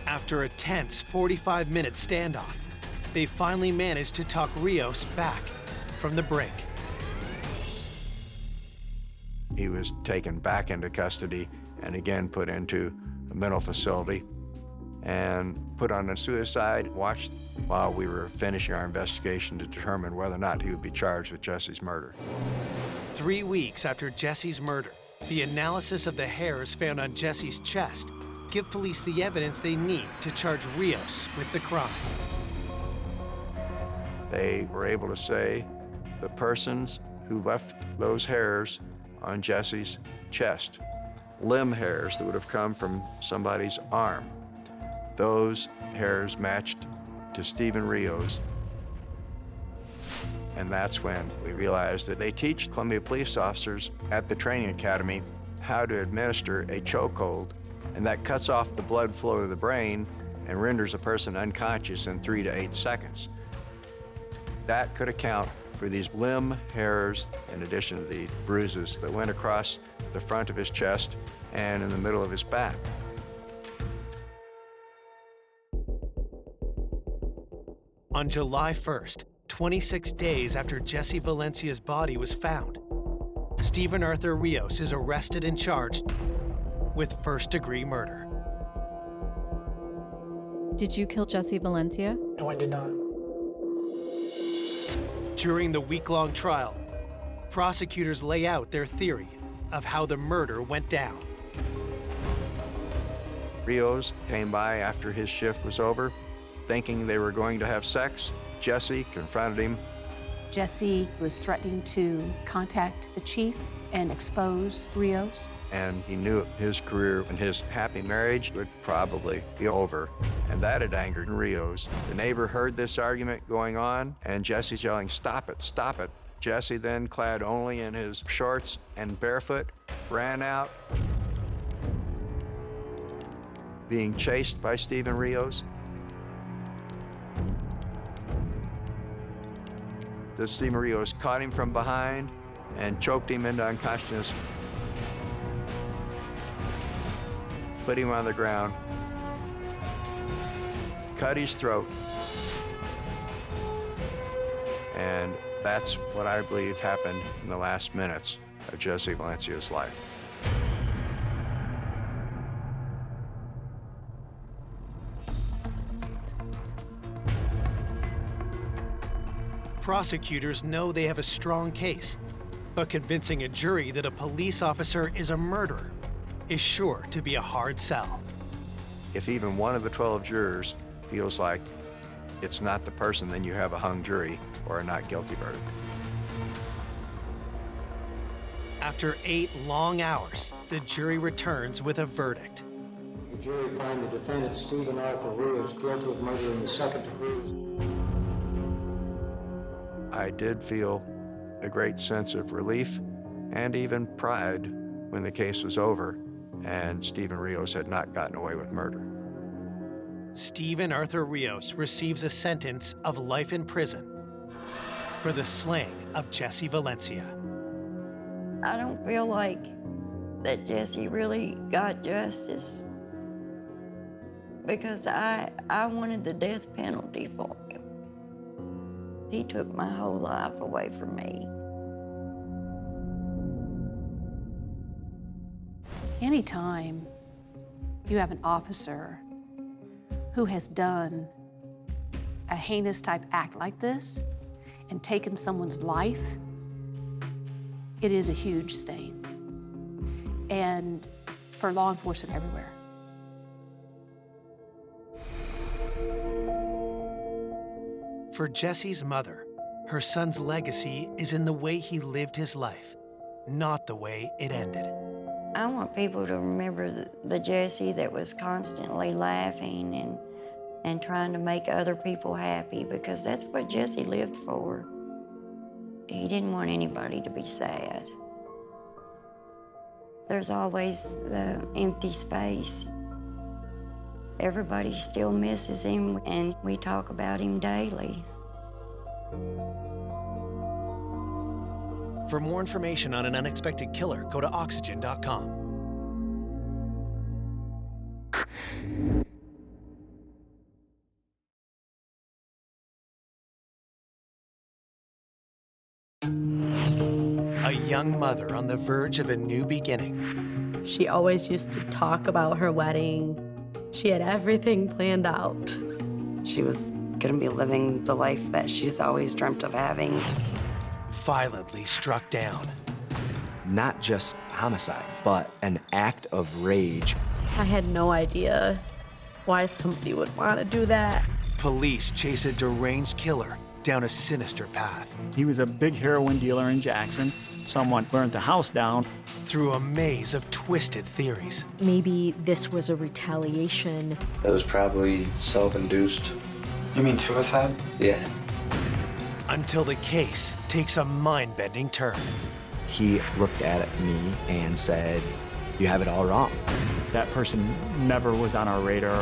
After a tense 45-minute standoff, they finally managed to talk Rios back from the brink. He was taken back into custody and again put into a mental facility and put on a suicide watch while we were finishing our investigation to determine whether or not he would be charged with Jesse's murder. 3 weeks after Jesse's murder, the analysis of the hairs found on Jesse's chest give police the evidence they need to charge Rios with the crime. They were able to say the persons who left those hairs on Jesse's chest, limb hairs that would have come from somebody's arm, those hairs matched to Stephen Rios. And that's when we realized that they teach Columbia police officers at the training academy how to administer a chokehold, and that cuts off the blood flow to the brain and renders a person unconscious in 3 to 8 seconds. That could account for these limb hairs, in addition to the bruises that went across the front of his chest and in the middle of his back. On July 1st, 26 days after Jesse Valencia's body was found, Stephen Arthur Rios is arrested and charged with first-degree murder. Did you kill Jesse Valencia? No, I did not. During the week-long trial, prosecutors lay out their theory of how the murder went down. Rios came by after his shift was over, thinking they were going to have sex. Jesse confronted him. Jesse was threatening to contact the chief and expose Rios. And he knew his career and his happy marriage would probably be over. And that had angered Rios. The neighbor heard this argument going on, and Jesse's yelling, "Stop it, stop it." Jesse, then clad only in his shorts and barefoot, ran out, being chased by Stephen Rios. The Stephen Rios caught him from behind and choked him into unconsciousness, put him on the ground, cut his throat, and that's what I believe happened in the last minutes of Jesse Valencia's life. Prosecutors know they have a strong case, but convincing a jury that a police officer is a murderer is sure to be a hard sell. If even one of the 12 jurors feels like it's not the person, then you have a hung jury or a not guilty verdict. After 8 long hours, the jury returns with a verdict. The jury finds the defendant, Stephen Arthur Rios, guilty of murder in the second degree. I did feel a great sense of relief and even pride when the case was over and Stephen Rios had not gotten away with murder. Stephen Arthur Rios receives a sentence of life in prison for the slaying of Jessie Valencia. I don't feel like that Jesse really got justice because I wanted the death penalty for him. He took my whole life away from me. Anytime you have an officer who has done a heinous type act like this and taken someone's life, it is a huge stain. And for law enforcement everywhere. For Jessie's mother, her son's legacy is in the way he lived his life, not the way it ended. I want people to remember the Jesse that was constantly laughing and trying to make other people happy, because that's what Jesse lived for. He didn't want anybody to be sad. There's always the empty space. Everybody still misses him, and we talk about him daily. For more information on an unexpected killer, go to 𝐔𝐲𝐞𝐿.com. A young mother on the verge of a new beginning. She always used to talk about her wedding. She had everything planned out. She was gonna be living the life that she's always dreamt of having. Violently struck down. Not just homicide, but an act of rage. I had no idea why somebody would want to do that. Police chase a deranged killer down a sinister path. He was a big heroin dealer in Jackson. Someone burnt the house down. Through a maze of twisted theories. Maybe this was a retaliation. It was probably self-induced. You mean suicide? Yeah. Until the case takes a mind-bending turn. He looked at me and said, "You have it all wrong." That person never was on our radar.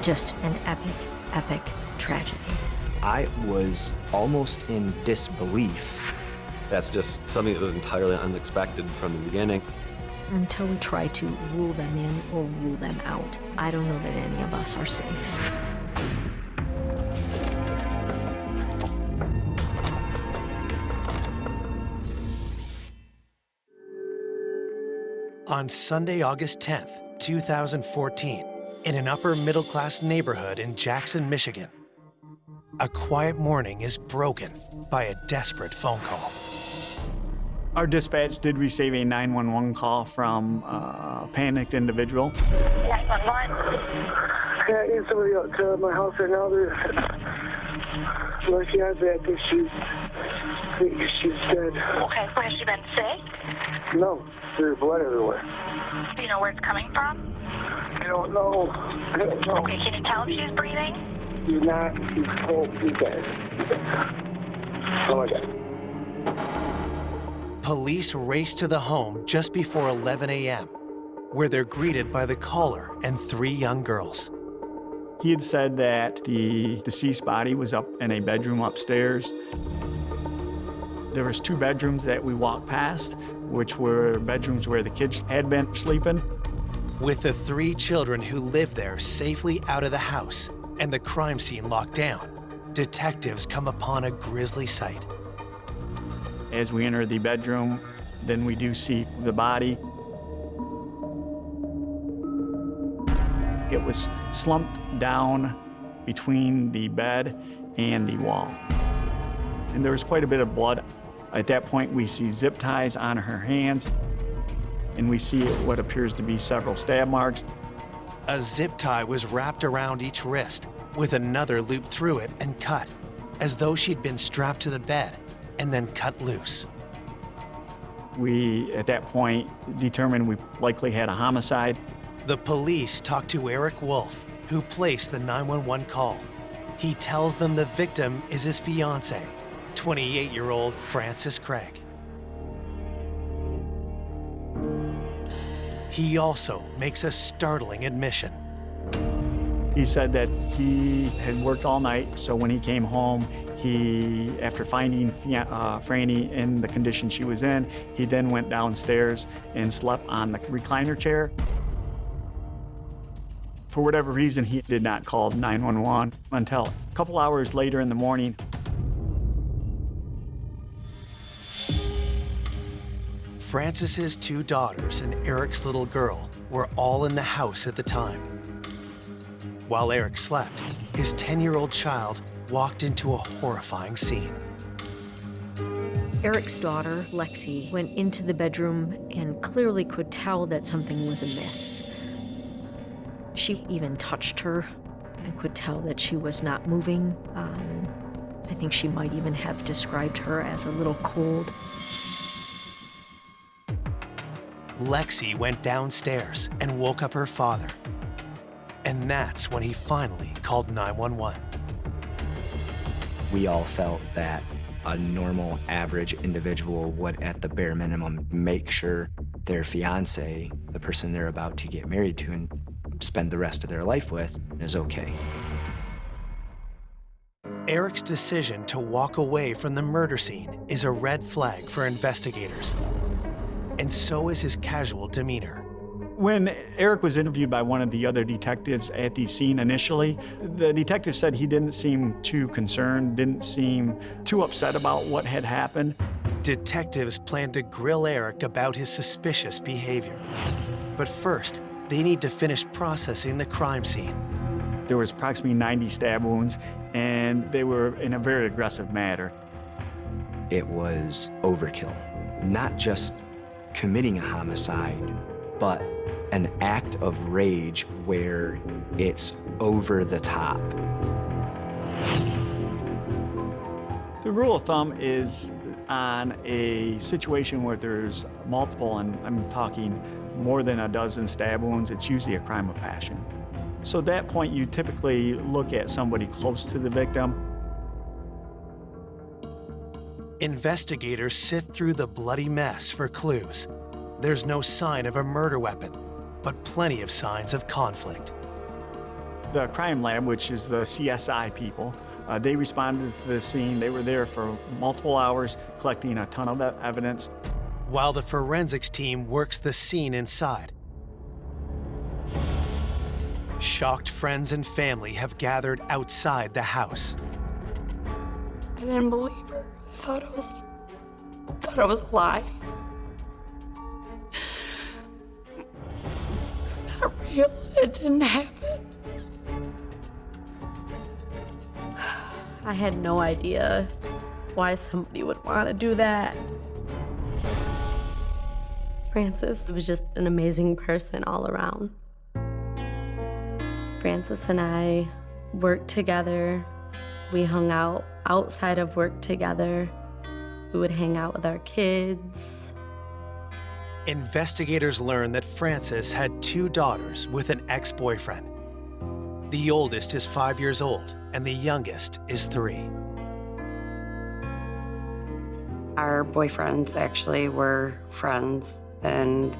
Just an epic tragedy. I was almost in disbelief. That's just something that was entirely unexpected from the beginning. Until we try to rule them in or rule them out, I don't know that any of us are safe. On Sunday, August 10th, 2014, in an upper-middle-class neighborhood in Jackson, Michigan, a quiet morning is broken by a desperate phone call. Our dispatch did receive a 911 call from a panicked individual. 911. Yeah, I need somebody up to my house right now. She has that. I think she's dead. Okay, has she been sick? No, there's blood everywhere. Do you know where it's coming from? I don't know. Okay, can you tell if she's breathing? She's not. She's cold. She's dead. Oh my God. Police race to the home just before 11 a.m., where they're greeted by the caller and 3 young girls. He had said that the deceased body was up in a bedroom upstairs. There was 2 bedrooms that we walked past, which were bedrooms where the kids had been sleeping. With the 3 children who lived there safely out of the house and the crime scene locked down, detectives come upon a grisly sight. As we enter the bedroom, then we do see the body. It was slumped down between the bed and the wall. And there was quite a bit of blood. At that point, we see zip ties on her hands, and we see what appears to be several stab marks. A zip tie was wrapped around each wrist, with another looped through it and cut, as though she'd been strapped to the bed and then cut loose. We, at that point, determined we likely had a homicide. The police talked to Eric Wolf, who placed the 911 call. He tells them the victim is his fiancée, 28-year-old Frances Craig. He also makes a startling admission. He said that he had worked all night, so when he came home, after finding Franny in the condition she was in, he then went downstairs and slept on the recliner chair. For whatever reason, he did not call 911 until a couple hours later in the morning. Francis's 2 daughters and Eric's little girl were all in the house at the time. While Eric slept, his 10-year-old child walked into a horrifying scene. Eric's daughter, Lexi, went into the bedroom and clearly could tell that something was amiss. She even touched her and could tell that she was not moving. I think she might even have described her as a little cold. Lexi went downstairs and woke up her father. And that's when he finally called 911. We all felt that a normal, average individual would, at the bare minimum, make sure their fiance, the person they're about to get married to and spend the rest of their life with, is okay. Eric's decision to walk away from the murder scene is a red flag for investigators. And so is his casual demeanor. When Eric was interviewed by one of the other detectives at the scene initially, the detective said he didn't seem too concerned, didn't seem too upset about what had happened. Detectives plan to grill Eric about his suspicious behavior. But first, they need to finish processing the crime scene. There was approximately 90 stab wounds, and they were in a very aggressive manner. It was overkill. Not just committing a homicide, but an act of rage where it's over the top. The rule of thumb is on a situation where there's multiple, and I'm talking more than a dozen stab wounds, it's usually a crime of passion. So at that point, you typically look at somebody close to the victim. Investigators sift through the bloody mess for clues. There's no sign of a murder weapon, but plenty of signs of conflict. The crime lab, which is the CSI people, they responded to the scene. They were there for multiple hours, collecting a ton of evidence. While the forensics team works the scene inside, shocked friends and family have gathered outside the house. I didn't believe her. I thought it was a lie. It's not real. It didn't happen. I had no idea why somebody would want to do that. Francis was just an amazing person all around. Francis and I worked together. We hung out outside of work together. We would hang out with our kids. Investigators learned that Francis had 2 daughters with an ex-boyfriend. The oldest is 5 years old, and the youngest is 3. Our boyfriends actually were friends, and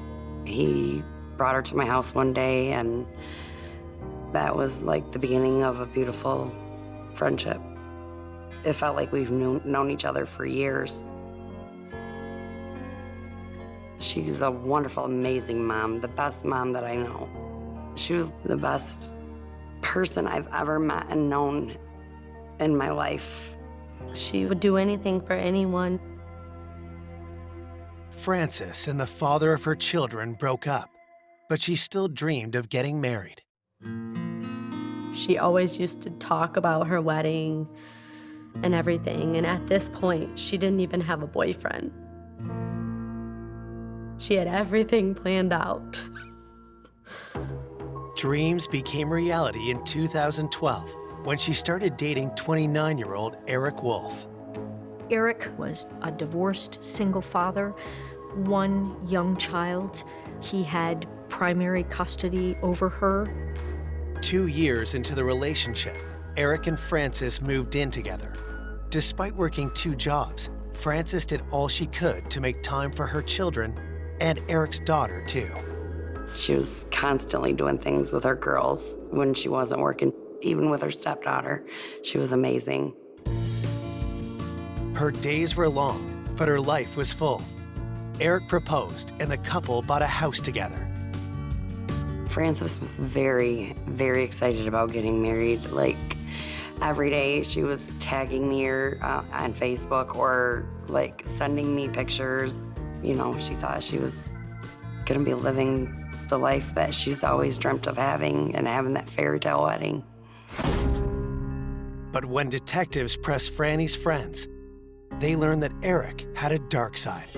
he brought her to my house one day, and that was like the beginning of a beautiful friendship. It felt like we've known each other for years. She's a wonderful, amazing mom, the best mom that I know. She was the best person I've ever met and known in my life. She would do anything for anyone. Francis and the father of her children broke up, but she still dreamed of getting married. She always used to talk about her wedding and everything, and at this point, she didn't even have a boyfriend. She had everything planned out. Dreams became reality in 2012 when she started dating 29-year-old Eric Wolf. Eric was a divorced single father, 1 young child. He had primary custody over her. 2 years into the relationship, Eric and Francis moved in together. Despite working 2 jobs, Francis did all she could to make time for her children and Eric's daughter, too. She was constantly doing things with her girls when she wasn't working. Even with her stepdaughter, she was amazing. Her days were long, but her life was full. Eric proposed, and the couple bought a house together. Frances was very, very excited about getting married. Like, every day she was tagging me on Facebook or, like, sending me pictures. You know, she thought she was gonna be living the life that she's always dreamt of having and having that fairy tale wedding. But when detectives pressed Franny's friends, they learned that Eric had a dark side.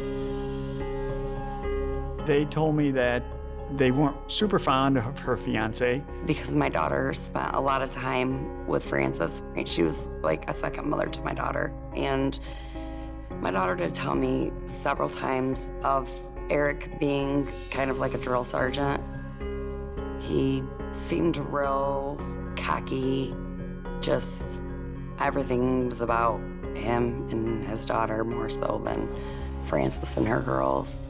They told me that they weren't super fond of her fiance. Because my daughter spent a lot of time with Frances. She was like a second mother to my daughter. And my daughter did tell me several times of Eric being kind of like a drill sergeant. He seemed real cocky, just everything was about him and his daughter more so than Frances and her girls.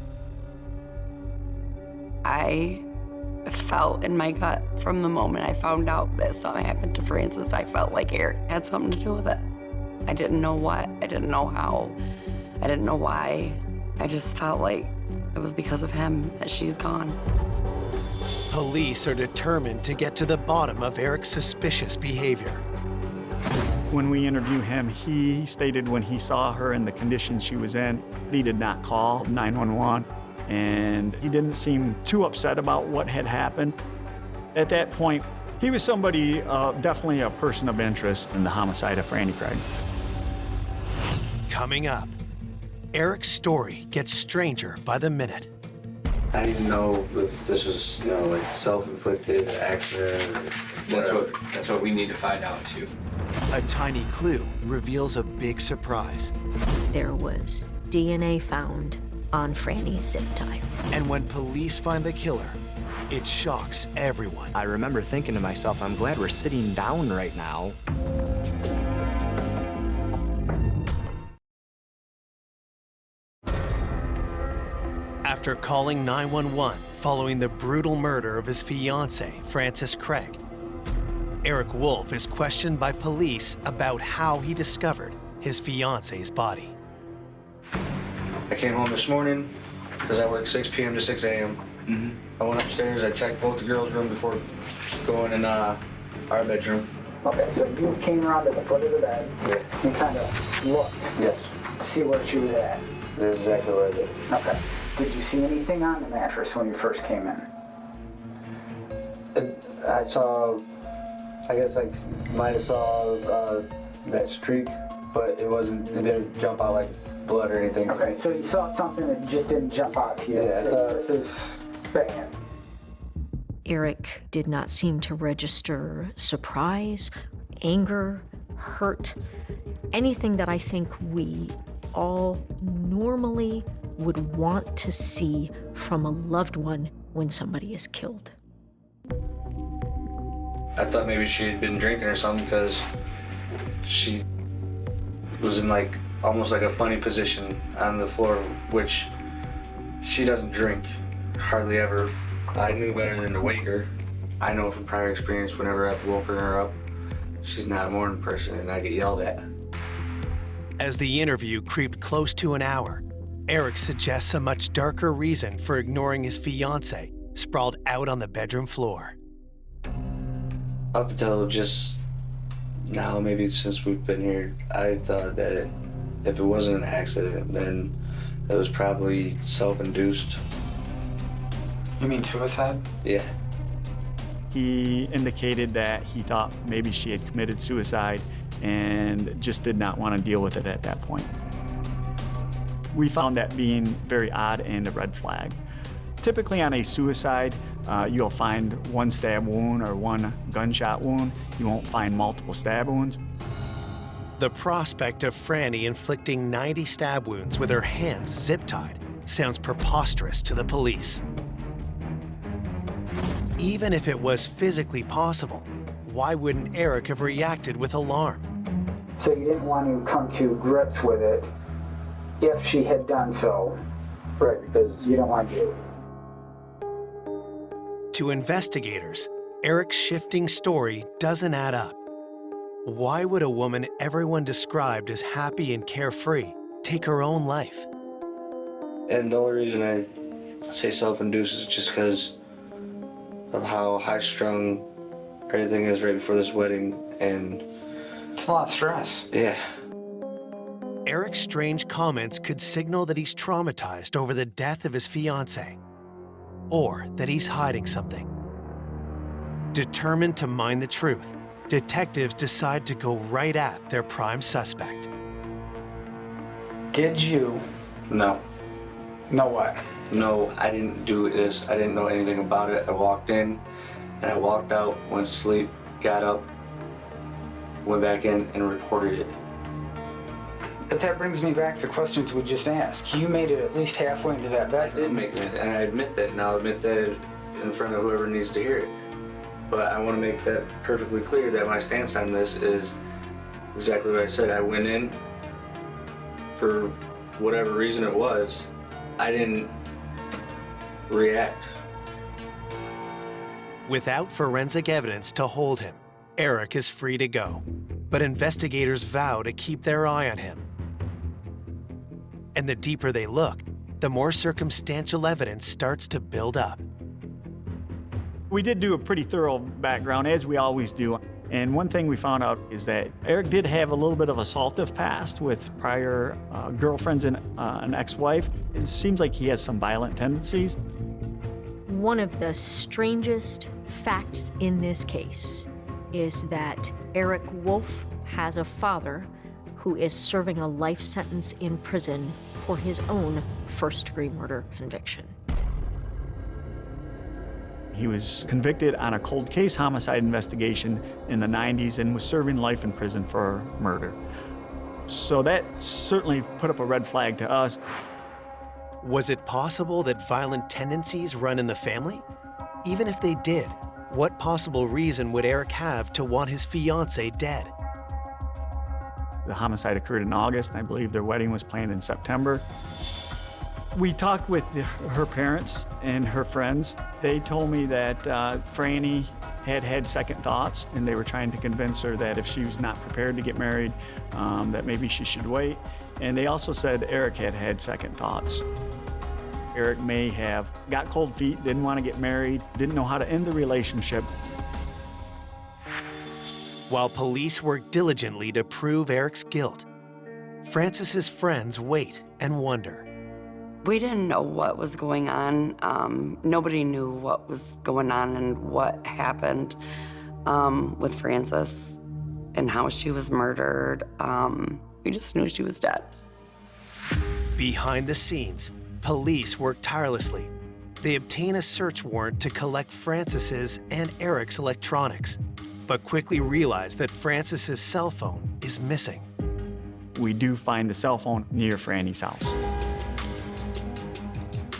I felt in my gut from the moment I found out that something happened to Frances, I felt like Eric had something to do with it. I didn't know what, I didn't know how, I didn't know why. I just felt like it was because of him that she's gone. Police are determined to get to the bottom of Eric's suspicious behavior. When we interviewed him, he stated when he saw her in the condition she was in, he did not call 911, and he didn't seem too upset about what had happened. At that point, he was somebody, definitely a person of interest in the homicide of Franny Craig. Coming up, Eric's story gets stranger by the minute. I didn't know if this was, you know, like self-inflicted accident. That's what we need to find out too. A tiny clue reveals a big surprise. There was DNA found on Franny's zip tie. And when police find the killer, it shocks everyone. I remember thinking to myself, I'm glad we're sitting down right now. After calling 911 following the brutal murder of his fiancée, Frances Craig, Eric Wolf is questioned by police about how he discovered his fiancée's body. I came home this morning because I work 6 p.m. to 6 a.m. I went upstairs, I checked both the girls' rooms before going in our bedroom. Okay, so you came around to the foot of the bed and kind of looked Yes. to see where she was at. That's exactly what I did. Okay. Did you see anything on the mattress when you first came in? I saw, I guess I might have saw that streak, but it didn't jump out like blood or anything. Okay, so you saw something that just didn't jump out to you. Yeah, So this is bad. Eric did not seem to register surprise, anger, hurt, anything that I think we all normally would want to see from a loved one when somebody is killed. I thought maybe she had been drinking or something because she was in like almost like a funny position on the floor, which she doesn't drink hardly ever. I knew better than to wake her. I know from prior experience whenever I've woken her up, she's not a morning person and I get yelled at. As the interview creeped close to an hour, Eric suggests a much darker reason for ignoring his fiancée sprawled out on the bedroom floor. Up until just now, maybe since we've been here, I thought that if it wasn't an accident, then it was probably self-induced. You mean suicide? Yeah. He indicated that he thought maybe she had committed suicide and just did not want to deal with it at that point. We found that being very odd and a red flag. Typically on a suicide, you'll find one stab wound or one gunshot wound. You won't find multiple stab wounds. The prospect of Franny inflicting 90 stab wounds with her hands zip-tied sounds preposterous to the police. Even if it was physically possible, why wouldn't Eric have reacted with alarm? So you didn't want to come to grips with it if she had done so. Right, because you don't want to. To investigators, Eric's shifting story doesn't add up. Why would a woman everyone described as happy and carefree take her own life? And the only reason I say self-induced is just because of how high-strung everything is right before this wedding, and it's a lot of stress. Yeah. Eric's strange comments could signal that he's traumatized over the death of his fiancée, or that he's hiding something. Determined to mine the truth, detectives decide to go right at their prime suspect. Did you? No. Know what? No, I didn't do this. I didn't know anything about it. I walked in, and I walked out, went to sleep, got up, went back in, and reported it. But that brings me back to the questions we just asked. You made it at least halfway into that bedroom. I did make it, and I admit that, and I'll admit that in front of whoever needs to hear it. But I want to make that perfectly clear that my stance on this is exactly what I said. I went in for whatever reason it was. I didn't react. Without forensic evidence to hold him, Eric is free to go. But investigators vow to keep their eye on him. And the deeper they look, the more circumstantial evidence starts to build up. We did do a pretty thorough background, as we always do. And one thing we found out is that Eric did have a little bit of assaultive past with prior girlfriends and an ex-wife. It seems like he has some violent tendencies. One of the strangest facts in this case is that Eric Wolf has a father who is serving a life sentence in prison for his own first-degree murder conviction. He was convicted on a cold case homicide investigation in the 90s and was serving life in prison for murder. So that certainly put up a red flag to us. Was it possible that violent tendencies run in the family? Even if they did, what possible reason would Eric have to want his fiancée dead? The homicide occurred in August, and I believe their wedding was planned in September. We talked with her parents and her friends. They told me that Franny had had second thoughts, and they were trying to convince her that if she was not prepared to get married, that maybe she should wait. And they also said Eric had had second thoughts. Eric may have got cold feet, didn't want to get married, didn't know how to end the relationship. While police work diligently to prove Eric's guilt, Francis's friends wait and wonder. We didn't know what was going on. Nobody knew what was going on and what happened with Francis and how she was murdered. We just knew she was dead. Behind the scenes, police work tirelessly. They obtain a search warrant to collect Francis's and Eric's electronics, but quickly realize that Francis's cell phone is missing. We do find the cell phone near Franny's house.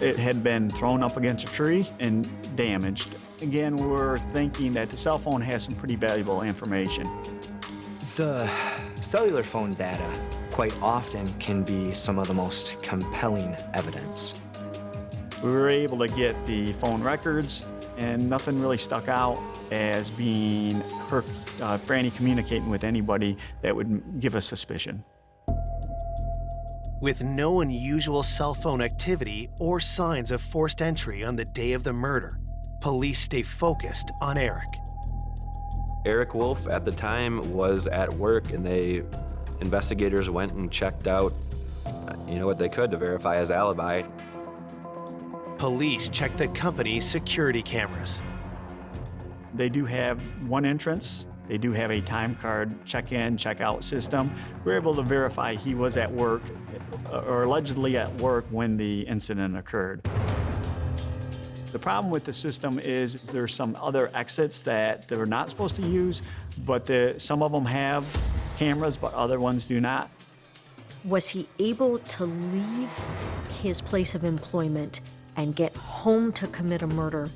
It had been thrown up against a tree and damaged. Again, we're thinking that the cell phone has some pretty valuable information. The cellular phone data quite often can be some of the most compelling evidence. We were able to get the phone records, and nothing really stuck out as being her, Franny communicating with anybody that would give us suspicion. With no unusual cell phone activity or signs of forced entry on the day of the murder, police stay focused on Eric. Eric Wolf at the time was at work, and investigators went and checked out, what they could to verify his alibi. Police checked the company's security cameras. They do have one entrance. They do have a time card check-in, check-out system. We're able to verify he was at work, or allegedly at work, when the incident occurred. The problem with the system is there's some other exits that they're not supposed to use, but some of them have cameras, but other ones do not. Was he able to leave his place of employment and get home to commit a murder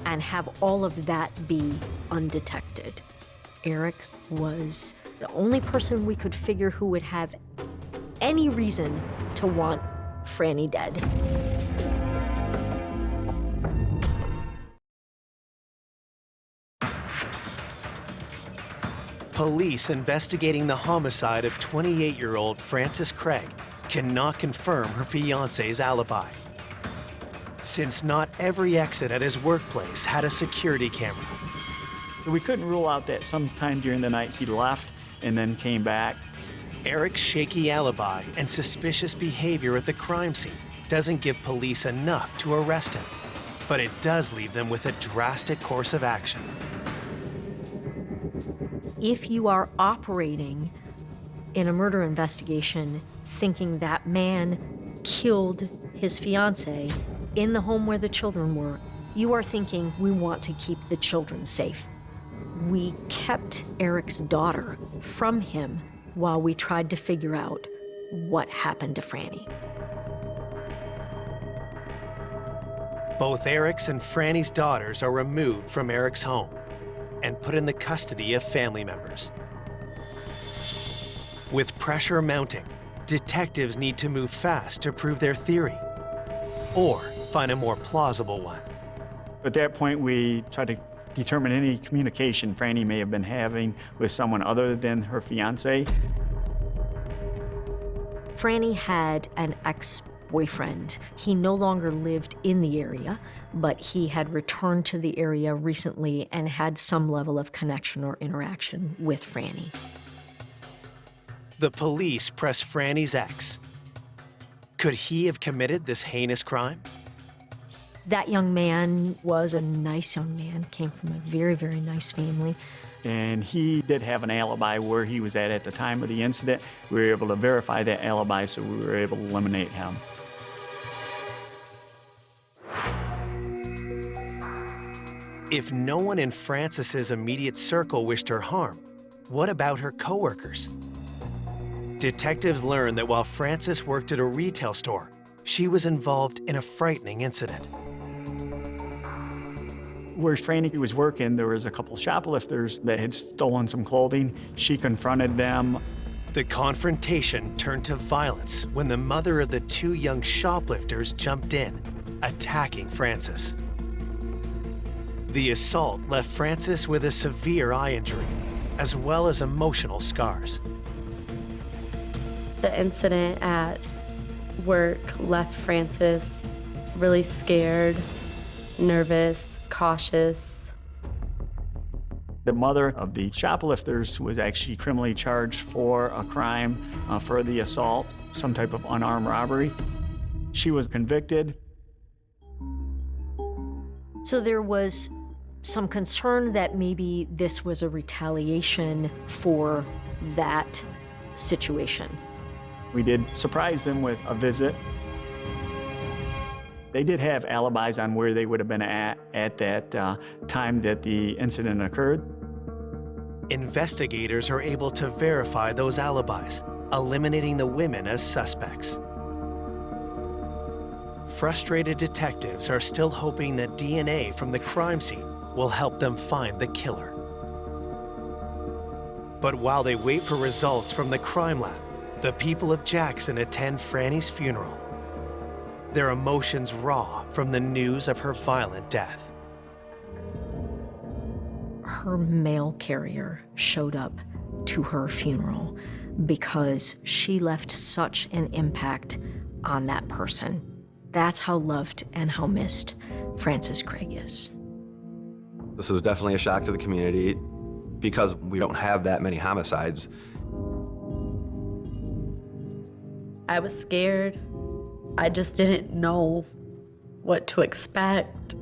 and have all of that be undetected? Eric was the only person we could figure who would have any reason to want Franny dead. Police investigating the homicide of 28-year-old Frances Craig cannot confirm her fiancé's alibi, since not every exit at his workplace had a security camera. We couldn't rule out that sometime during the night he left and then came back. Eric's shaky alibi and suspicious behavior at the crime scene doesn't give police enough to arrest him, but it does leave them with a drastic course of action. If you are operating in a murder investigation thinking that man killed his fiancée in the home where the children were, you are thinking, we want to keep the children safe. We kept Eric's daughter from him while we tried to figure out what happened to Franny. Both Eric's and Franny's daughters are removed from Eric's home and put in the custody of family members. With pressure mounting, detectives need to move fast to prove their theory or find a more plausible one. At that point, we tried to determine any communication Franny may have been having with someone other than her fiancé. Franny had an ex-boyfriend. He no longer lived in the area, but he had returned to the area recently and had some level of connection or interaction with Franny. The police press Franny's ex. Could he have committed this heinous crime? That young man was a nice young man, came from a very, very nice family. And he did have an alibi where he was at the time of the incident. We were able to verify that alibi, so we were able to eliminate him. If no one in Frances's immediate circle wished her harm, what about her coworkers? Detectives learned that while Frances worked at a retail store, she was involved in a frightening incident. Where Franny was working, there was a couple shoplifters that had stolen some clothing. She confronted them. The confrontation turned to violence when the mother of the two young shoplifters jumped in, attacking Frances. The assault left Frances with a severe eye injury, as well as emotional scars. The incident at work left Frances really scared, nervous, cautious. The mother of the shoplifters was actually criminally charged for a crime for the assault, some type of unarmed robbery. She was convicted. So there was some concern that maybe this was a retaliation for that situation. We did surprise them with a visit. They did have alibis on where they would have been at that time that the incident occurred. Investigators are able to verify those alibis, eliminating the women as suspects. Frustrated detectives are still hoping that DNA from the crime scene will help them find the killer. But while they wait for results from the crime lab, the people of Jackson attend Franny's funeral, their emotions raw from the news of her violent death. Her mail carrier showed up to her funeral because she left such an impact on that person. That's how loved and how missed Frances Craig is. This was definitely a shock to the community because we don't have that many homicides. I was scared. I just didn't know what to expect.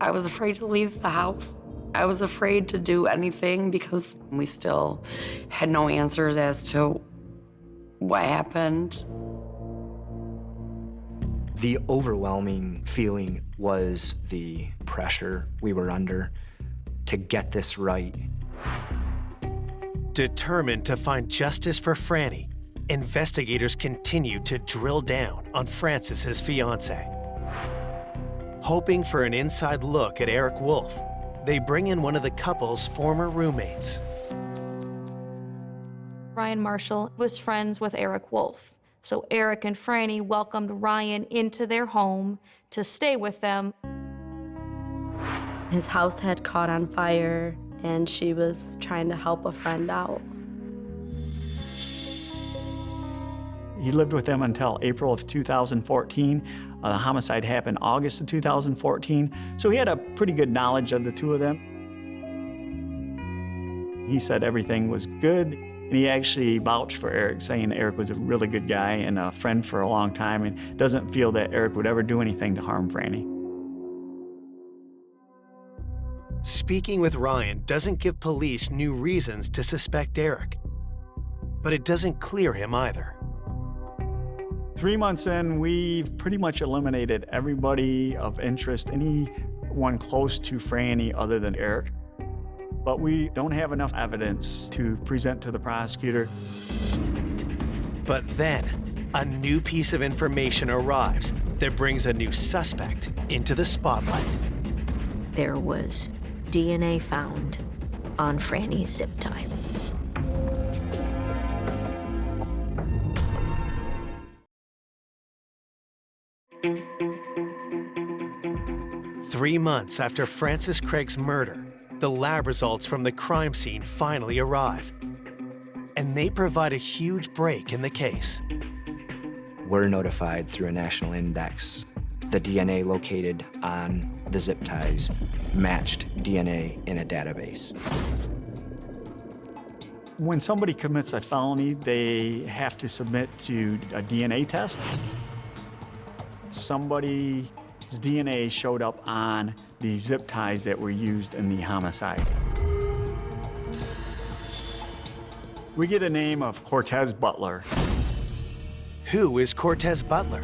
I was afraid to leave the house. I was afraid to do anything because we still had no answers as to what happened. The overwhelming feeling was the pressure we were under to get this right. Determined to find justice for Franny, investigators continued to drill down on Frances's fiancé. Hoping for an inside look at Eric Wolf, they bring in one of the couple's former roommates. Ryan Marshall was friends with Eric Wolf. So Eric and Franny welcomed Ryan into their home to stay with them. His house had caught on fire. and she was trying to help a friend out. He lived with them until April of 2014. The homicide happened August of 2014, so he had a pretty good knowledge of the two of them. He said everything was good, and he actually vouched for Eric, saying Eric was a really good guy and a friend for a long time, and doesn't feel that Eric would ever do anything to harm Franny. Speaking with Ryan doesn't give police new reasons to suspect Eric, but it doesn't clear him either. 3 months in, we've pretty much eliminated everybody of interest, anyone close to Franny other than Eric. But we don't have enough evidence to present to the prosecutor. But then, a new piece of information arrives that brings a new suspect into the spotlight. There was DNA found on Franny's zip tie. Three months after Francis Craig's murder, the lab results from the crime scene finally arrive, and they provide a huge break in the case. We're notified through a national index. The DNA located on the zip ties matched DNA in a database. When somebody commits a felony, they have to submit to a DNA test. Somebody's DNA showed up on the zip ties that were used in the homicide. We get a name of Cortez Butler. Who is Cortez Butler?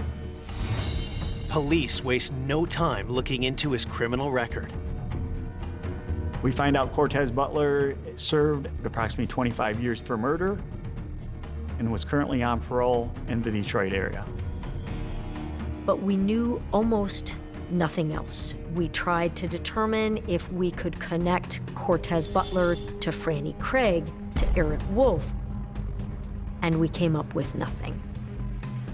Police waste no time looking into his criminal record. We find out Cortez Butler served approximately 25 years for murder and was currently on parole in the Detroit area. But we knew almost nothing else. We tried to determine if we could connect Cortez Butler to Franny Craig, to Eric Wolf, and we came up with nothing.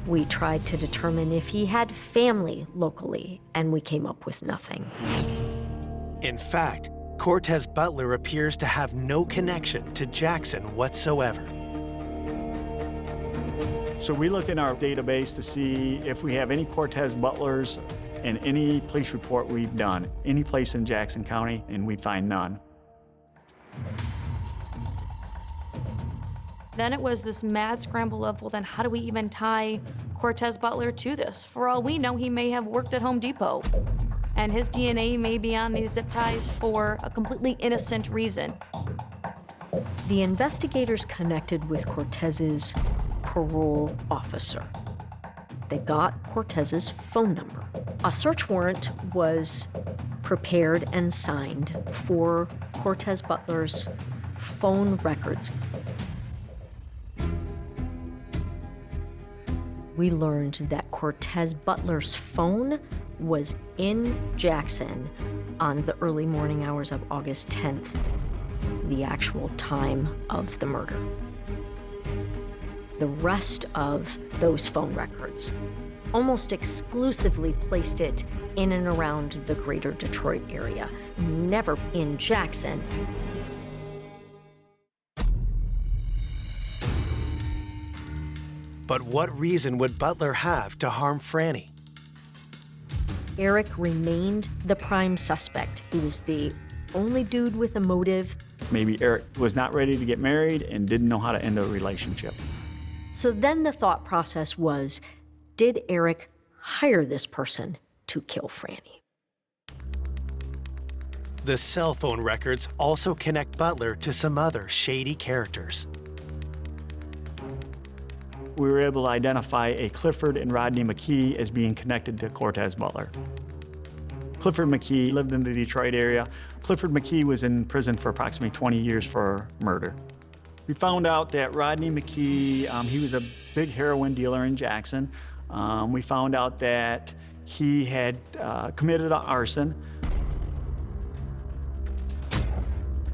We tried to determine if he had family locally, and we came up with nothing. In fact, Cortez Butler appears to have no connection to Jackson whatsoever. So we looked in our database to see if we have any Cortez Butlers in any police report we've done, any place in Jackson County, and we find none. Then it was this mad scramble of, well, then how do we even tie Cortez Butler to this? For all we know, he may have worked at Home Depot, and his DNA may be on these zip ties for a completely innocent reason. The investigators connected with Cortez's parole officer. They got Cortez's phone number. A search warrant was prepared and signed for Cortez Butler's phone records. We learned that Cortez Butler's phone was in Jackson on the early morning hours of August 10th, the actual time of the murder. The rest of those phone records almost exclusively placed it in and around the greater Detroit area, never in Jackson. But what reason would Butler have to harm Franny? Eric remained the prime suspect. He was the only dude with a motive. Maybe Eric was not ready to get married and didn't know how to end a relationship. So then the thought process was, did Eric hire this person to kill Franny? The cell phone records also connect Butler to some other shady characters. We were able to identify a Clifford and Rodney McKee as being connected to Cortez Butler. Clifford McKee lived in the Detroit area. Clifford McKee was in prison for approximately 20 years for murder. We found out that Rodney McKee, he was a big heroin dealer in Jackson. We found out that he had committed an arson.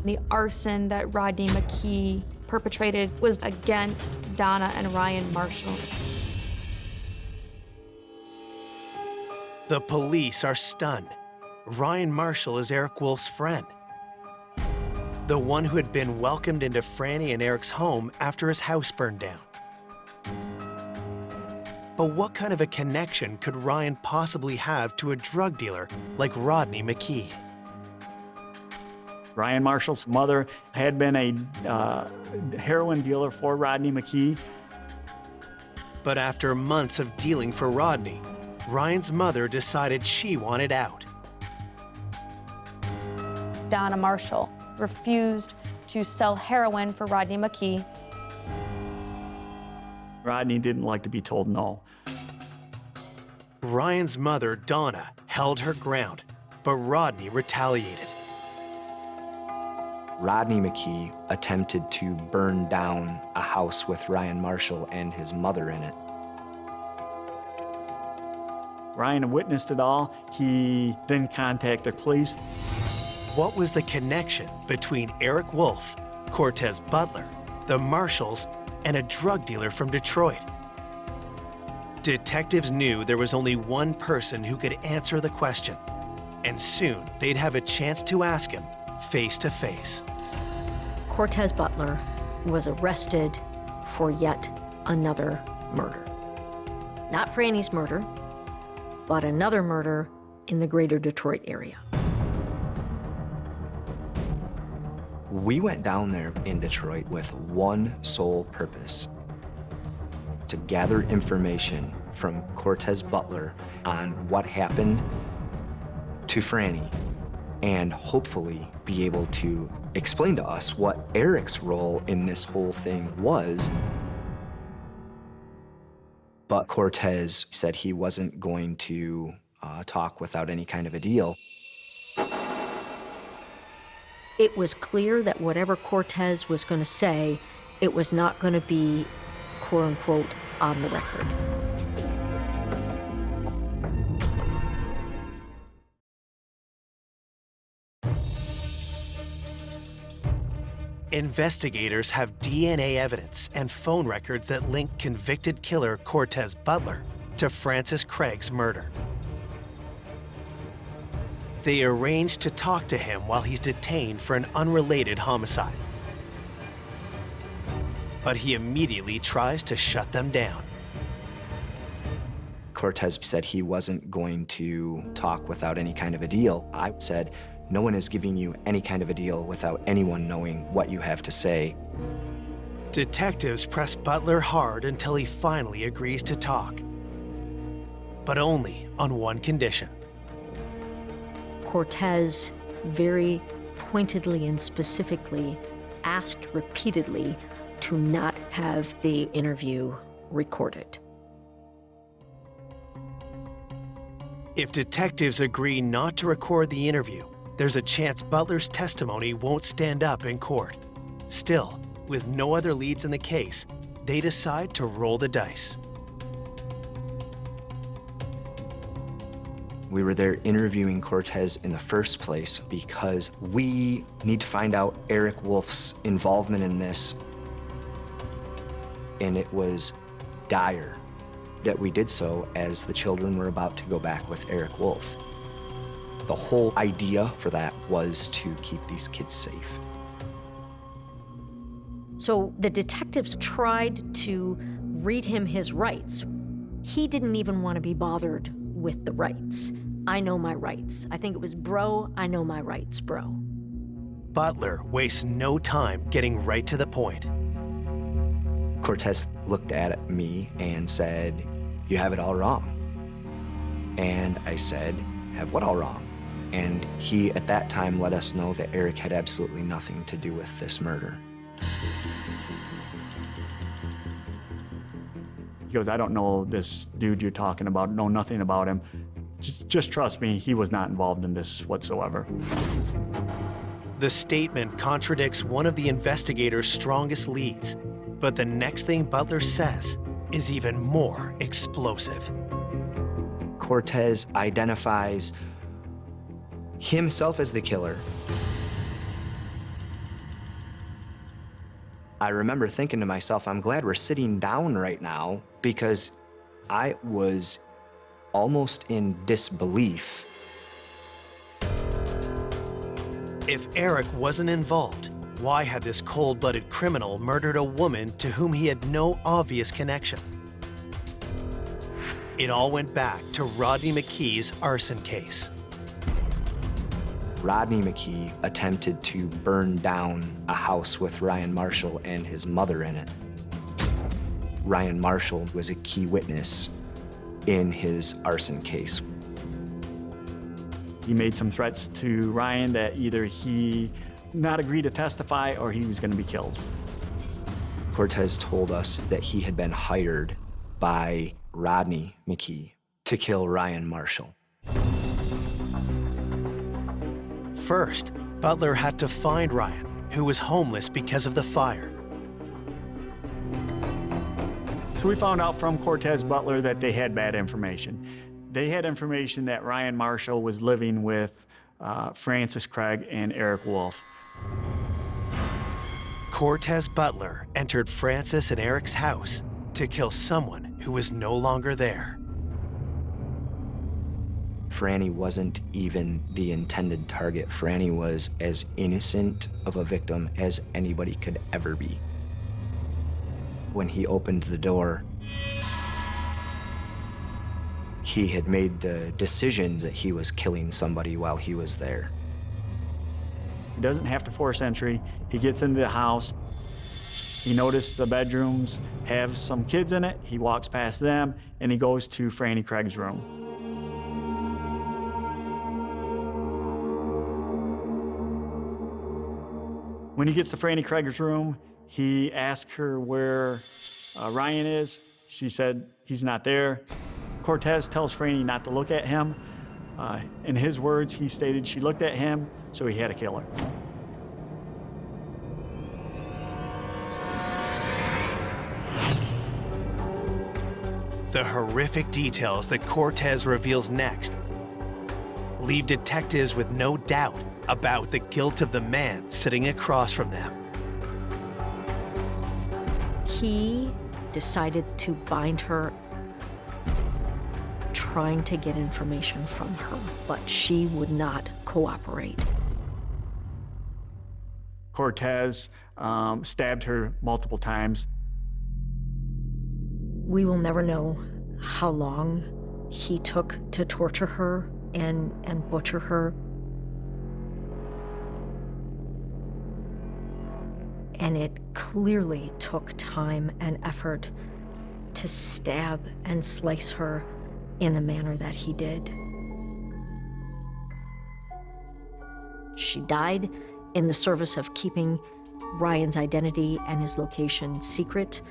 The arson that Rodney McKee perpetrated was against Donna and Ryan Marshall. The police are stunned. Ryan Marshall is Eric Wolf's friend. the one who had been welcomed into Franny and Eric's home after his house burned down. But what kind of a connection could Ryan possibly have to a drug dealer like Rodney McKee? Ryan Marshall's mother had been a heroin dealer for Rodney McKee. But after months of dealing for Rodney, Ryan's mother decided she wanted out. Donna Marshall refused to sell heroin for Rodney McKee. Rodney didn't like to be told no. Ryan's mother, Donna, held her ground, but Rodney retaliated. Rodney McKee attempted to burn down a house with Ryan Marshall and his mother in it. Ryan witnessed it all. He then contacted police. What was the connection between Eric Wolf, Cortez Butler, the Marshalls, and a drug dealer from Detroit? Detectives knew there was only one person who could answer the question, and soon they'd have a chance to ask him face to face. Cortez Butler was arrested for yet another murder. Not Franny's murder, but another murder in the greater Detroit area. We went down there in Detroit with one sole purpose: to gather information from Cortez Butler on what happened to Franny and hopefully be able to explain to us what Eric's role in this whole thing was. But Cortez said he wasn't going to talk without any kind of a deal. It was clear that whatever Cortez was going to say, it was not going to be, quote unquote, on the record. Investigators have DNA evidence and phone records that link convicted killer Cortez Butler to Francis Craig's murder. They arranged to talk to him while he's detained for an unrelated homicide. But he immediately tries to shut them down. Cortez said he wasn't going to talk without any kind of a deal. I said, no one is giving you any kind of a deal without anyone knowing what you have to say. Detectives press Butler hard until he finally agrees to talk. But only on one condition. Cortez very pointedly and specifically asked repeatedly to not have the interview recorded. If detectives agree not to record the interview, there's a chance Butler's testimony won't stand up in court. Still, with no other leads in the case, they decide to roll the dice. We were there interviewing Cortez in the first place because we need to find out Eric Wolf's involvement in this. And it was dire that we did so as the children were about to go back with Eric Wolf. The whole idea for that was to keep these kids safe. So the detectives tried to read him his rights. He didn't even want to be bothered with the rights. I know my rights. I think it was, bro, I know my rights, bro. Butler wastes no time getting right to the point. Cortez looked at me and said, "You have it all wrong." And I said, "Have what all wrong?" And he, at that time, let us know that Eric had absolutely nothing to do with this murder. He goes, "I don't know this dude you're talking about, know nothing about him. Just trust me, he was not involved in this whatsoever." The statement contradicts one of the investigators' strongest leads, but the next thing Butler says is even more explosive. Cortez identifies himself as the killer. I remember thinking to myself, I'm glad we're sitting down right now, because I was almost in disbelief. If Eric wasn't involved, why had this cold-blooded criminal murdered a woman to whom he had no obvious connection? It all went back to Rodney McKee's arson case. Rodney McKee attempted to burn down a house with Ryan Marshall and his mother in it. Ryan Marshall was a key witness in his arson case. He made some threats to Ryan that either he not agree to testify or he was going to be killed. Cortez told us that he had been hired by Rodney McKee to kill Ryan Marshall. First, Butler had to find Ryan, who was homeless because of the fire. So we found out from Cortez Butler that they had bad information. They had information that Ryan Marshall was living with Francis Craig and Eric Wolf. Cortez Butler entered Francis and Eric's house to kill someone who was no longer there. Franny wasn't even the intended target. Franny was as innocent of a victim as anybody could ever be. When he opened the door, he had made the decision that he was killing somebody while he was there. He doesn't have to force entry. He gets into the house. He noticed the bedrooms have some kids in it. He walks past them, and he goes to Franny Craig's room. When he gets to Franny Craig's room, he asks her where Ryan is. She said he's not there. Cortez tells Franny not to look at him. In his words, he stated she looked at him, so he had to kill her. The horrific details that Cortez reveals next leave detectives with no doubt about the guilt of the man sitting across from them. He decided to bind her, trying to get information from her, but she would not cooperate. Cortez stabbed her multiple times. We will never know how long he took to torture her and butcher her. And it clearly took time and effort to stab and slice her in the manner that he did. She died in the service of keeping Ryan's identity and his location secret,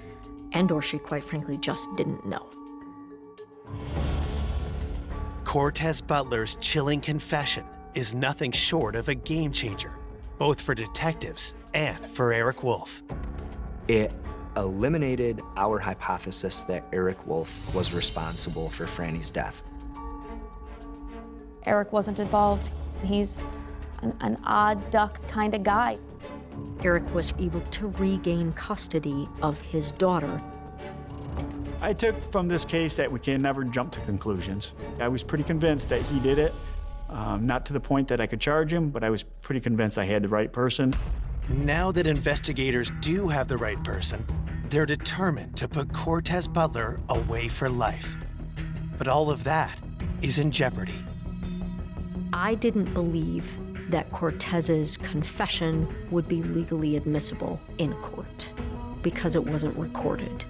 and/or she, quite frankly, just didn't know. Cortez Butler's chilling confession is nothing short of a game changer, both for detectives and for Eric Wolf. It eliminated our hypothesis that Eric Wolf was responsible for Franny's death. Eric wasn't involved. He's an odd duck kind of guy. Eric was able to regain custody of his daughter. I took from this case that we can never jump to conclusions. I was pretty convinced that he did it, not to the point that I could charge him, but I was pretty convinced I had the right person. Now that investigators do have the right person, they're determined to put Cortez Butler away for life. But all of that is in jeopardy. I didn't believe that Cortez's confession would be legally admissible in court because it wasn't recorded.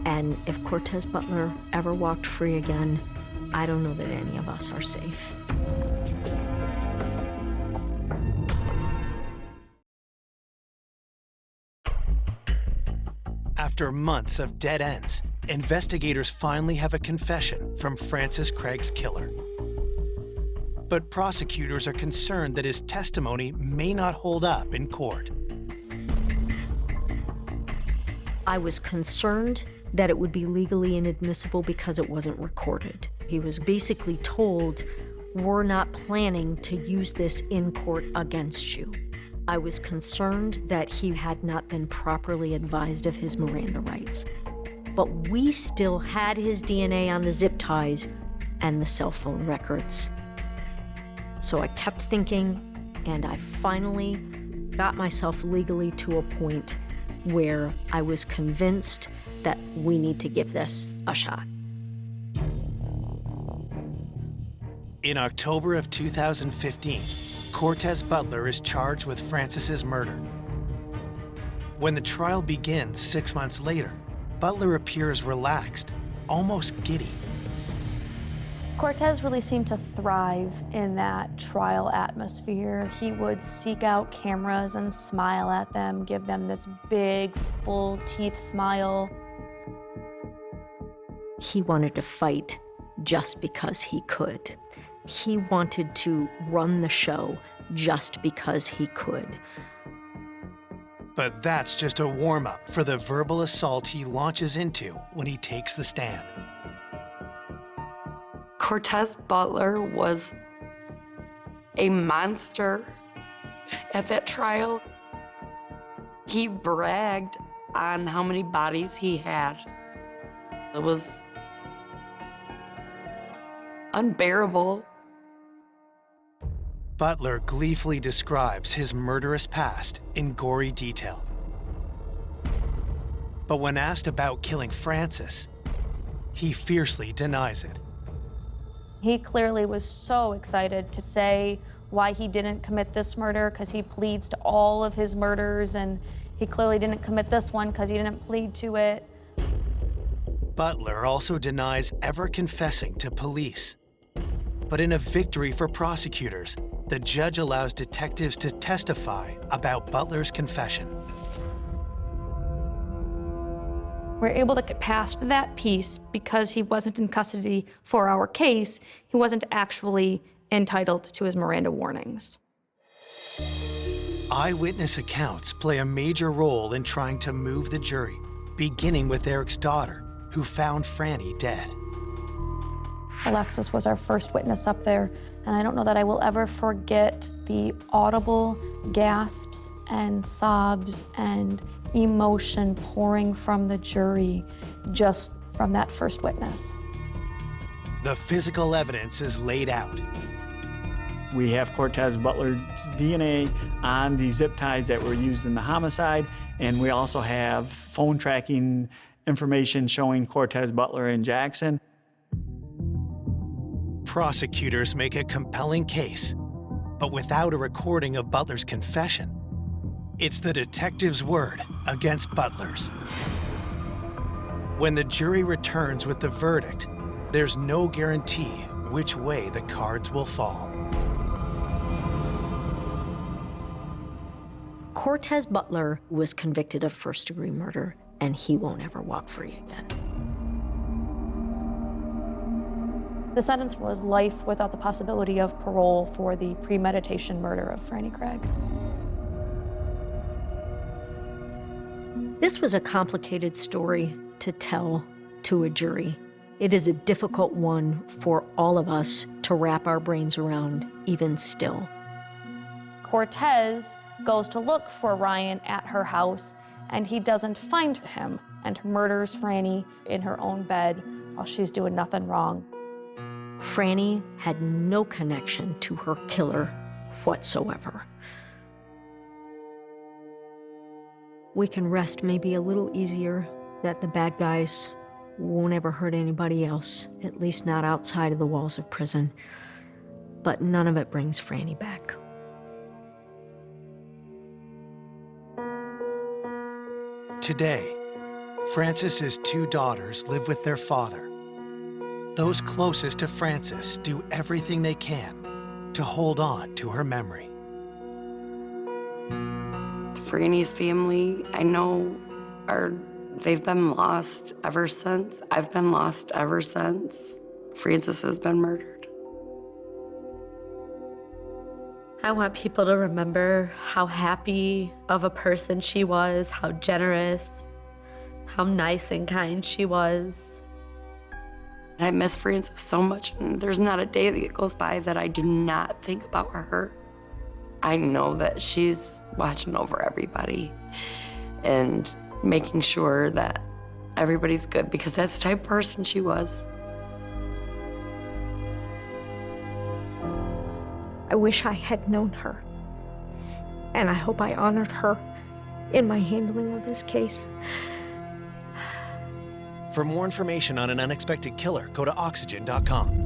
And if Cortez Butler ever walked free again, I don't know that any of us are safe. After months of dead ends, investigators finally have a confession from Francis Craig's killer. But prosecutors are concerned that his testimony may not hold up in court. I was concerned that it would be legally inadmissible because it wasn't recorded. He was basically told, we're not planning to use this in court against you. I was concerned that he had not been properly advised of his Miranda rights. But we still had his DNA on the zip ties and the cell phone records. So I kept thinking, and I finally got myself legally to a point where I was convinced that we need to give this a shot. In October of 2015, Cortez Butler is charged with Francis's murder. When the trial begins 6 months later, Butler appears relaxed, almost giddy. Cortez really seemed to thrive in that trial atmosphere. He would seek out cameras and smile at them, give them this big, full teeth smile. He wanted to fight just because he could. He wanted to run the show just because he could. But that's just a warm-up for the verbal assault he launches into when he takes the stand. Cortez Butler was a monster at that trial. He bragged on how many bodies he had. It was unbearable. Butler gleefully describes his murderous past in gory detail. But when asked about killing Francis, he fiercely denies it. He clearly was so excited to say why he didn't commit this murder, because he pleads to all of his murders, and he clearly didn't commit this one because he didn't plead to it. Butler also denies ever confessing to police. But in a victory for prosecutors, the judge allows detectives to testify about Butler's confession. We're able to get past that piece because he wasn't in custody for our case. He wasn't actually entitled to his Miranda warnings. Eyewitness accounts play a major role in trying to move the jury, beginning with Eric's daughter, who found Franny dead. Alexis was our first witness up there, and I don't know that I will ever forget the audible gasps and sobs and emotion pouring from the jury just from that first witness. The physical evidence is laid out. We have Cortez Butler's DNA on the zip ties that were used in the homicide, and we also have phone tracking information showing Cortez Butler in Jackson. Prosecutors make a compelling case, but without a recording of Butler's confession. It's the detective's word against Butler's. When the jury returns with the verdict, there's no guarantee which way the cards will fall. Cortez Butler was convicted of first-degree murder, and he won't ever walk free again. The sentence was life without the possibility of parole for the premeditation murder of Franny Craig. This was a complicated story to tell to a jury. It is a difficult one for all of us to wrap our brains around, even still. Cortez goes to look for Ryan at her house, and he doesn't find him, and murders Franny in her own bed while she's doing nothing wrong. Franny had no connection to her killer whatsoever. We can rest maybe a little easier that the bad guys won't ever hurt anybody else, at least not outside of the walls of prison. But none of it brings Franny back. Today, Francis's two daughters live with their father. Those closest to Francis do everything they can to hold on to her memory. Franny's family, I know, they've been lost ever since. I've been lost ever since Francis has been murdered. I want people to remember how happy of a person she was, how generous, how nice and kind she was. I miss Francis so much, and there's not a day that goes by that I do not think about her. I know that she's watching over everybody and making sure that everybody's good, because that's the type of person she was. I wish I had known her. And I hope I honored her in my handling of this case. For more information on an unexpected killer, go to 𝐔𝐧𝐞𝐈.com.